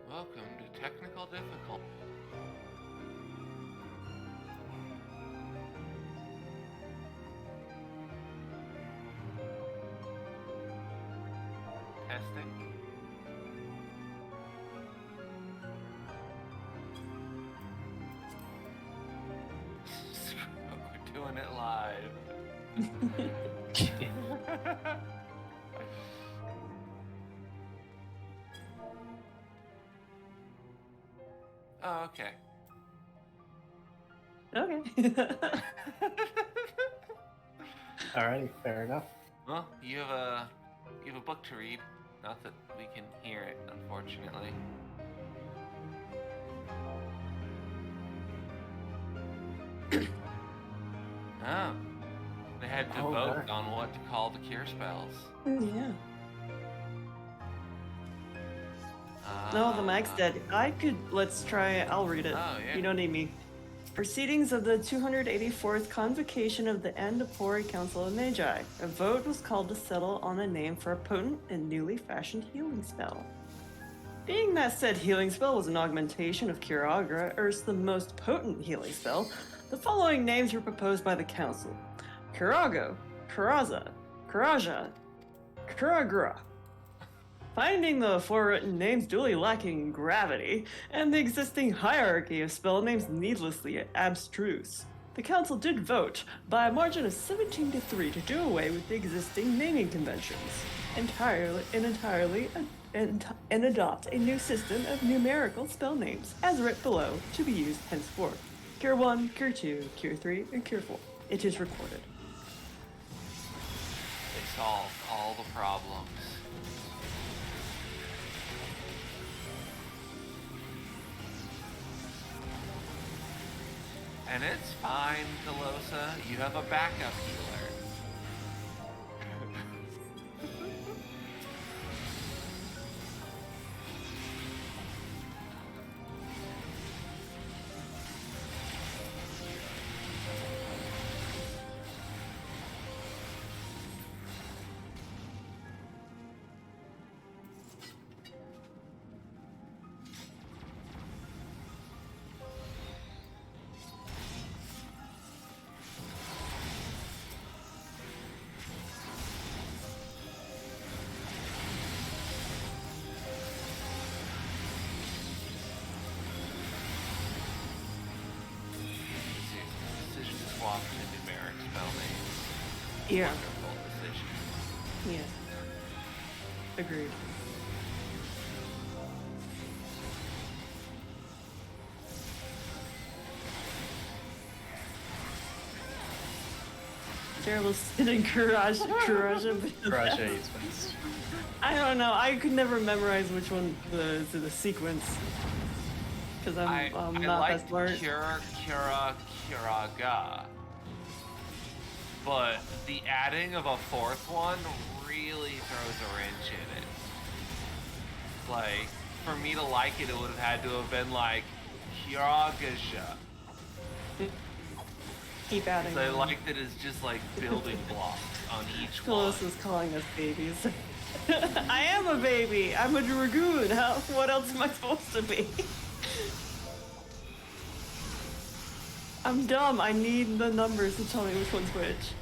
Welcome to technical difficulty. Testing. We're doing it live. Oh, okay. Okay. Alrighty, fair enough. Well, you have a book to read. Not that we can hear it, unfortunately. Oh. They had to Oh, vote no. on what to call the cure spells. Yeah. No, the mag's dead. Let's try, I'll read it. Oh, yeah. You don't need me. Proceedings of the 284th Convocation of the Andapori Council of Magi. A vote was called to settle on a name for a potent and newly fashioned healing spell. Being that said healing spell was an augmentation of Curagra, Earth's the most potent healing spell, the following names were proposed by the Council. Curago, Curaza, Curaja, Curagra. Finding the forewritten names duly lacking in gravity, and the existing hierarchy of spell names needlessly abstruse, the Council did vote by a margin of 17-3 to do away with the existing naming conventions and adopt a new system of numerical spell names, as writ below, to be used henceforth. Cure 1, Cure 2, Cure 3, and Cure 4. It is recorded. They solved all the problems. And it's fine, Calosa. You have a backup healer. Decision to swap to numeric spell names. Yeah. Wonderful decision. Yeah. Agreed. Terrible sitting Courage. Garage is best. I don't know. I could never memorize which one the sequence. Because I'm not like that smart. Curaga. But the adding of a fourth one really throws a wrench in it. Like, for me to like it, it would have had to have been like Curagasha. Keep adding. So I them. like that it's just like building blocks on each Close one. is calling us babies. I am a baby. I'm a dragoon. What else am I supposed to be? I'm dumb. I need the numbers to tell me which one's which.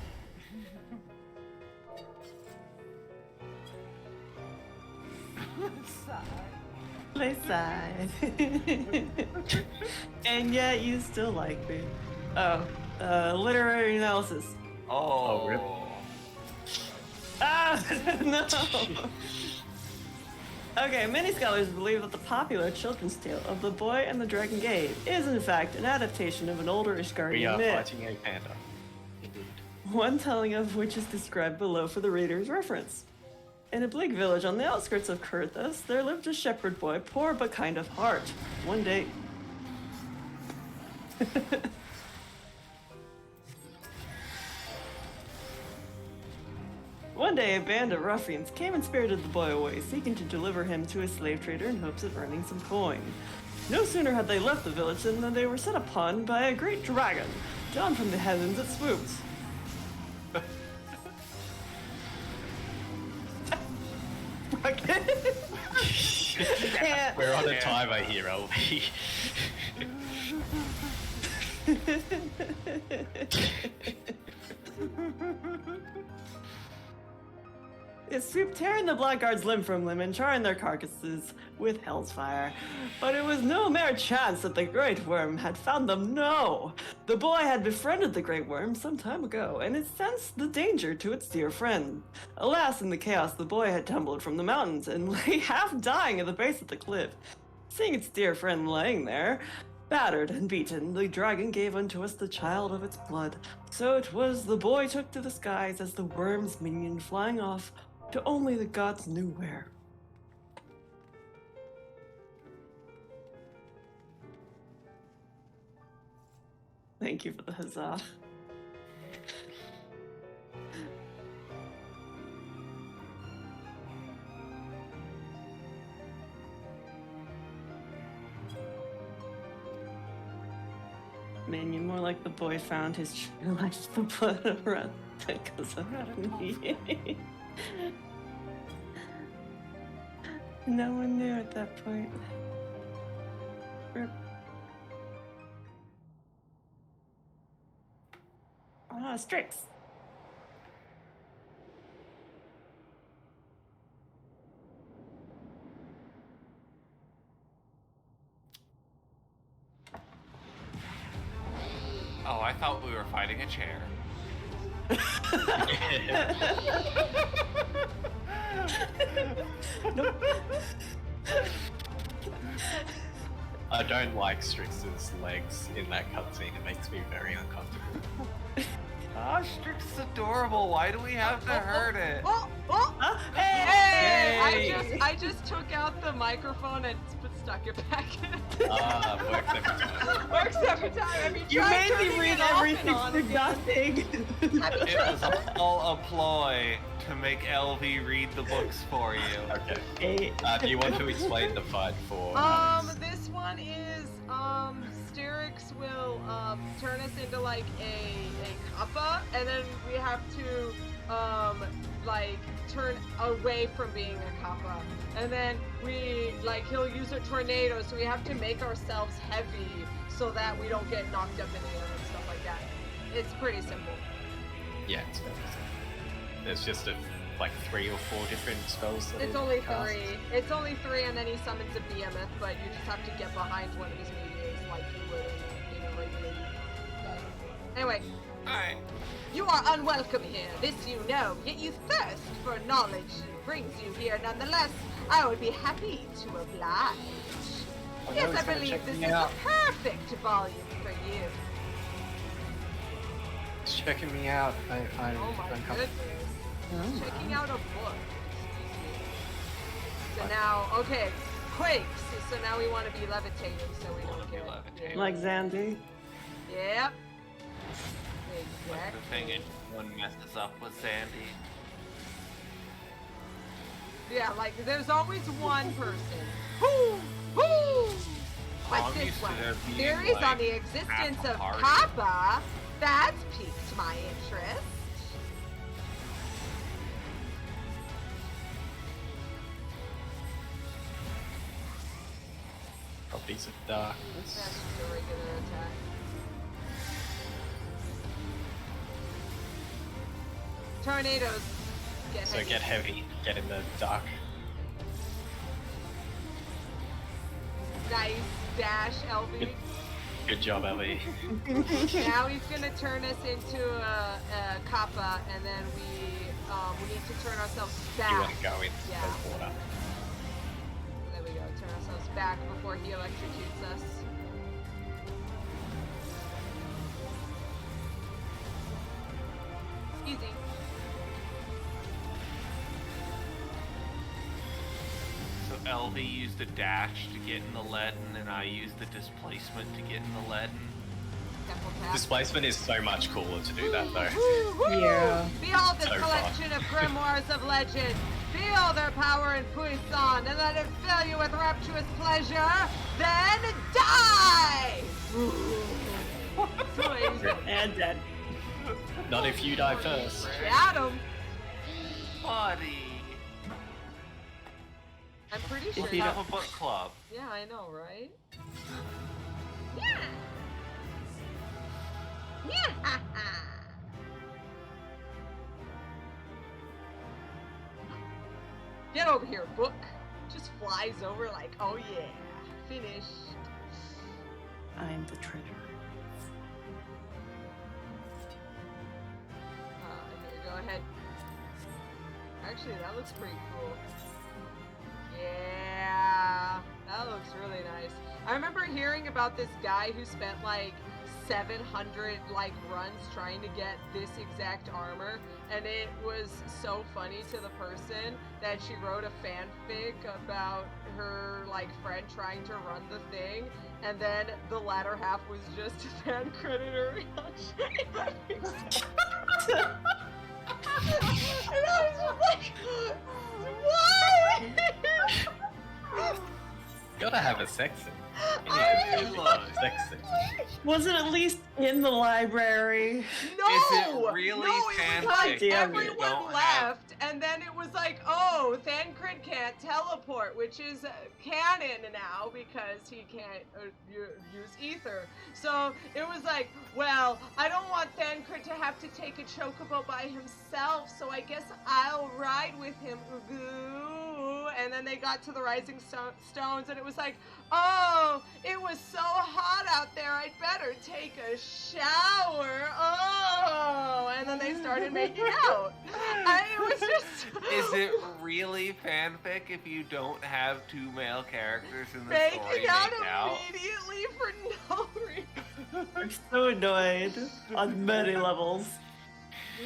They sighed. And yet you still like me. Oh, literary analysis. Oh, rip. Ah, no! Okay, many scholars believe that the popular children's tale of The Boy and the Dragon Cave is in fact an adaptation of an older We Ishgardian are myth, fighting a panda. Indeed. one telling of which is described below for the reader's reference. In a bleak village on the outskirts of Kurthus, there lived a shepherd boy, poor but kind of heart. One day... One day, a band of ruffians came and spirited the boy away, seeking to deliver him to a slave trader in hopes of earning some coin. No sooner had they left the village than they were set upon by a great dragon. Down from the heavens it swooped. And- We're on a timer here, LV. It swooped, tearing the blackguards limb from limb and charring their carcasses with hell's fire. But it was no mere chance that the great worm had found them. No! The boy had befriended the great worm some time ago, and it sensed the danger to its dear friend. Alas, in the chaos, the boy had tumbled from the mountains and lay half dying at the base of the cliff. Seeing its dear friend laying there, battered and beaten, the dragon gave unto us the child of its blood. So it was the boy took to the skies as the worm's minion, flying off to only the gods knew where. Thank you for the huzzah. Man, you're more like the boy found his true life, the blood of wrath that goes around me. No one knew at that point. Rip. Ah, Strix. Oh, I thought we were fighting a chair. Nope. I don't like Strix's legs in that cutscene. It makes me very uncomfortable. Oh, Strix is adorable. Why do we have to hurt it? Oh, oh! Ah, Hey! Yay! I just took out the microphone and stuck it back in. Works every time. Works every time. Have You tried made me turning read it off and everything on for again? nothing. It was all a ploy to make LV read the books for you. Okay. Hey. Do you want to explain the fight for? This one is, Styx will, turn us into, like, a kappa, and then we have to, like, turn away from being a kappa. And then he'll use a tornado, so we have to make ourselves heavy so that we don't get knocked up in the air and stuff like that. It's pretty simple. Yeah, it's very simple. There's just like 3 or 4 different spells. That It's he only casts. 3. It's only 3, and then he summons a behemoth, but you just have to get behind one of his meteors like you would in a regular. Anyway, Alright. you are unwelcome here, this you know, yet you thirst for knowledge brings you here nonetheless. I would be happy to oblige. Oh, Yes, no, I it's gonna believe check this me is out. a perfect volume for you. It's checking me out. I'm Oh my uncomfortable. goodness. Checking out a book. So now, okay, quakes. So now we want to be levitating so we Wanna don't be get levitating. Like Zandy. Yep. But Exactly. the thing is, one messes up with Sandy. Yeah, like there's always one person. Whoo! Whoo! What's I'm this used to one? there being, Theories like, on the existence half a of party. Kappa. That's piqued my interest. Properties of That's darkness. just a regular attack. Tornadoes. Get So heavy. get heavy. Get in the dark. Nice dash, LV. Good. Good job, Ellie. Now he's gonna turn us into a kappa, and then we need to turn ourselves You back. want to go into Yeah. the water. There we go. Turn ourselves back before he electrocutes us. Easy. So LV used the dash to get in the leaden, and I used the displacement to get in the leaden. Temple tap. Displacement is so much cooler to do that though. Woo, woo! Yeah. Behold this So collection of grimoires of legend. Feel their power and puissance, and let it fill you with rapturous pleasure. Then die! So easy. And dead. Not if you die first. Got him. Buddy! I'm pretty If sure. Let's you have a book club. Yeah, I know, right? Yeah. Yeah. Get over here, book. Just flies over like, oh yeah, finished. I'm the treasure. Here, go ahead. Actually, that looks pretty cool. Yeah, that looks really nice. I remember hearing about this guy who spent like 700 like runs trying to get this exact armor, and it was so funny to the person that she wrote a fanfic about her like friend trying to run the thing, and then the latter half was just a fan creditor. And I was just like, why? gotta have a section. Section. Was it at least in the library? No! Is it really no, it was fanfic? like Damn it. everyone Don't left, and then it was like, oh, Thancred can't teleport, which is canon now because he can't use ether. So it was like, well, I don't want Thancred to have to take a chocobo by himself, so I guess I'll ride with him. Ooh. And then they got to the Rising Stones, and it was like, oh, it was so hot out there, I'd better take a shower. Oh, and then they started making out. It was just... Is it really fanfic if you don't have two male characters in the story making out make out? immediately for no reason? I'm so annoyed on many levels.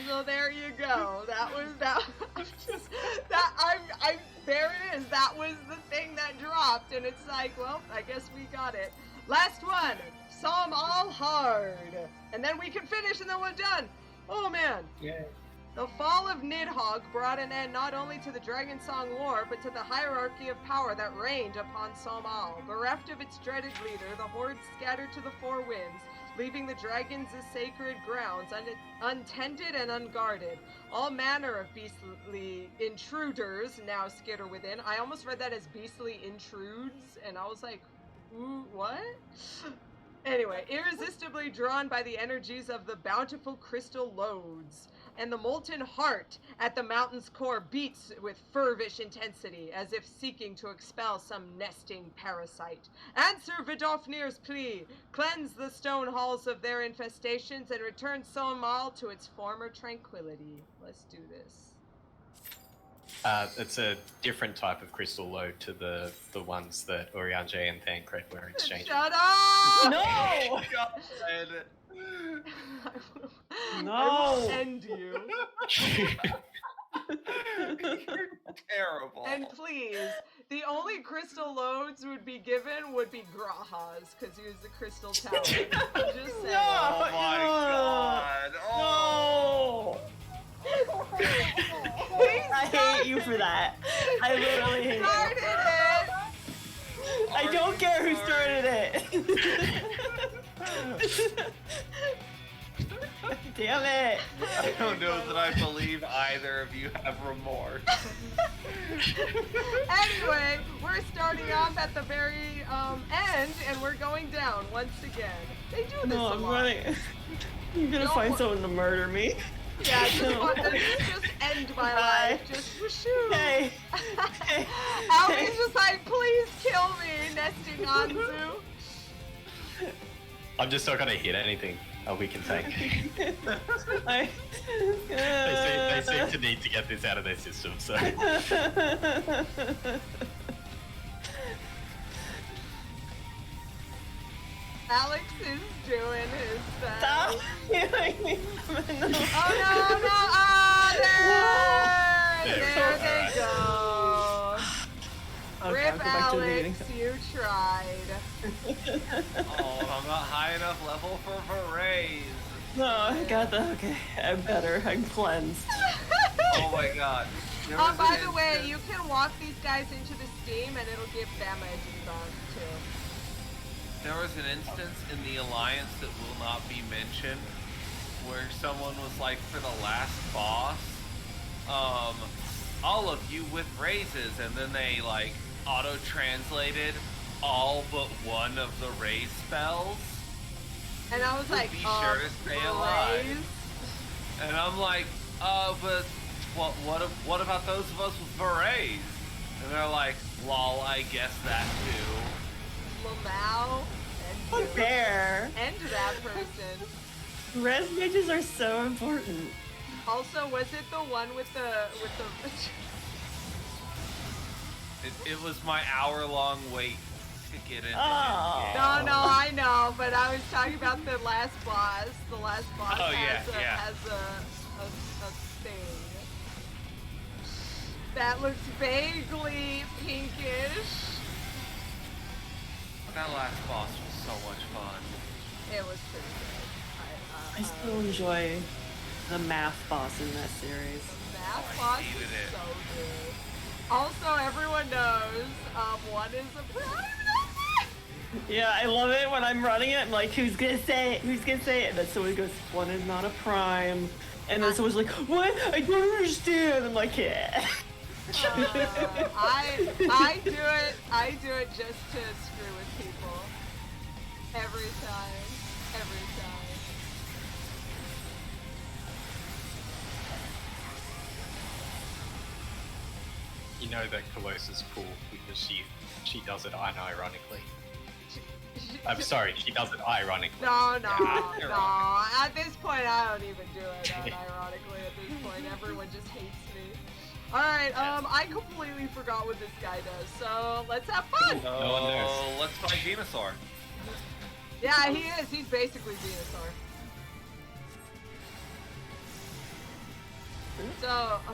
So there you go. There it is. That was the thing that dropped, and it's like, well, I guess we got it. Last one. Saw 'em all hard, and then we can finish, and then we're done. Oh man. Yeah. The fall of Nidhogg brought an end not only to the Dragon Song War, but to the hierarchy of power that reigned upon Somal. Bereft of its dreaded leader, the horde scattered to the four winds, leaving the dragons' sacred grounds untended and unguarded. All manner of beastly intruders now skitter within. I almost read that as beastly intrudes, and I was like, ooh, what? Anyway, irresistibly drawn by the energies of the bountiful crystal lodes. And the molten heart at the mountain's core beats with fervish intensity, as if seeking to expel some nesting parasite. Answer Vidofnir's plea, cleanse the stone halls of their infestations, and return Somal to its former tranquility. Let's do this. It's a different type of crystal lode to the ones that Eorzea and Thancred were exchanging. Shut up! No! I No! will end you. You're terrible. And please, the only crystal loads would be given would be Graha's, because he was the crystal tower. I'm just saying. Oh my god. Oh. No! I hate you for that. I literally hate you. Started it! I don't care who started it. Damn it. I don't know that I believe either of you have remorse. Anyway, we're starting off at the very end, and we're going down once again. They do this No, a I'm lot. running. I'm gonna find someone to murder me. Yeah, just end my life. Just whooshoo. Hey. Albie's just like, please kill me, nesting Anzu. I'm just not gonna hit anything. We can take. I, They seem to need to get this out of their system, so. Alex is doing his thing. Stop hitting me. No. Oh no, no, ah, there they go. Okay, I'll Rip go back to the meeting. Alex, you tried. Oh, I'm not high enough level for raise. No, I got that. Okay, I'm better. I'm cleansed. Oh my god. There was By an the way, instance- you can walk these guys into the steam and it'll give them a debug too. There was an instance in the Alliance that will not be mentioned where someone was like, for the last boss, all of you with raises, and then they like auto-translated all but one of the raise spells. And I was like, Be sure to stay alive. Blaze? And I'm like, but what about those of us with berets? And they're like, lol, I guess that too. Lamau and you. Fair. And that person. Res mages are so important. Also, was it the one with the It was my hour-long wait to get into Oh. this game. No, I know, but I was talking about the last boss. The last boss Oh, yeah, has a thing that looks vaguely pinkish. That last boss was so much fun. It was pretty good. I still enjoy the math boss in that series. That I boss hated is it. so good. Also, everyone knows one is a. Yeah, I love it when I'm running it. I'm like, who's gonna say it? Who's gonna say it? And then someone goes, one is not a prime. And then someone's like, what? I don't understand. I'm like, yeah. I do it just to screw with people. Every time. You know that Calosa's cool because she does it unironically. I'm sorry, she does it ironically. No. you're wrong. At this point, I don't even do it unironically. At this point, everyone just hates me. All right, I completely forgot what this guy does. So let's have fun. No one knows. Let's fight Venusaur. Yeah, he is. He's basically Venusaur. So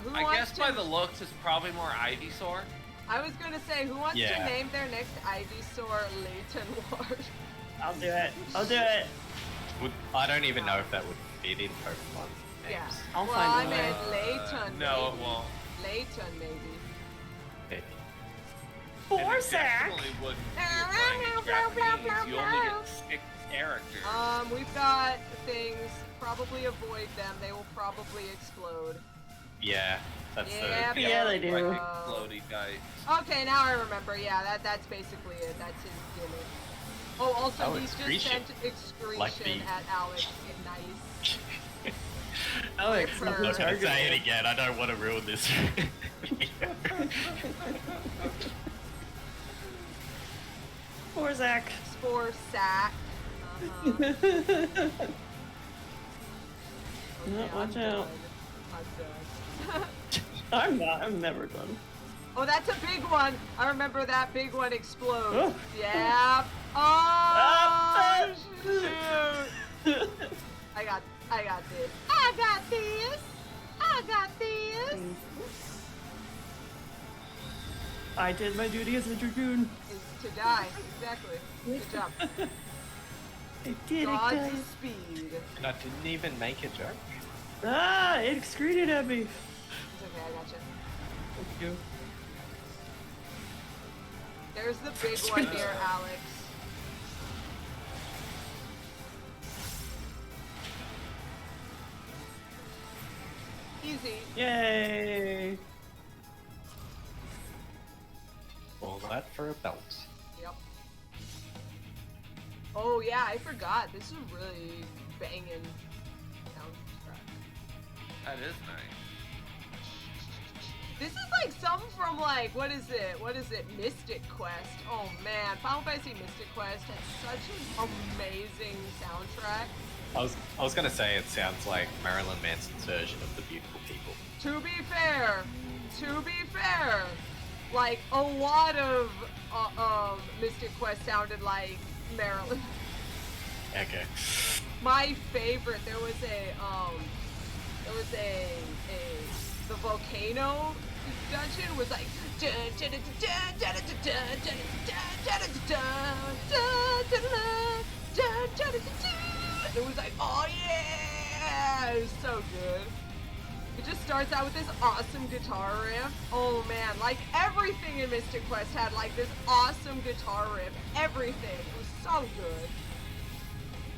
who I wants guess to? by the looks, it's probably more Ivysaur. I was gonna say, who wants to Yeah. name their next Ivysaur Leighton Ward? I'll do it. I don't even know if that would fit in Pokemon names. Yeah. I'll well, find I one. meant Leighton. No, maybe. it won't. Leighton, maybe. Maybe. And it Forsack. definitely wouldn't if you're playing in Japanese. You only get 6 characters. We've got things. Probably avoid them. They will probably explode. Yeah, that's Yeah, the. Yeah, they do. Like explodey dice. Okay, now I remember. Yeah, that's basically it. That's his gimmick. Oh, also, Oh, he's just excretion. sent excretion Like the- at Alex. Nice. Alex, For- not I the was gonna target. say it again. I don't want to ruin this. Forsack. Spore sack. Okay, No, I'm watch done. out. I'm done. I'm not. I'm never done. Oh, that's a big one. I remember that big one explodes. Oh. Yeah. Oh, Ah. shoot. I got this. I got this. I got this. I did my duty as a dragoon. Is to die. Exactly. Good job. I did Gods it, of guys. speed. And I didn't even make a joke. Ah, it excreted at me. It's okay. I gotcha. Thank you. There's the big one here, Alex. Easy. Yay! All that for a belt. Yep. Oh yeah, I forgot. This is really banging soundtrack. That is nice. This is like something from like what is it? Mystic Quest. Oh man, Final Fantasy Mystic Quest has such an amazing soundtrack. I was gonna say it sounds like Marilyn Manson's version of The Beautiful People. To be fair, like a lot of Mystic Quest sounded like Marilyn. Okay. My favorite, there was the volcano dungeon was like it was like, oh yeah, it was so good. It just starts out with this awesome guitar riff. Oh man, like everything in Mystic Quest had like this awesome guitar riff. Everything. It was so good.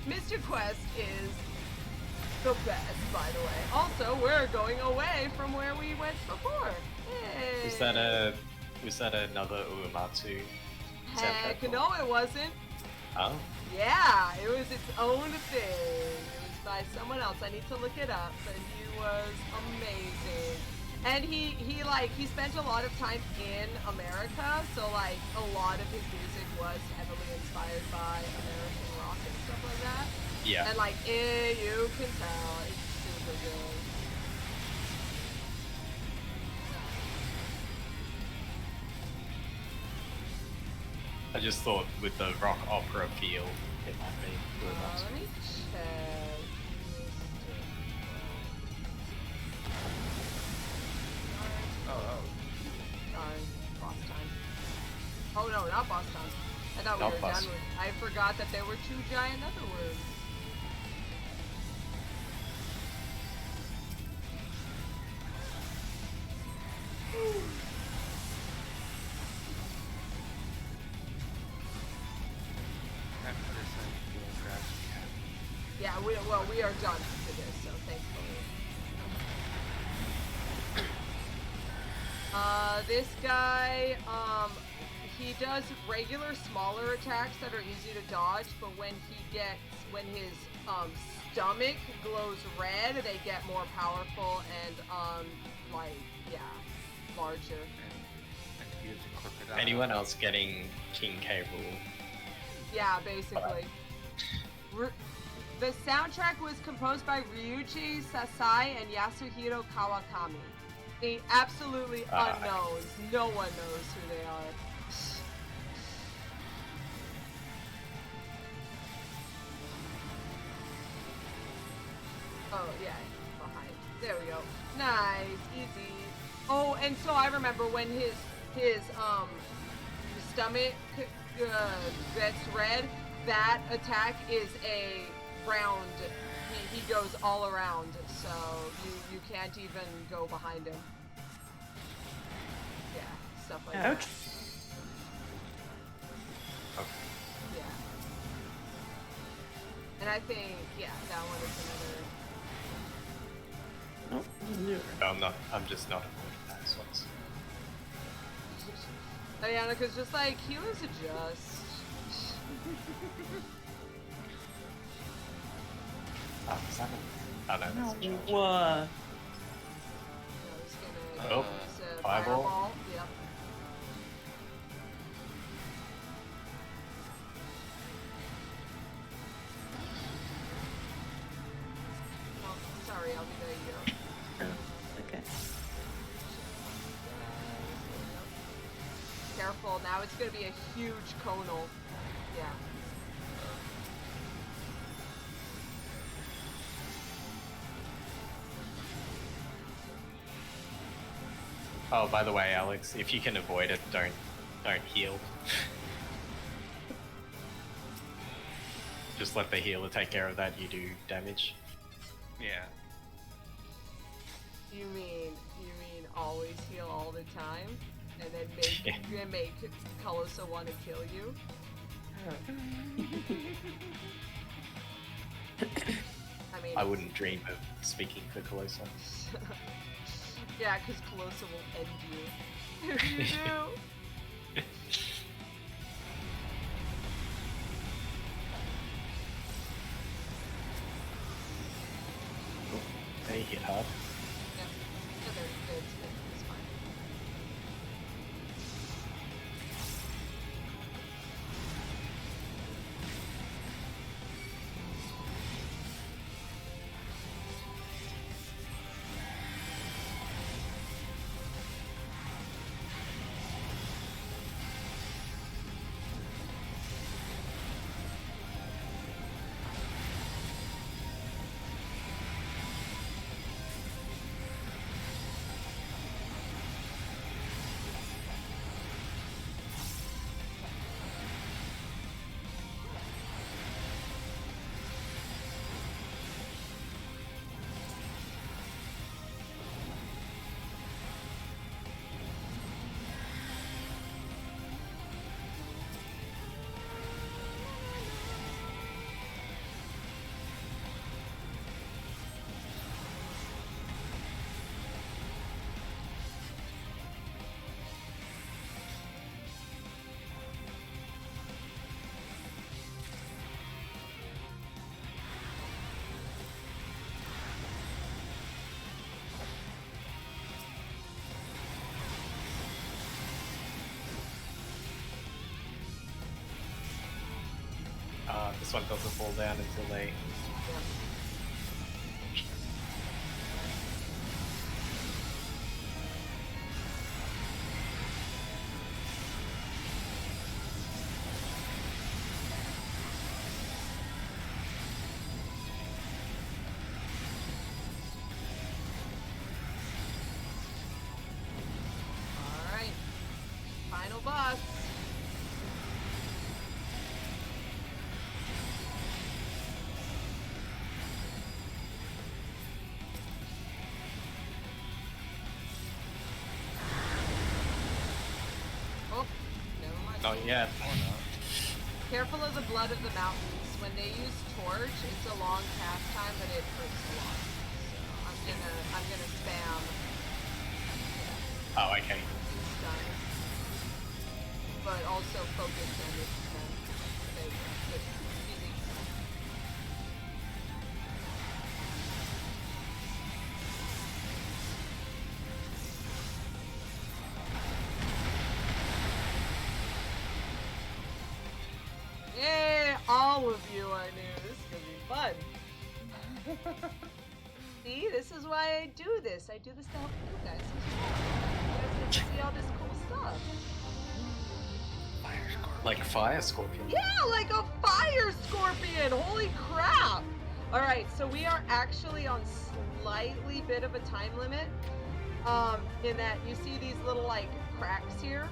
Mystic Quest is the best, by the way. Also, we're going away from where we went before. Hey. Was that another Uematsu Heck soundtrack? no, it wasn't. Oh. Yeah, it was its own thing. It was by someone else. I need to look it up, but he was amazing. And he spent a lot of time in America, so like a lot of his music was heavily inspired by American rock and stuff like that. Yeah. And like, you can tell it's super good. I just thought with the rock opera feel, it might be Uematsu. Let me check. Oh. Sorry, boss time. Oh no, not boss time. I thought we Not were boss. done with. I forgot that there were 2 giant netherworms. we are done for this, so thankfully. This guy, he does regular smaller attacks that are easy to dodge, but when his stomach glows red, they get more powerful and larger. And he is a crocodile. Anyone else getting King K. Rool? Yeah, basically. The soundtrack was composed by Ryuichi Sasai and Yasuhiro Kawakami. The absolutely unknowns. No one knows who they are. Oh, yeah, behind. There we go. Nice, easy. Oh, and so I remember when his stomach gets red, that attack is a round. He goes all around, so you can't even go behind him. Yeah, stuff like that. Ouch. Yeah. And I think, yeah, that one is another. Oh, No, I'm just not avoiding those ones. Ayanica's just like, healers adjust. Oh, is that oh, no, that's a charge. What? I was gonna Oh, use a fireball. Yep. Oh, sorry, I'll be there. Okay. Careful, now it's gonna be a huge conal. Yeah. Oh, by the way, Alex, if you can avoid it, don't heal. Just let the healer take care of that. You do damage. Yeah. You mean always heal all the time, and then make Calosa want to kill you? I mean, I wouldn't dream of speaking for Calosa. yeah, because Calosa will end you if you do. They hit hard. Yeah, it's fine. This one doesn't fall down until they. Alright. Final boss. Oh, never mind. Not yet. Or not. careful of the blood of the mountains. When they use torch, it's a long cast time, but it hurts a lot. So I'm gonna spam. Oh, okay. Stun. But also focus damage. There you go. Good. Easy. Yay! All of you I knew. This is gonna be fun. See, this is why I do this. I do this to help you guys as well. You guys get to see all this cool stuff. Fire scorpion. Like fire scorpion. Yeah, like a fire scorpion! Holy crap! Alright, so we are actually on slightly bit of a time limit. In that you see these little like cracks here.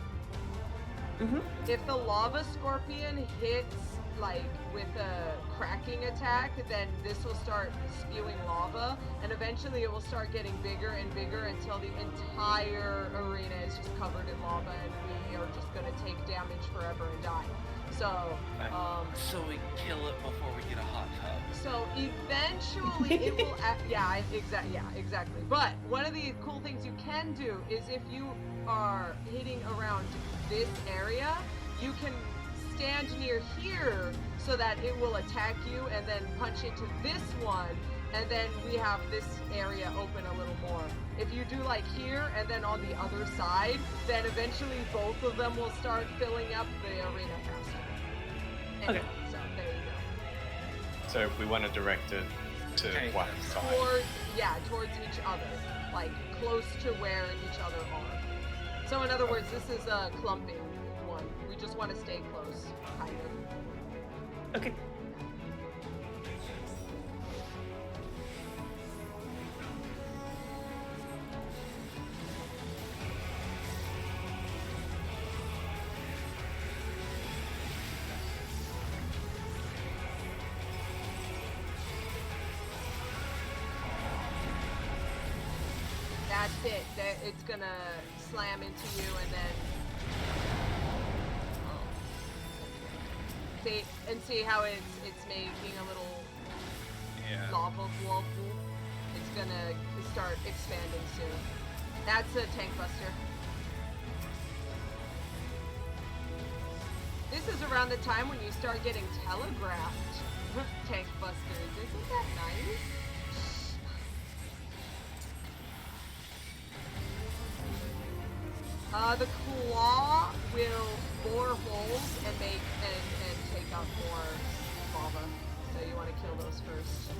Mm-hmm. If the lava scorpion hits like with a cracking attack, then this will start spewing lava, and eventually it will start getting bigger and bigger until the entire arena is just covered in lava, and we are just gonna take damage forever and die. So, So we kill it before we get a hot tub. so eventually it will, yeah, exactly. But one of the cool things you can do is if you are hitting around this area, you can stand near here so that it will attack you and then punch into this one, and then we have this area open a little more. If you do like here and then on the other side, then eventually both of them will start filling up the arena faster. Anyway, Okay. So there you go. So we want to direct it to Okay. one side. Towards each other, like close to where each other are. So in other words, this is a clumping one. We just want to stay close, kind of. Okay. That's it. It's gonna slam into you and then see how it's making a little lava whirlpool. It's gonna start expanding soon. That's a tank buster. This is around the time when you start getting telegraphed tank busters. Isn't that nice? The claw will bore holes and take out more lava. So you want to kill those first.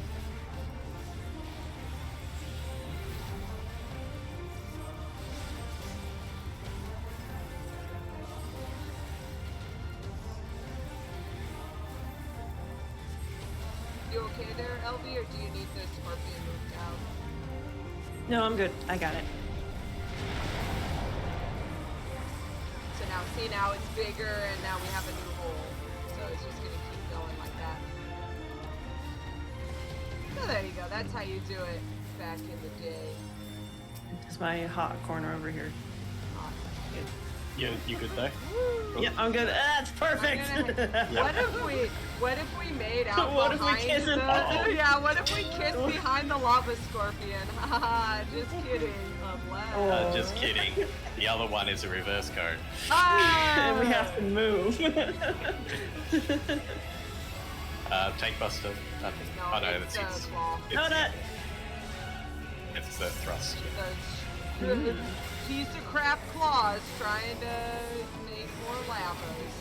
You okay there, LV, or do you need the scorpion moved out? No, I'm good. I got it. So now it's bigger, and now we have a new hole. So it's just gonna keep going like that. So there you go. That's how you do it back in the day. It's my hot corner over here. You good though? Yeah, I'm good. That's perfect. What if we made out What if we behind kiss the, it? Yeah, what if we kissed behind the lava scorpion? Haha, just kidding. I'm Just kidding. The other one is a reverse code. And we have to move. Tank buster. Oh no, it's that's claw. No, not. it's the thrust. The piece of crap claws trying to make more lavas.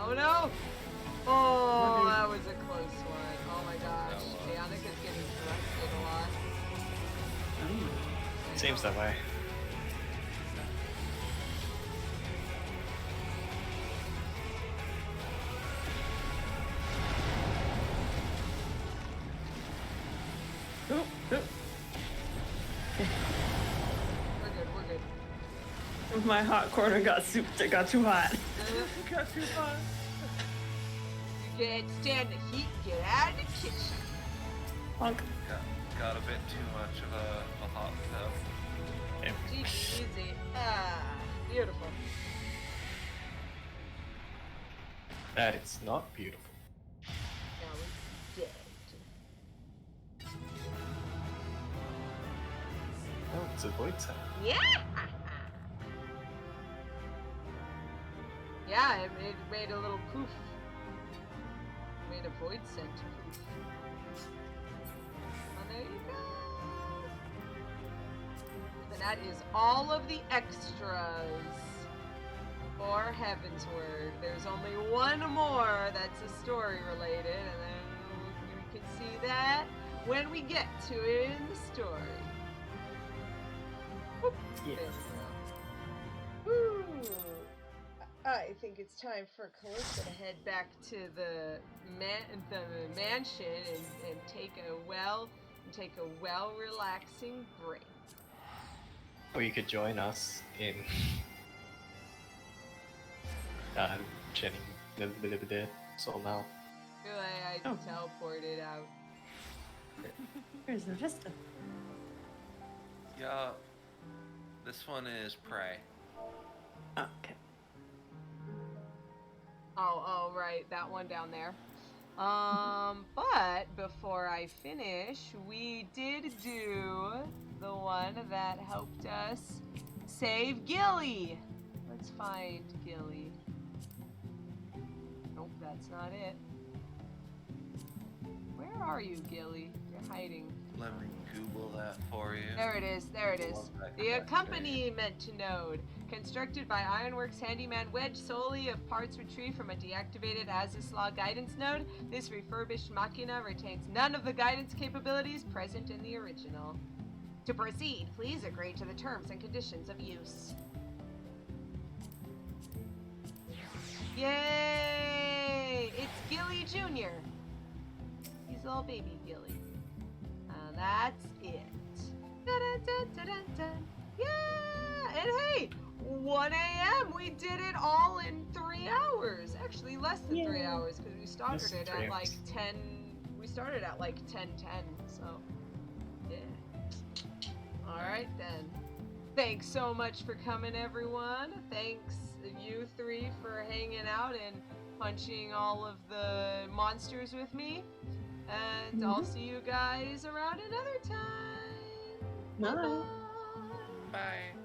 Oh no! Oh, that was a close one. Oh my gosh. Bionic is getting thrusted a lot. Seems that way. Oop, oop. We're good. My hot corner got too hot. Got too hot. You can't stand the heat, get out of the kitchen. Honk. Got a bit too much of a hot tub. Yeah. Easy. Ah, beautiful. That is not beautiful. Now it's dead. Oh, it's a void sound. Yeah! Yeah, it made a little poof. Made a void scent poof. And there you go. And that is all of the extras for Heavensward. There's only one more that's a story related, and then we can see that when we get to it in the story. Whoop, Yes. there we go. Woo! I think it's time for Calosa to head back to the mansion and take a well relaxing break. Or you could join us in Jenny so now. I Oh. teleported out. Here's the vista. Yeah. This one is Prey. Okay. Oh, right, that one down there. But before I finish, we did do the one that helped us save Gilly. Let's find Gilly. Nope, that's not it. Where are you, Gilly? You're hiding. Let me Google that for you. There it is, there it is. The accompaniment node, constructed by Ironworks handyman Wedge solely of parts retrieved from a deactivated Azislaw guidance node, this refurbished machina retains none of the guidance capabilities present in the original. To proceed, please agree to the terms and conditions of use. Yay! It's Gilly Jr. He's a little baby Gilly. That's it. Dun-dun-dun-dun-dun. Yeah! And hey! 1 a.m. We did it all in 3 hours. Actually, less than 3 hours because we started it at like 10. We started at like 10:10. So, yeah. All right then. Thanks so much for coming, everyone. Thanks you three for hanging out and punching all of the monsters with me. And I'll see you guys around another time. Bye. Bye.